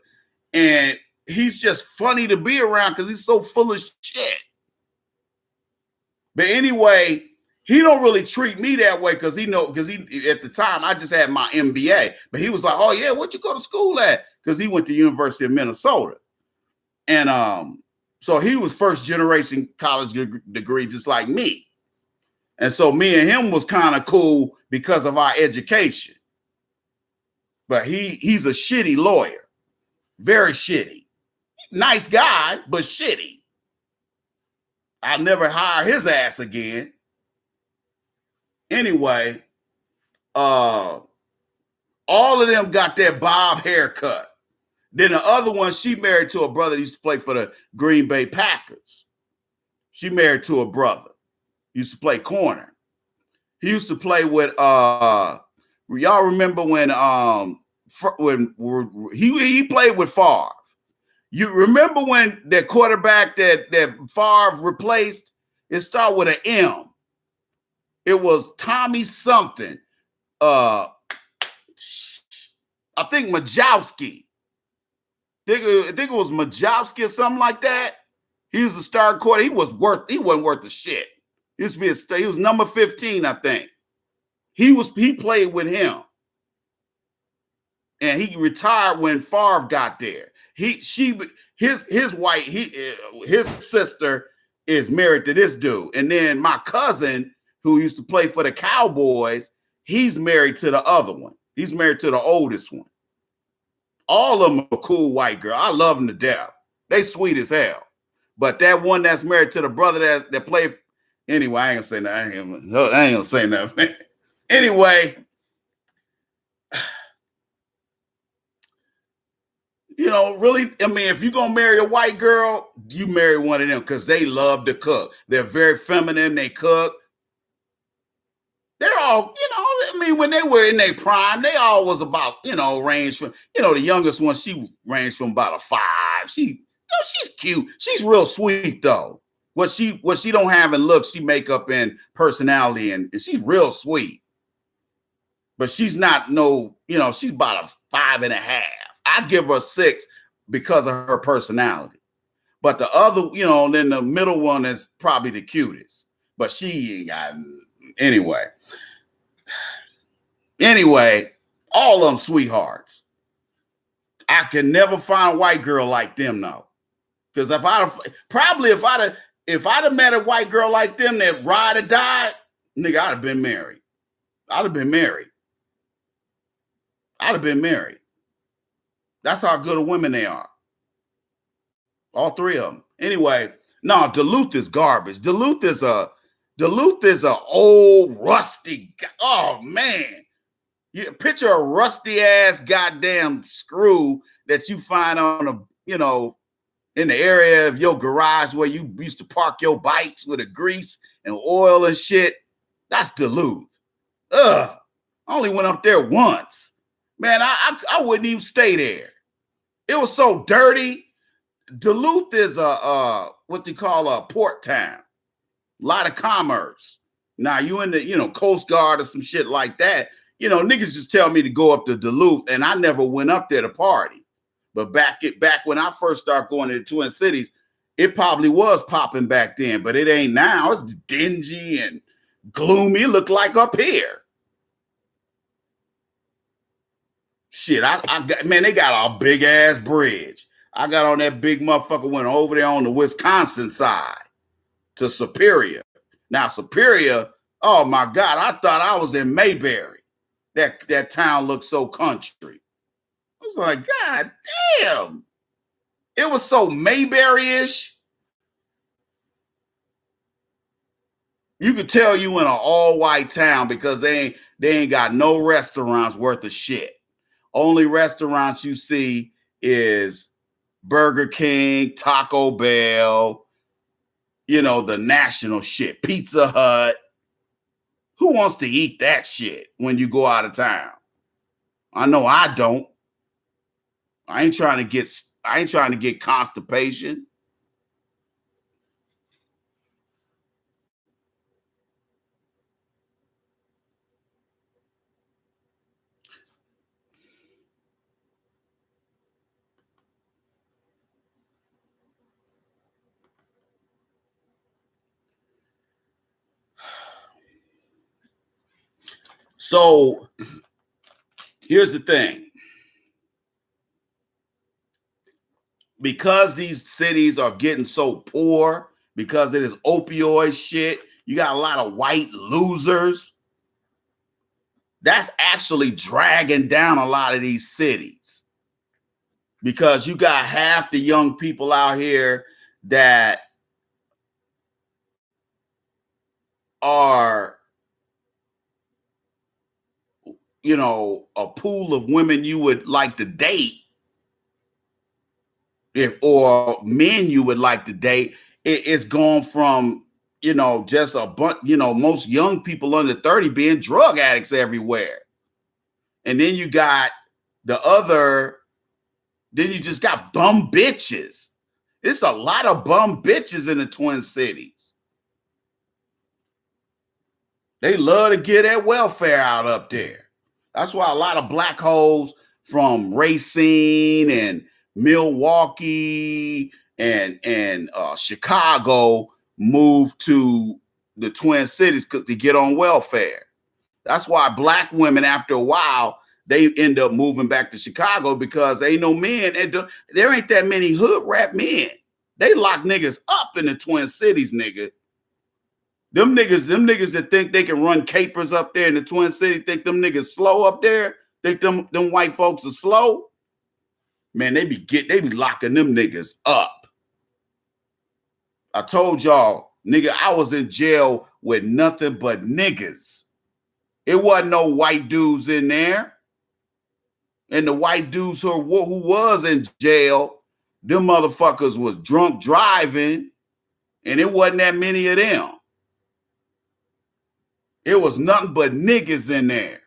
and he's just funny to be around because he's so full of shit. But anyway, he don't really treat me that way because he at the time I just had my MBA, but he was like, oh yeah, where'd you go to school at? Because he went to University of Minnesota. And so he was first generation college degree, just like me. And so me and him was kind of cool because of our education. But he's a shitty lawyer, very shitty. Nice guy, but shitty. I'll never hire his ass again. Anyway, all of them got that bob haircut. Then the other one, she married to a brother that used to play for the Green Bay Packers. She married to a brother. Used to play corner. He used to play with y'all remember when he played with Favre. You remember when that quarterback that Favre replaced? It started with an M. It was Tommy something. I think Majowski. I think it was Majowski or something like that. He was a star quarter. He wasn't worth the shit. He used to be he was number 15, I think. He played with him. And he retired when Favre got there. His sister is married to this dude. And then my cousin, who used to play for the Cowboys, he's married to the other one. He's married to the oldest one. All of them are cool white girl. I love them to death. They sweet as hell. But that one that's married to the brother that played, anyway, I ain't gonna say nothing. I ain't gonna say nothing. Anyway, you know, really, I mean, if you're gonna marry a white girl, you marry one of them because they love to cook. They're very feminine, they cook. They're all, you know, I mean, when they were in their prime, they all was about, you know, range from, you know, the youngest one, she ranged from about a 5. She, you know, she's cute. She's real sweet though. What she don't have in looks, she make up in personality, and she's real sweet. But she's not no, you know, she's about a 5.5. I give her 6 because of her personality. But the other, you know, then the middle one is probably the cutest. But she ain't got, anyway. Anyway, all of them sweethearts. I can never find a white girl like them though. Because if I'd have met a white girl like them that ride or died, nigga, I'd have been married. I'd have been married. That's how good of women they are. All 3 of them. Anyway, no, Duluth is garbage. Duluth is a old rusty. Oh man, you picture a rusty ass goddamn screw that you find on a, you know, in the area of your garage where you used to park your bikes with a grease and oil and shit. That's Duluth. Ugh. I only went up there once. Man, I wouldn't even stay there. It was so dirty. Duluth is a what they call a port town. A lot of commerce. Now you in the, you know, Coast Guard or some shit like that. You know, niggas just tell me to go up to Duluth, and I never went up there to party. But back when I first started going to the Twin Cities, it probably was popping back then, but it ain't now. It's dingy and gloomy. It looked like up here. Shit, I got, man, they got a big ass bridge. I got on that big motherfucker, went over there on the Wisconsin side to Superior. Now Superior, oh my God, I thought I was in Mayberry. That town looked so country. I was like, God damn. It was so Mayberry-ish. You could tell you in an all-white town because they ain't got no restaurants worth of shit. Only restaurants you see is Burger King, Taco Bell, you know, the national shit, Pizza Hut. Who wants to eat that shit when you go out of town? I know I don't. I ain't trying to get constipation. So here's the thing. Because these cities are getting so poor, because it is opioid shit, you got a lot of white losers. That's actually dragging down a lot of these cities. Because you got half the young people out here that are, you know, a pool of women you would like to date, or men you would like to date. It's gone from, you know, just a bunch, you know, most young people under 30 being drug addicts everywhere. And then you got then you just got bum bitches. It's a lot of bum bitches in the Twin Cities. They love to get that welfare out up there. That's why a lot of black hoes from Racine and Milwaukee and Chicago moved to the Twin Cities to get on welfare. That's why black women, after a while, they end up moving back to Chicago because ain't no men, and there ain't that many hood rat men. They lock niggas up in the Twin Cities, nigga. Them niggas that think they can run capers up there in the Twin Cities, think them niggas slow up there, think them white folks are slow. Man, they be locking them niggas up. I told y'all, nigga, I was in jail with nothing but niggas. It wasn't no white dudes in there. And the white dudes who was in jail, them motherfuckers was drunk driving, and it wasn't that many of them. It was nothing but niggas in there.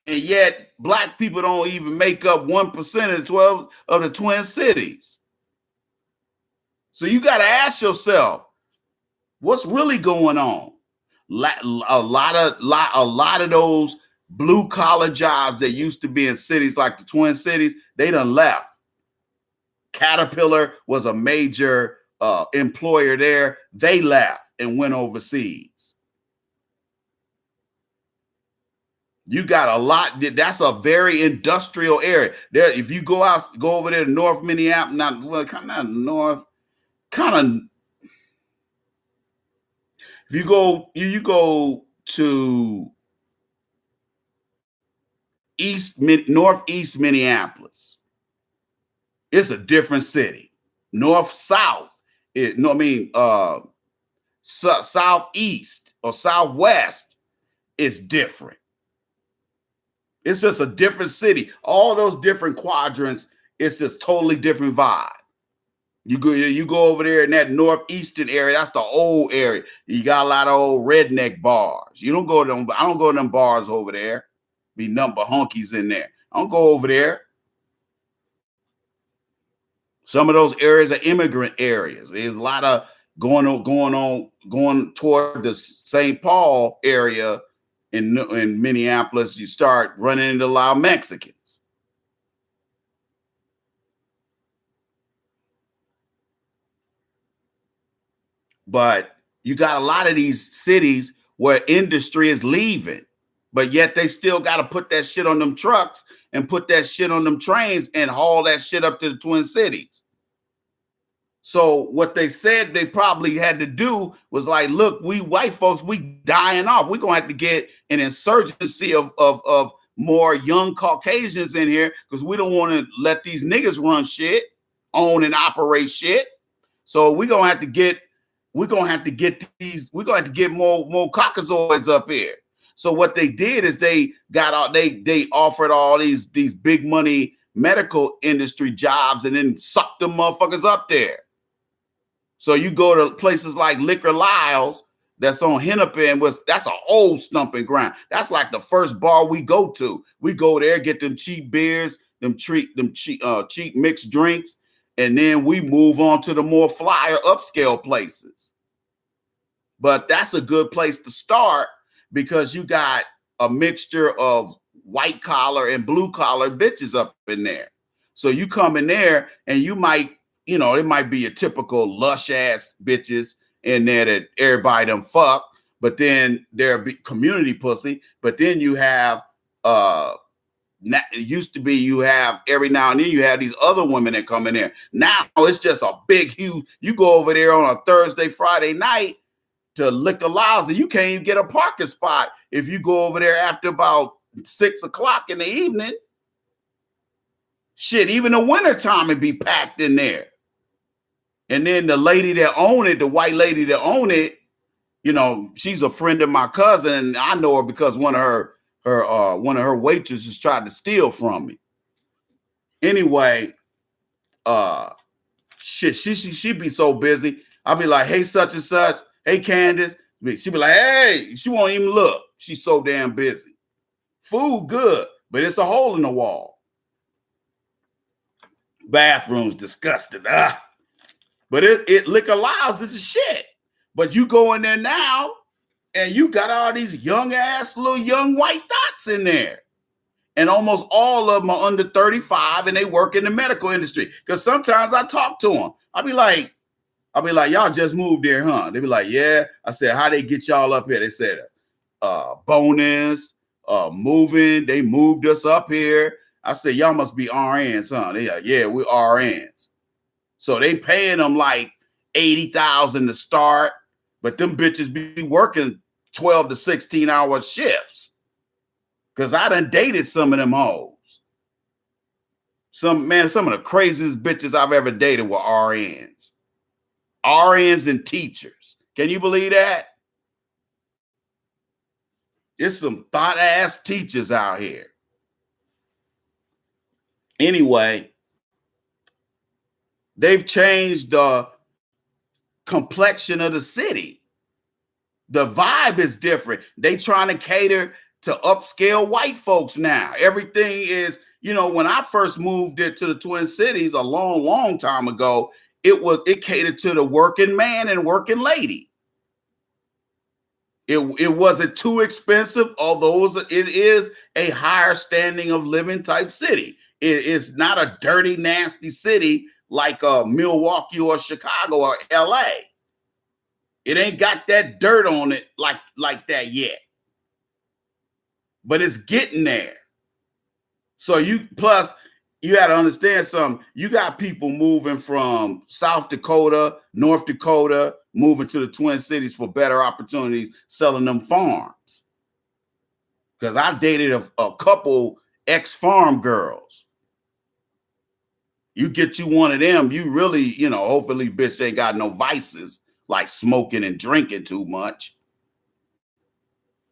And yet, black people don't even make up 1% of the 12 of the Twin Cities. So you got to ask yourself, what's really going on? A lot of those blue collar jobs that used to be in cities like the Twin Cities, they done left. Caterpillar was a major employer there. They left and went overseas. You got a lot. That's a very industrial area. There, if you go over there to North Minneapolis, kind of north, kind of. If you go to northeast Minneapolis, it's a different city. Southeast or southwest is different. It's just a different city. All those different quadrants, it's just totally different vibe. You go over there in that northeastern area, that's the old area. You got a lot of old redneck bars. I don't go to them bars over there. Be nothing but honkies in there. I don't go over there. Some of those areas are immigrant areas. There's a lot of going toward the St. Paul area. In Minneapolis, you start running into a lot of Mexicans. But you got a lot of these cities where industry is leaving, but yet they still got to put that shit on them trucks and put that shit on them trains and haul that shit up to the Twin Cities. So what they said they probably had to do was like, look, we white folks, we dying off. We're going to have to get an insurgency of more young Caucasians in here because we don't want to let these niggas run shit, own and operate shit. So we're going to have to get more Caucasoids up here. So what they did is they offered all these big money medical industry jobs and then sucked them motherfuckers up there. So you go to places like Liquor Lyle's that's on Hennepin, that's an old stumping ground. That's like the first bar we go to. We go there, get them cheap beers, cheap mixed drinks, and then we move on to the more flyer upscale places. But that's a good place to start because you got a mixture of white collar and blue collar bitches up in there. So you come in there and you might, it might be a typical lush ass bitches in there that everybody done fuck, but then there'll be community pussy. But then you have, it used to be you have every now and then you have these other women that come in there. Now it's just a big, huge, you go over there on a Thursday, Friday night to Liquor Lyle's and you can't even get a parking spot if you go over there after about 6 o'clock in the evening. Shit, even the wintertime it'd be packed in there. And then the lady that owned it, the white lady that owned it, she's a friend of my cousin, and I know her because one of her waitresses tried to steal from me. Anyway, shit, she be so busy. I'll be like, hey, such and such, hey, Candace. She be like, hey, she won't even look. She's so damn busy. Food good, but it's a hole in the wall. Bathroom's disgusting. But it Liquor Lyle's is shit. But you go in there now and you got all these young ass little young white dots in there. And almost all of them are under 35 and they work in the medical industry. Because sometimes I talk to them. I'll be like, y'all just moved there, huh? They be like, yeah. I said, how they get y'all up here? They said, bonus, moving. They moved us up here. I said, y'all must be RNs, huh? They like, yeah, we're RNs. So they paying them like $80,000 to start, but them bitches be working 12 to 16-hour shifts. Cause I done dated some of them hoes. Some of the craziest bitches I've ever dated were RNs. RNs and teachers. Can you believe that? There's some thought ass teachers out here. Anyway, they've changed the complexion of the city. The vibe is different. They trying to cater to upscale white folks now. Everything is, when I first moved there to the Twin Cities a long, long time ago, it catered to the working man and working lady. It wasn't too expensive, although it is a higher standing of living type city. It is not a dirty, nasty city like Milwaukee or Chicago or LA. It ain't got that dirt on it like that yet. But it's getting there. So you got to understand something. You got people moving from South Dakota, North Dakota, moving to the Twin Cities for better opportunities, selling them farms. Because I dated a couple ex-farm girls. You get you one of them, you really, hopefully bitch ain't got no vices like smoking and drinking too much.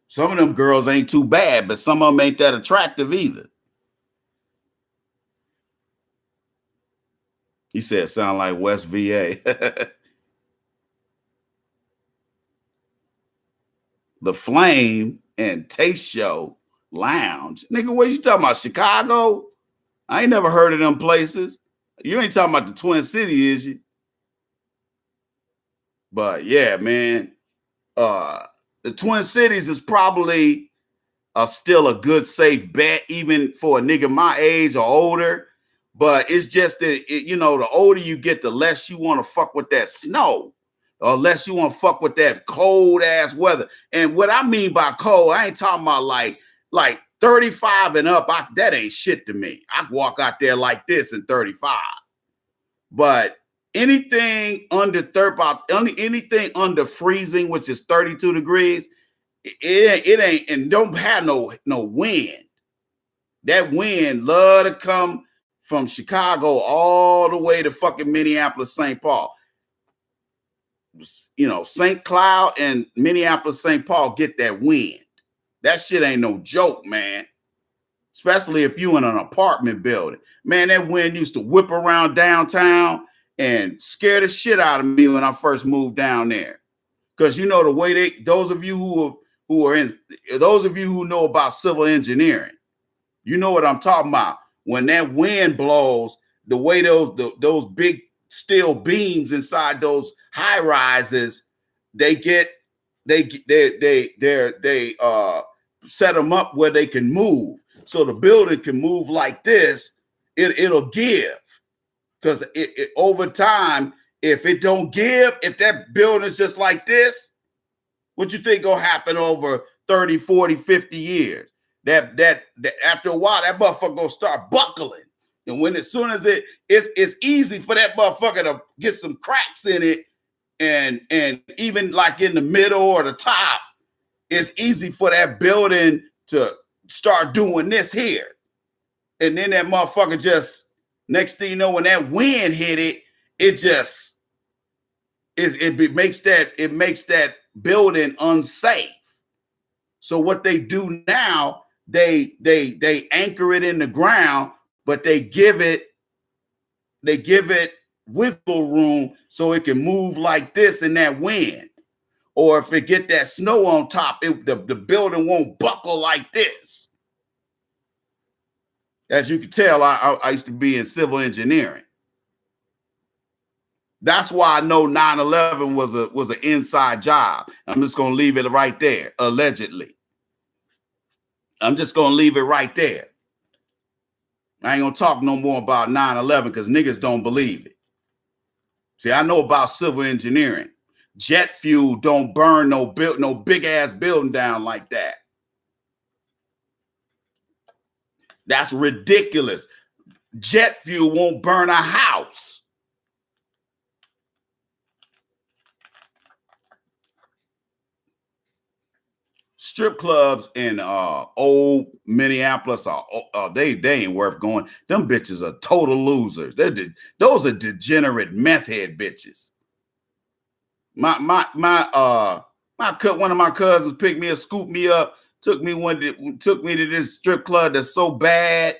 Some of them girls ain't too bad, but some of them ain't that attractive either. He said, sound like West VA. The Flame and Taste Show Lounge. Nigga, what you talking about? Chicago? I ain't never heard of them places. You ain't talking about the Twin City, is you? But yeah, man. The Twin Cities is probably still a good, safe bet, even for a nigga my age or older. But it's just that, the older you get, the less you want to fuck with that snow, or less you want to fuck with that cold ass weather. And what I mean by cold, I ain't talking about like 35 and up. That ain't shit to me. I walk out there like this in 35. But anything under anything under freezing, which is 32 degrees, it ain't, and don't have no wind. That wind love to come from Chicago all the way to fucking Minneapolis, St. Paul. St. Cloud and Minneapolis, St. Paul get that wind. That shit ain't no joke, man. Especially if you in an apartment building. Man, that wind used to whip around downtown and scare the shit out of me when I first moved down there. Because the way those of you who know about civil engineering, you know what I'm talking about. When that wind blows, the way those big steel beams inside those high rises, they set them up where they can move. So the building can move like this. It'll give. Because it over time, if it don't give, if that building is just like this, what you think gonna happen over 30, 40, 50 years? That after a while, that motherfucker gonna start buckling. And as soon as it's easy for that motherfucker to get some cracks in it, and even like in the middle or the top, it's easy for that building to start doing this here. And then that motherfucker just, next thing you know, when that wind hit it, it makes that building unsafe. So what they do now, they anchor it in the ground, but they give it wiggle room so it can move like this in that wind. Or if it get that snow on top, the building won't buckle like this. As you can tell, I used to be in civil engineering. That's why I know 9/11 was an inside job. I'm just gonna leave it right there, allegedly. I'm just gonna leave it right there. I ain't gonna talk no more about 9/11 because niggas don't believe it. See, I know about civil engineering. Jet fuel don't burn no big ass building down like that. That's ridiculous. Jet fuel won't burn a house. strip clubs in old Minneapolis are they ain't worth going. Them bitches are total losers. Those are degenerate meth head bitches. One of my cousins picked me up, scooped me up, took me to this strip club that's so bad.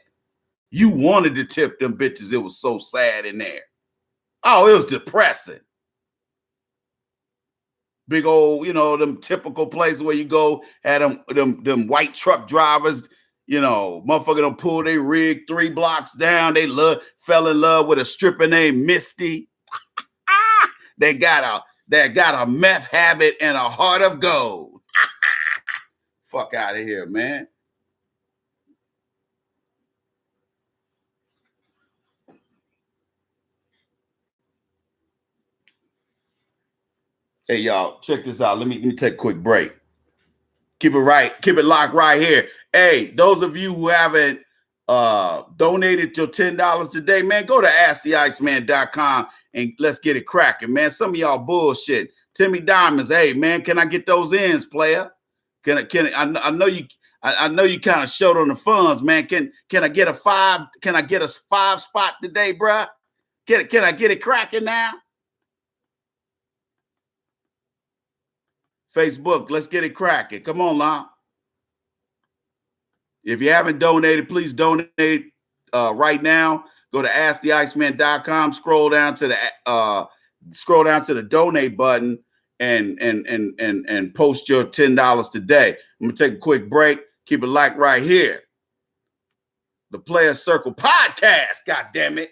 You wanted to tip them bitches. It was so sad in there. Oh, it was depressing. Big old, them typical places where you go, had them white truck drivers, motherfucker them pull their rig 3 blocks down. They fell in love with a stripper named Misty. They got a meth habit and a heart of gold. Fuck out of here, man. Hey, y'all, check this out. Let me take a quick break. Keep it locked right here. Hey, those of you who haven't donated your $10 today, man, go to AskTheIceman.com and let's get it cracking, man. Some of y'all bullshit. Timmy Diamonds, hey, man, can I get those ends, player? I know you kind of short on the funds, man. Can I get a 5? Can I get a 5 spot today, bruh? Can I get it cracking now? Facebook, let's get it cracking. Come on, Lon. If you haven't donated, please donate right now. Go to AskTheIceman.com. Scroll down to the donate button and post your $10 today. I'm gonna take a quick break. Keep it locked right here. The Players Circle Podcast. God damn it.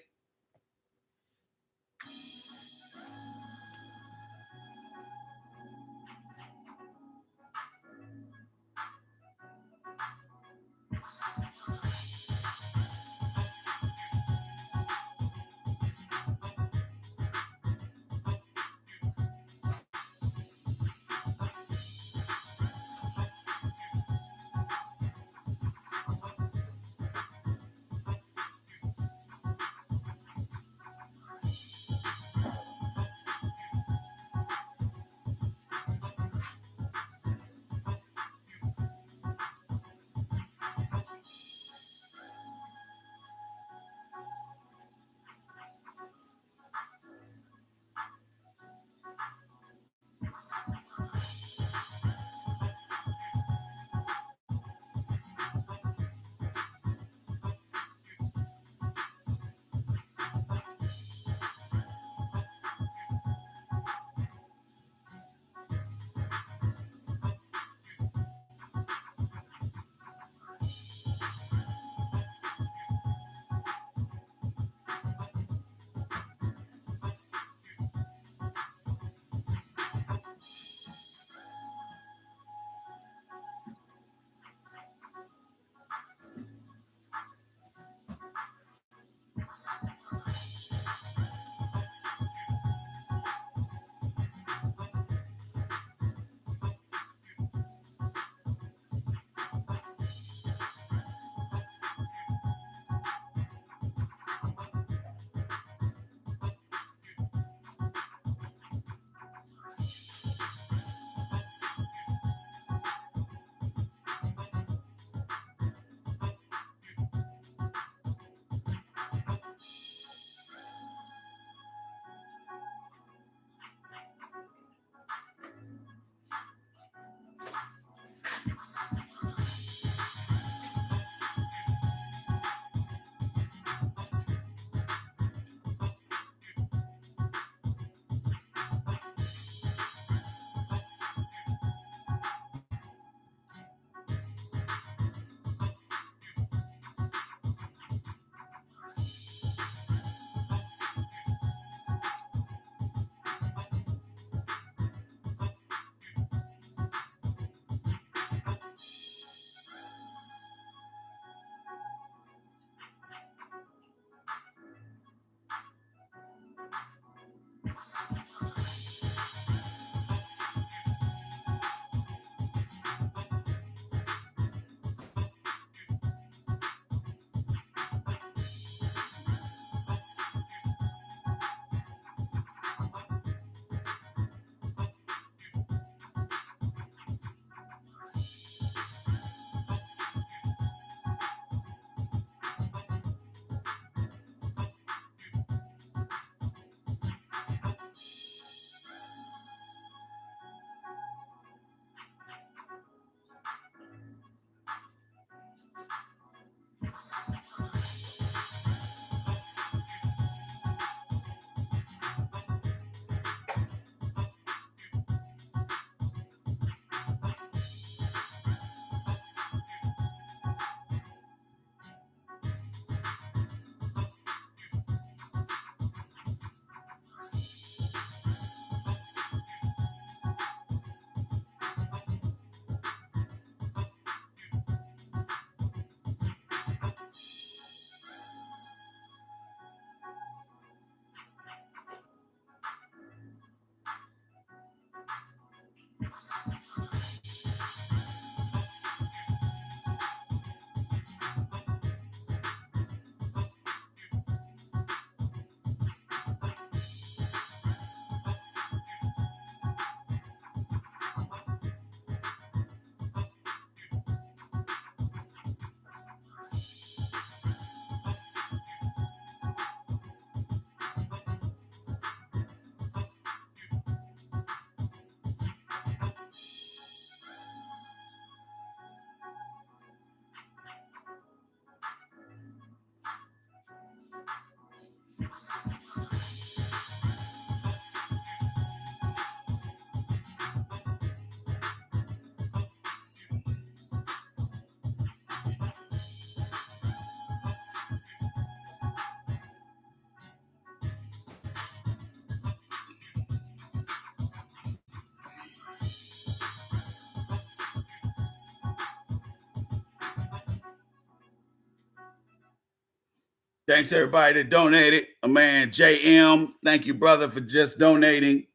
Thanks everybody that donated. A man JM, thank you, brother, for just donating.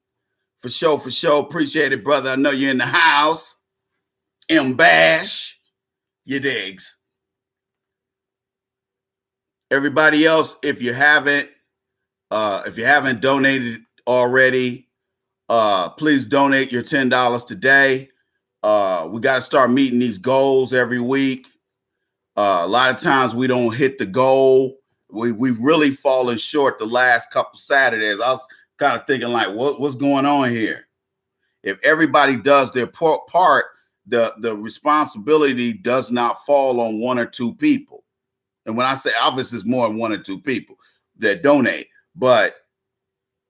For sure, for sure. Appreciate it, brother. I know you're in the house. M Bash, you digs. Everybody else, if you haven't donated already, please donate your $10 today. We got to start meeting these goals every week. A lot of times we don't hit the goal. We've really fallen short the last couple Saturdays. I was kind of thinking like, what's going on here? If everybody does their part, the responsibility does not fall on one or two people. And when I say obviously, it's more than one or two people that donate, but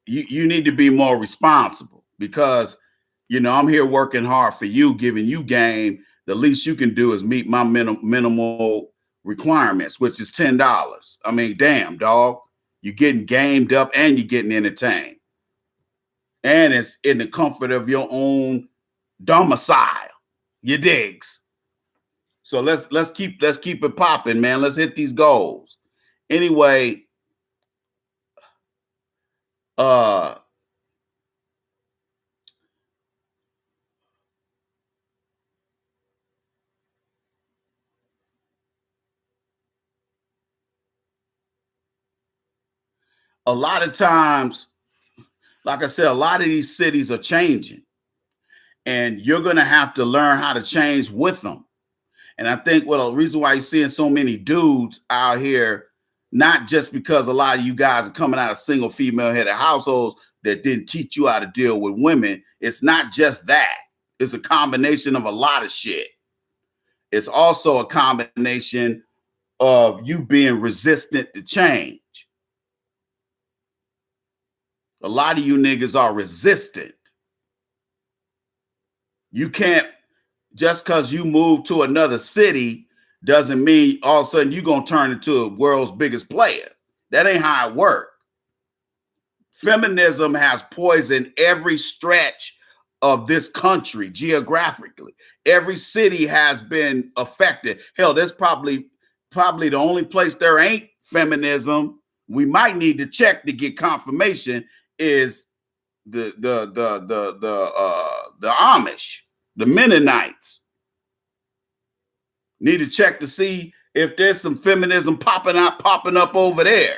you need to be more responsible because, I'm here working hard for you, giving you game. The least you can do is meet my minimal requirements, which is $10. I mean, damn, dog, you're getting gamed up and you're getting entertained. And it's in the comfort of your own domicile. You digs? So let's keep it popping, man. Let's hit these goals. Anyway, a lot of times, like I said, a lot of these cities are changing, and you're going to have to learn how to change with them. And I think the reason why you're seeing so many dudes out here, not just because a lot of you guys are coming out of single female headed households that didn't teach you how to deal with women. It's not just that. It's a combination of a lot of shit. It's also a combination of you being resistant to change. A lot of you niggas are resistant. You can't, just because you move to another city doesn't mean all of a sudden you're going to turn into a world's biggest player. That ain't how it works. Feminism has poisoned every stretch of this country geographically. Every city has been affected. Hell, there's probably the only place there ain't feminism. We might need to check to get confirmation is the Amish, the Mennonites. Need to check to see if there's some feminism popping up over there.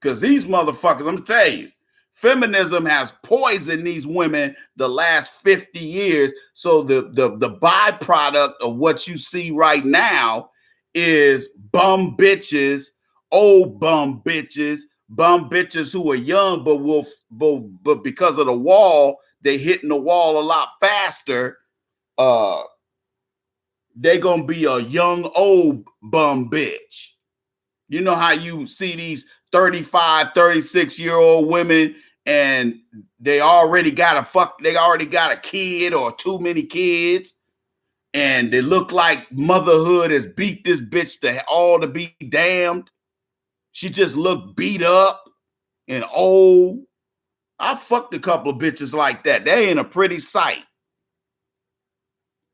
Because these motherfuckers, I'm gonna tell you, feminism has poisoned these women the last 50 years. So the byproduct of what you see right now is bum bitches, old bum bitches who are young, but because of the wall, they hitting the wall a lot faster. They gonna be a young old bum bitch. You know how you see these 35, 36-year-old women and they already got a kid or too many kids, and they look like motherhood has beat this bitch to be damned. She just looked beat up and old. I fucked a couple of bitches like that. They ain't a pretty sight.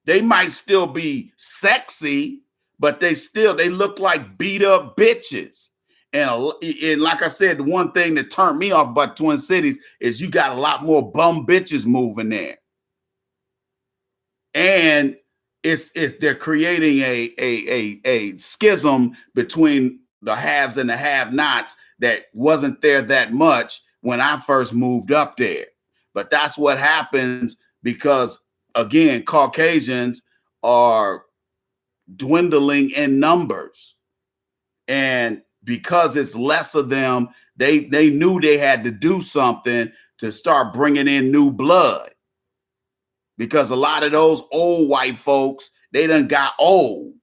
They might still be sexy, but they look like beat up bitches. And like I said, the one thing that turned me off about Twin Cities is you got a lot more bum bitches moving there. And they're creating a schism between the haves and the have-nots that wasn't there that much when I first moved up there. But that's what happens because, again, Caucasians are dwindling in numbers. And because it's less of them, they knew they had to do something to start bringing in new blood. Because a lot of those old white folks, they done got old.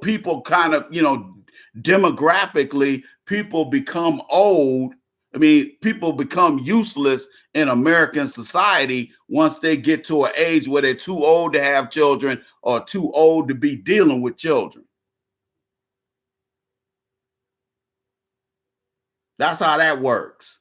People kind of, demographically, people become old. I mean, people become useless in American society once they get to an age where they're too old to have children or too old to be dealing with children. That's how that works.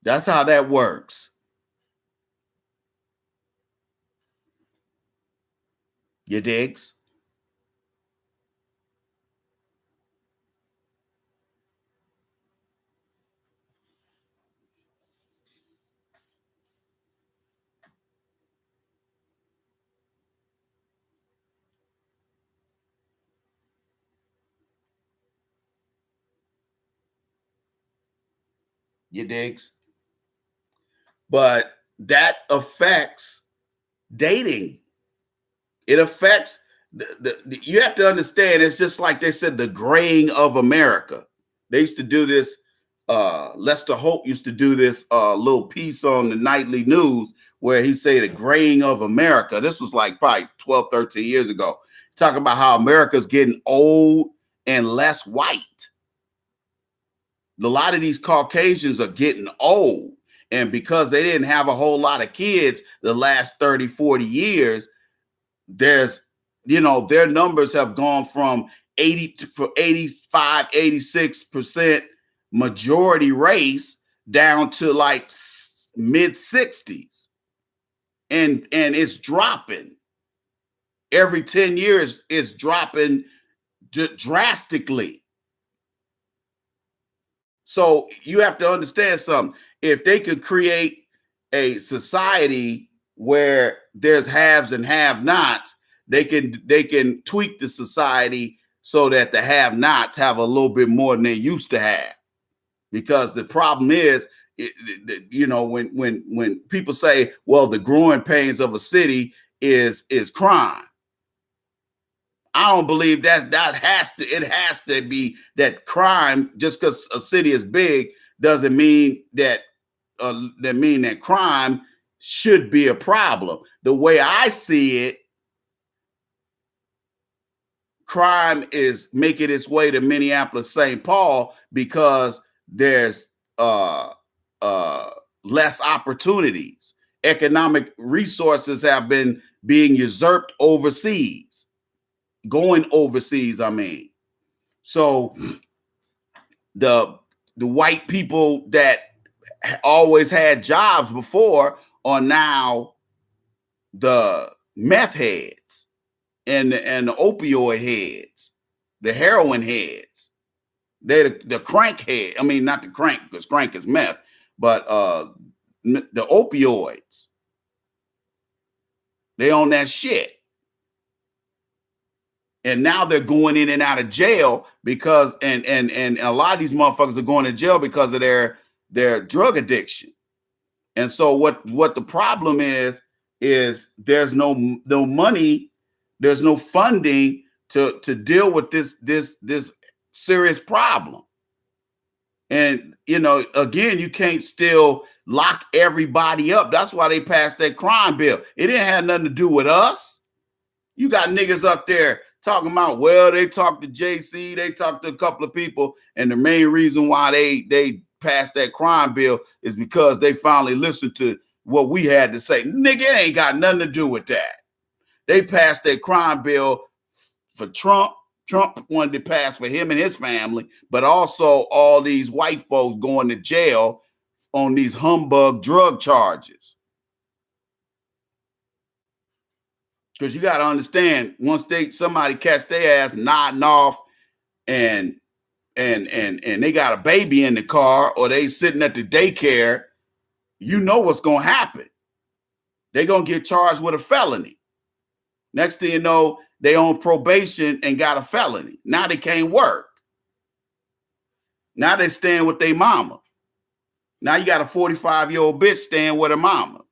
That's how that works. You digs? You digs? But that affects dating. It affects you have to understand, it's just like they said, the graying of America. They used to do this. Lester Holt used to do this little piece on the nightly news where he say the graying of America. This was like probably 12, 13 years ago. Talking about how America's getting old and less white. A lot of these Caucasians are getting old. And because they didn't have a whole lot of kids the last 30, 40 years, there's, their numbers have gone from 85, 86% majority race down to like mid 60s. And it's dropping. Every 10 years, it's dropping drastically. So you have to understand something. If they could create a society where there's haves and have-nots, they can tweak the society so that the have-nots have a little bit more than they used to have. Because the problem is, when people say, well, the growing pains of a city is crime. I don't believe that it has to be that crime. Just because a city is big doesn't mean that crime should be a problem. The way I see it, crime is making its way to Minneapolis, St. Paul because there's less opportunities. Economic resources have been being usurped overseas. Going overseas, I mean. So the white people that always had jobs before are now the meth heads and the opioid heads, the heroin heads. They're the crank head. I mean, not the crank, because crank is meth, but the opioids. They own that shit. And now they're going in and out of jail because and a lot of these motherfuckers are going to jail because of their drug addiction. And so what the problem is there's no money, there's no funding to deal with this serious problem. And again, you can't still lock everybody up. That's why they passed that crime bill. It didn't have nothing to do with us. You got niggas up there talking about, well, they talked to JC, they talked to a couple of people, and the main reason why they passed that crime bill is because they finally listened to what we had to say. Nigga, it ain't got nothing to do with that. They passed that crime bill for Trump. Trump wanted to pass for him and his family, but also all these white folks going to jail on these humbug drug charges. Because you got to understand, once somebody catch their ass nodding off and they got a baby in the car or they sitting at the daycare, you know what's going to happen. They're going to get charged with a felony. Next thing you know, they on probation and got a felony. Now they can't work. Now they staying with their mama. Now you got a 45-year-old bitch staying with her mama.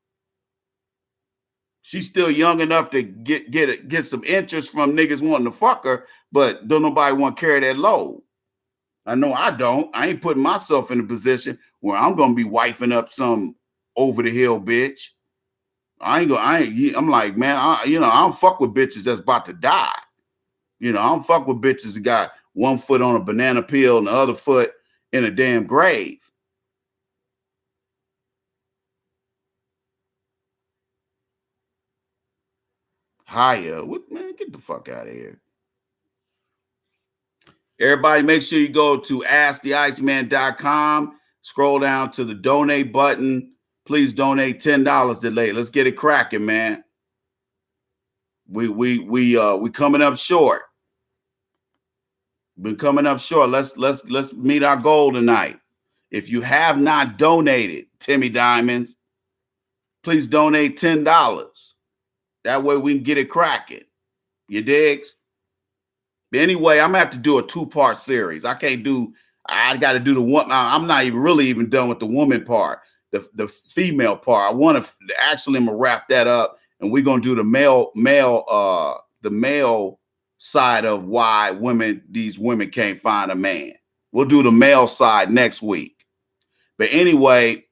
She's still young enough to get some interest from niggas wanting to fuck her, but don't nobody want to carry that load. I know I don't. I ain't putting myself in a position where I'm gonna be wifing up some over the hill bitch. I'm like, man, I don't fuck with bitches that's about to die. I don't fuck with bitches that got one foot on a banana peel and the other foot in a damn grave. Hiya. What, man? Get the fuck out of here. Everybody, make sure you go to AskTheIceman.com. Scroll down to the donate button. Please donate $10 today. Let's get it cracking, man. We coming up short. Been coming up short. Let's meet our goal tonight. If you have not donated, Timmy Diamonds, please donate $10. That way we can get it cracking. You digs? But anyway, I'm gonna have to do a 2-part series. I got to do the one. I'm not even done with the woman part, the female part. I want to actually, I'm gonna wrap that up, and we're gonna do the male side of why these women can't find a man. We'll do the male side next week. But anyway,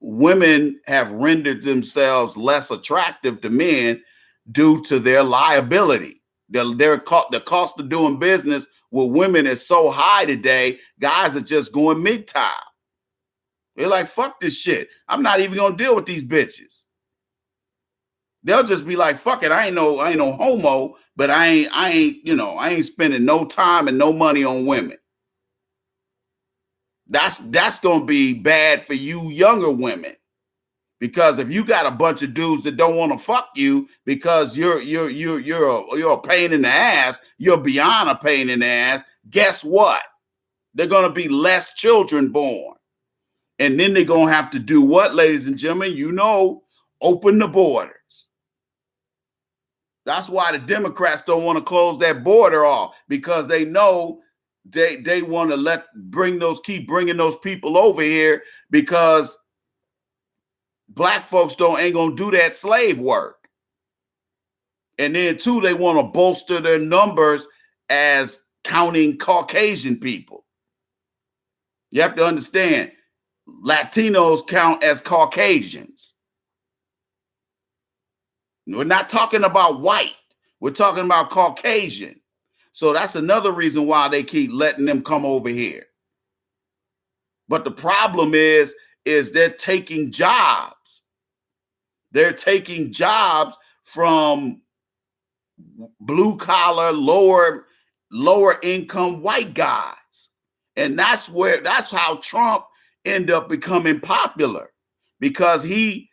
women have rendered themselves less attractive to men due to their liability. The cost of doing business with women is so high today, guys are just going MGTOW. They're like, fuck this shit. I'm not even gonna deal with these bitches. They'll just be like, fuck it, I ain't no homo, but I ain't spending no time and no money on women. That's gonna be bad for you younger women. Because if you got a bunch of dudes that don't want to fuck you because you're a pain in the ass, you're beyond a pain in the ass, guess what? They're gonna be less children born. And then they're gonna have to do what, ladies and gentlemen? Open the borders. That's why the Democrats don't want to close that border off, because they know they want to keep bringing those people over here, because black folks ain't gonna do that slave work. And then too, they want to bolster their numbers as counting Caucasian people. You have to understand, Latinos count as Caucasians. We're not talking about white. We're talking about Caucasian. So that's another reason why they keep letting them come over here. But the problem is they're taking jobs. They're taking jobs from blue collar, lower income white guys. And that's how Trump ended up becoming popular, because he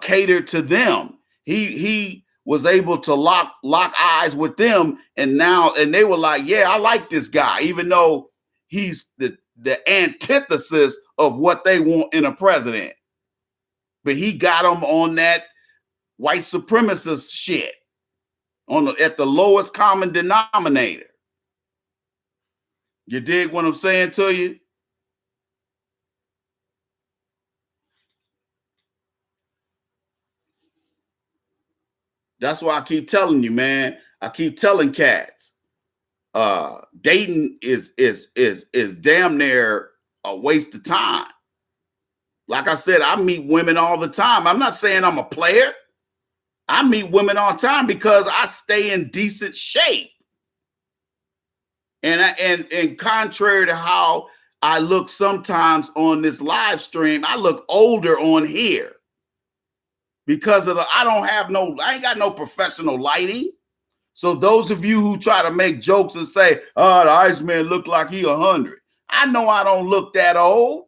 catered to them. He was able to lock eyes with them, and they were like, yeah, I like this guy, even though he's the antithesis of what they want in a president. But he got them on that white supremacist shit at the lowest common denominator. You dig what I'm saying to you? That's why I keep telling you, man. I keep telling cats, dating is damn near a waste of time. Like I said, I meet women all the time. I'm not saying I'm a player. I meet women all the time because I stay in decent shape. And contrary to how I look sometimes on this live stream, I look older on here because I ain't got no professional lighting. So those of you who try to make jokes and say, oh, the Iceman look like he 100. I know I don't look that old.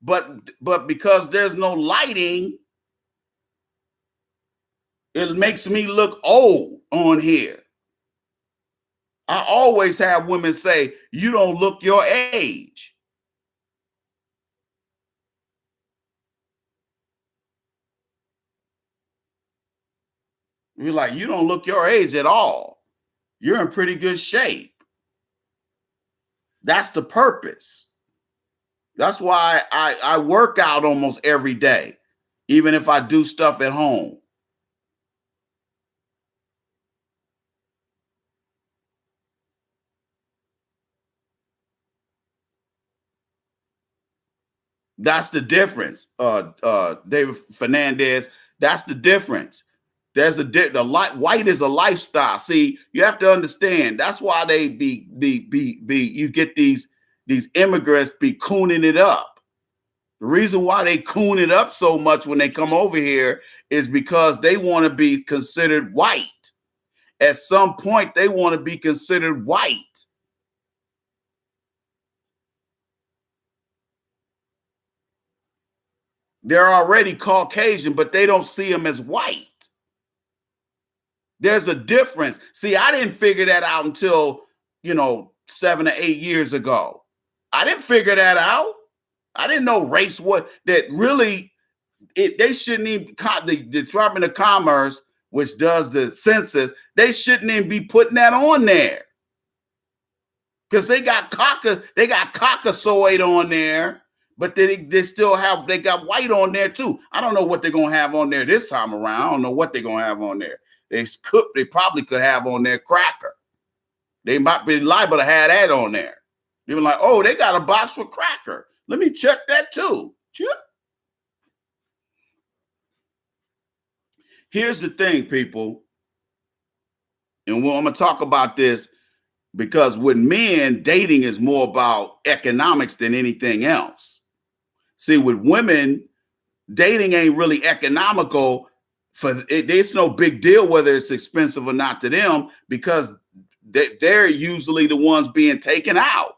But because there's no lighting, it makes me look old on here. I always have women say, you don't look your age. You're like, you don't look your age at all. You're in pretty good shape. That's the purpose. That's why I work out almost every day, even if I do stuff at home. That's the difference, David Fernandez. That's the difference. White is a lifestyle. See, you have to understand. That's why they you get these immigrants be cooning it up. The reason why they coon it up so much when they come over here is because they want to be considered white. At some point, they want to be considered white. They're already Caucasian, but they don't see them as white. There's a difference. See, I didn't figure that out until, 7 or 8 years ago. I didn't figure that out. I didn't know race that really, they shouldn't even, the Department of Commerce, which does the census, they shouldn't even be putting that on there. Because they got Caucasoid on there, but they still they got white on there too. I don't know what they're gonna have on there this time around. I don't know what they're gonna have on there. They probably could have on there cracker. They might be liable to have that on there. They were like, oh, they got a box for cracker. Let me check that too. Here's the thing, people, and I'm gonna talk about this because with men, dating is more about economics than anything else. See, with women, dating ain't really economical. It's no big deal whether it's expensive or not to them because they're usually the ones being taken out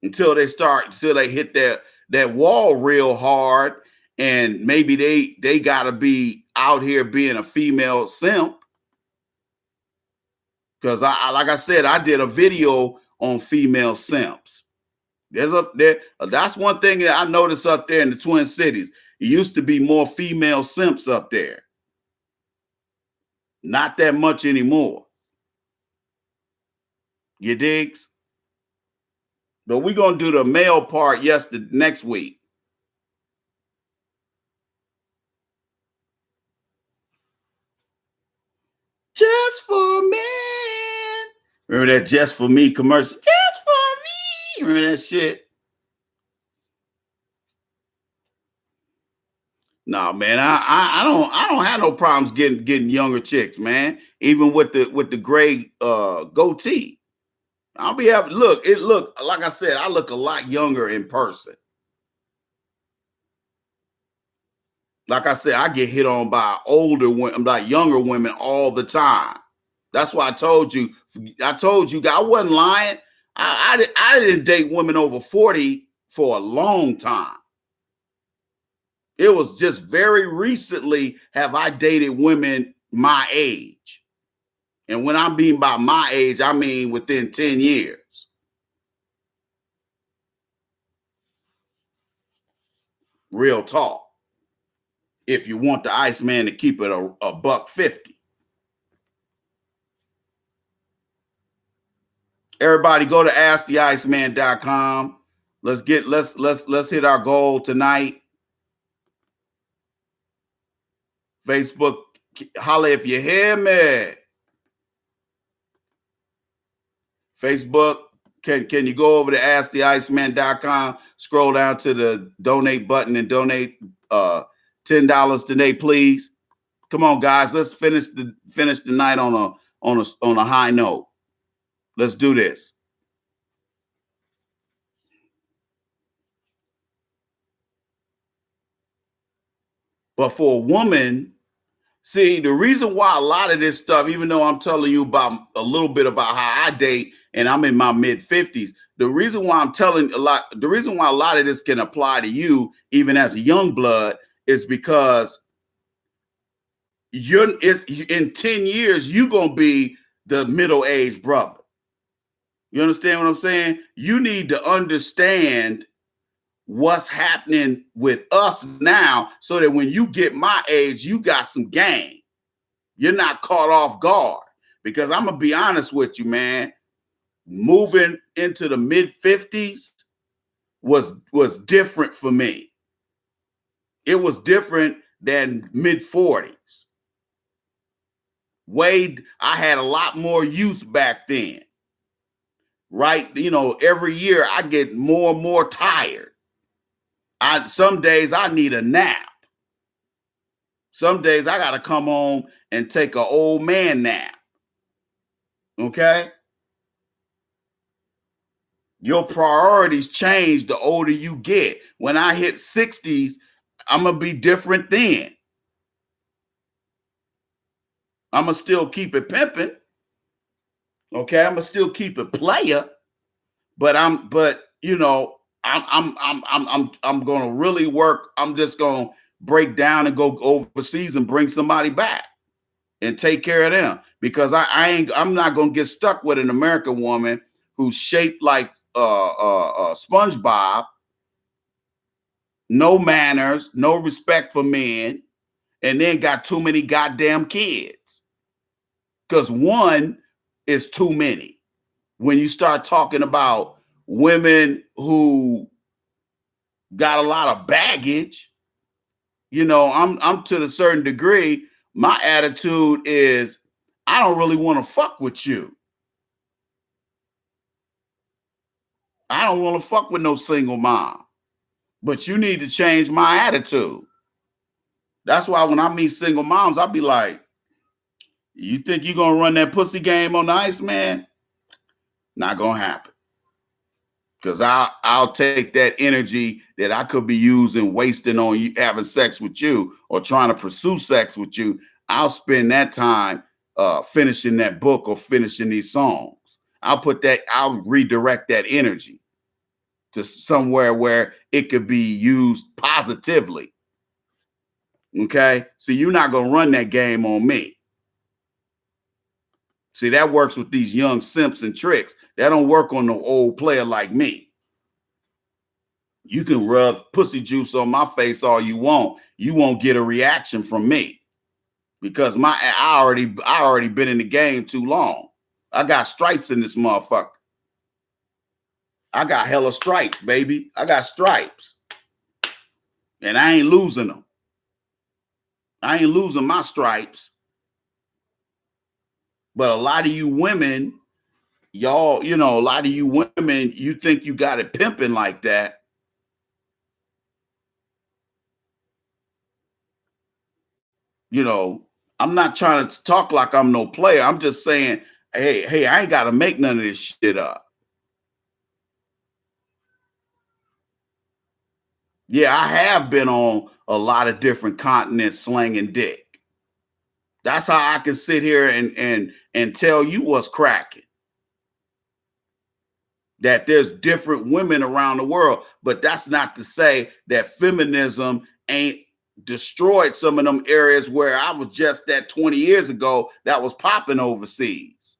until they hit that wall real hard, and maybe they gotta be out here being a female simp. Because like I said, I did a video on female simps. That's one thing that I noticed up there in the Twin Cities. It used to be more female simps up there. Not that much anymore. You digs? But we're gonna do the male part next week. Just for me. Remember that Just for Me commercial? Just for me. Remember that shit? No, man, I don't have no problems getting younger chicks, man. Even with the gray goatee. Look, like I said, I look a lot younger in person. Like I said, I get hit on by older women, like younger women all the time. That's why I told you, I wasn't lying. I didn't date women over 40 for a long time. It was just very recently have I dated women my age. And when I mean by my age, I mean within 10 years. Real talk. If you want the Iceman to keep it a $1.50. Everybody go to asktheiceman.com. Let's hit our goal tonight. Facebook, holla if you hear me. Facebook, can you go over to asktheiceman.com, scroll down to the donate button and donate $10 today, please. Come on, guys, let's finish the night on a high note. Let's do this. But for a woman, see, the reason why a lot of this stuff, even though I'm telling you about a little bit about how I date and I'm in my mid-50s, the reason why a lot of this can apply to you, even as a young blood, is because in 10 years, you're going to be the middle-aged brother. You understand what I'm saying? You need to understand what's happening with us now so that when you get my age, you got some game. You're not caught off guard. Because I'm going to be honest with you, man, moving into the mid-50s was different for me. It was different than mid-40s. I had a lot more youth back then. Right? Every year I get more and more tired. Some days I need a nap. Some days I got to come home and take an old man nap. Okay? Your priorities change the older you get. When I hit 60s, I'm going to be different then. I'm going to still keep it pimping. Okay? I'm going to still keep it player. But I'm I'm gonna really work. I'm just gonna break down and go overseas and bring somebody back and take care of them, because I'm not gonna get stuck with an American woman who's shaped like SpongeBob, no manners, no respect for men, and then got too many goddamn kids. Because one is too many. When you start talking about women who got a lot of baggage, I'm to a certain degree, my attitude is I don't really want to fuck with you. I don't want to fuck with no single mom. But you need to change my attitude. That's why when I meet single moms, I'll be like, you think you're going to run that pussy game on the ice, man? Not going to happen. Because I'll take that energy that I could be using, wasting on you, having sex with you or trying to pursue sex with you. I'll spend that time finishing that book or finishing these songs. I'll redirect that energy to somewhere where it could be used positively. Okay? See, you're not going to run that game on me. See, that works with these young simps and tricks. That don't work on no old player like me. You can rub pussy juice on my face all you want. You won't get a reaction from me because I already been in the game too long. I got stripes in this motherfucker. I got hella stripes, baby. I got stripes. And I ain't losing them. I ain't losing my stripes. But a lot of you women, y'all, a lot of you women, you think you got it pimping like that. I'm not trying to talk like I'm no player. I'm just saying, hey, I ain't got to make none of this shit up. Yeah, I have been on a lot of different continents slanging dick. That's how I can sit here and tell you what's cracking. That there's different women around the world, but that's not to say that feminism ain't destroyed some of them areas where I was just at 20 years ago that was popping overseas.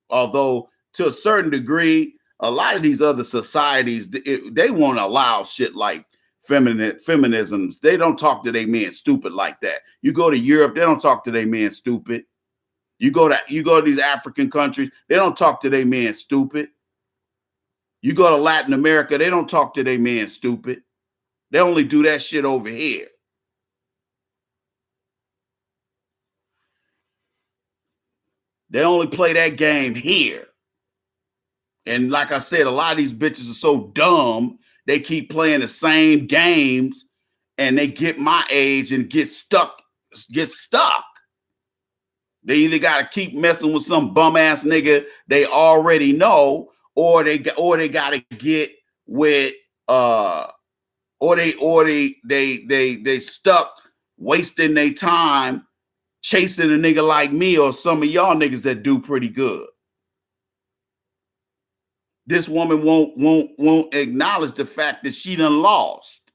Although to a certain degree, a lot of these other societies, they won't allow shit like feminisms. They don't talk to their men stupid like that. You go to Europe, they don't talk to their men stupid. You go to these African countries, they don't talk to their men stupid. You go to Latin America, they don't talk to their men stupid. They only do that shit over here. They only play that game here. And like I said, a lot of these bitches are so dumb, they keep playing the same games and they get my age and get stuck. They either got to keep messing with some bum ass nigga they already know, or they got to get with or they stuck wasting their time chasing a nigga like me or some of y'all niggas that do pretty good. This woman won't acknowledge the fact that she done lost.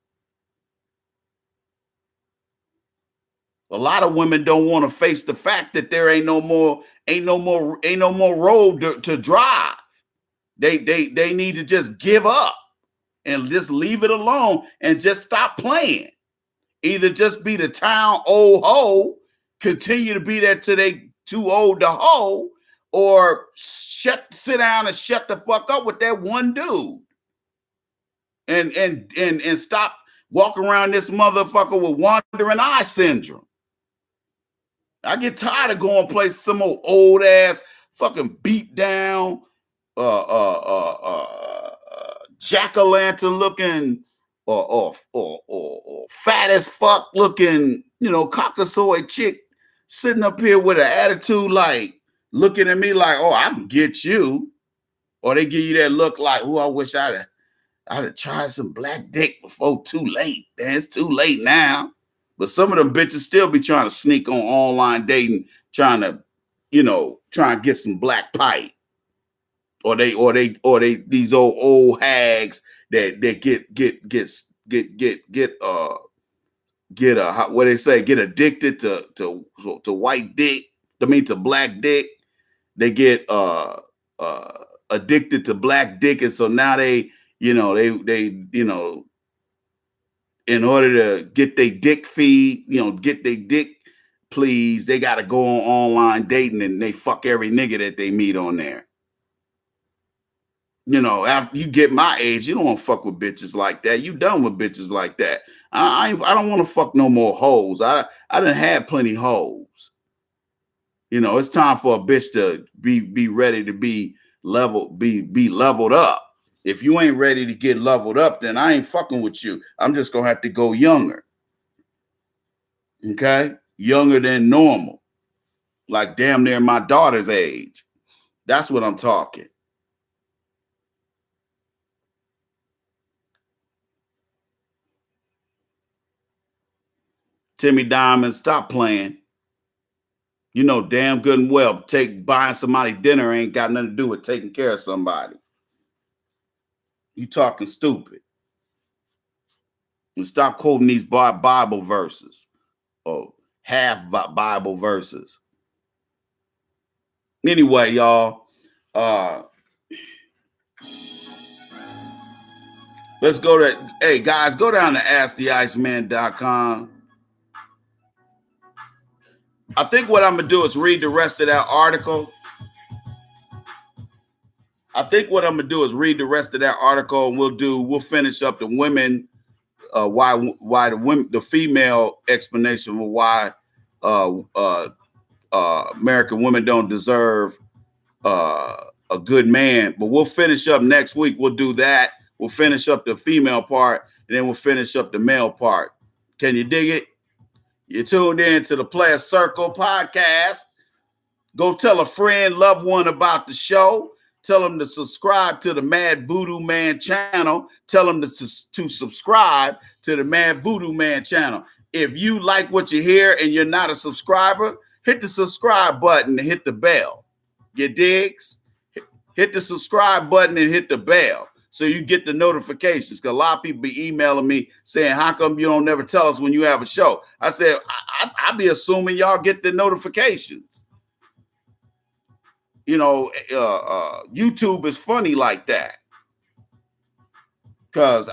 A lot of women don't want to face the fact that there ain't no more road to drive. They need to just give up and just leave it alone and just stop playing. Either just be the town old hoe, continue to be that till they too old to hoe, or sit down and shut the fuck up with that one dude. And stop walking around this motherfucker with wandering eye syndrome. I get tired of going places, some old ass fucking beat down, jack-o'-lantern looking, or fat as fuck looking, caucasoid chick sitting up here with an attitude like looking at me like, oh, I can get you. Or they give you that look like, oh, I wish I'd have tried some black dick before too late. Man, it's too late now. But some of them bitches still be trying to sneak on online dating, trying to get some black pipe. Or these old hags that what they say, get addicted to white dick. I mean to black dick. They get addicted to black dick, and so now they in order to get their dick feed, get their dick please, they got to go on online dating and they fuck every nigga that they meet on there. After you get my age, you don't want to fuck with bitches like that. You done with bitches like that. I don't want to fuck no more hoes. I done had plenty hoes. It's time for a bitch to be ready to be leveled up. If you ain't ready to get leveled up, then I ain't fucking with you. I'm just gonna have to go younger. Okay? Younger than normal. Like damn near my daughter's age. That's what I'm talking. Timmy Diamond, stop playing. You know damn good and well buying somebody dinner ain't got nothing to do with taking care of somebody. You talking stupid. And stop quoting these Bible verses or half Bible verses. Anyway, y'all, let's go to, hey guys, go down to asktheiceman.com. I think what I'm going to do is read the rest of that article. And we'll finish up the women, why the female explanation of why American women don't deserve a good man. But we'll finish up next week. We'll do that. We'll finish up the female part, and then we'll finish up the male part. Can you dig it? You tuned in to the Player Circle podcast. Go tell a friend, loved one about the show. Tell them to subscribe to the Mad Voodoo Man channel. Tell them to subscribe to the Mad Voodoo Man channel. If you like what you hear and you're not a subscriber, hit the subscribe button and hit the bell. You digs? Hit the subscribe button and hit the bell so you get the notifications. Because a lot of people be emailing me saying, how come you don't never tell us when you have a show? I said, I be assuming y'all get the notifications. YouTube is funny like that. Because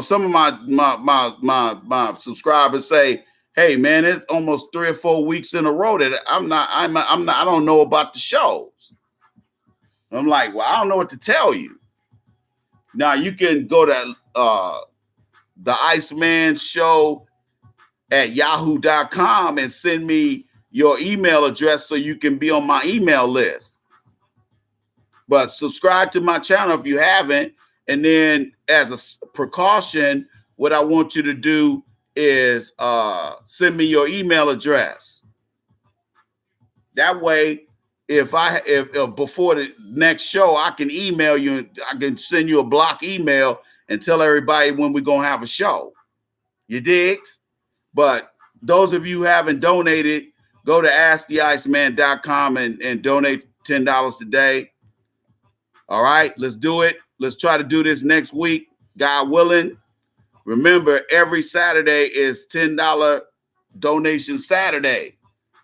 some of my subscribers say, hey man, it's almost 3 or 4 weeks in a row that I don't know about the shows. I'm like, well, I don't know what to tell you. Now you can go to the Iceman Show at yahoo.com and send me your email address so you can be on my email list. But subscribe to my channel if you haven't. And then as a precaution, what I want you to do is send me your email address. That way, if before the next show, I can email you, I can send you a block email and tell everybody when we're going to have a show. You digs? But those of you who haven't donated, go to asktheiceman.com and donate $10 today. All right, let's do it. Let's try to do this next week, God willing. Remember, every Saturday is $10 donation Saturday.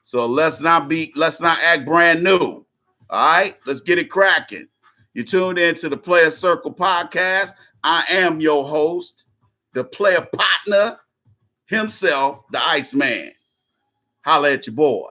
So let's not act brand new. All right, let's get it cracking. You tuned in to the Player Circle podcast. I am your host, the player partner himself, the Iceman. Holla at your boy.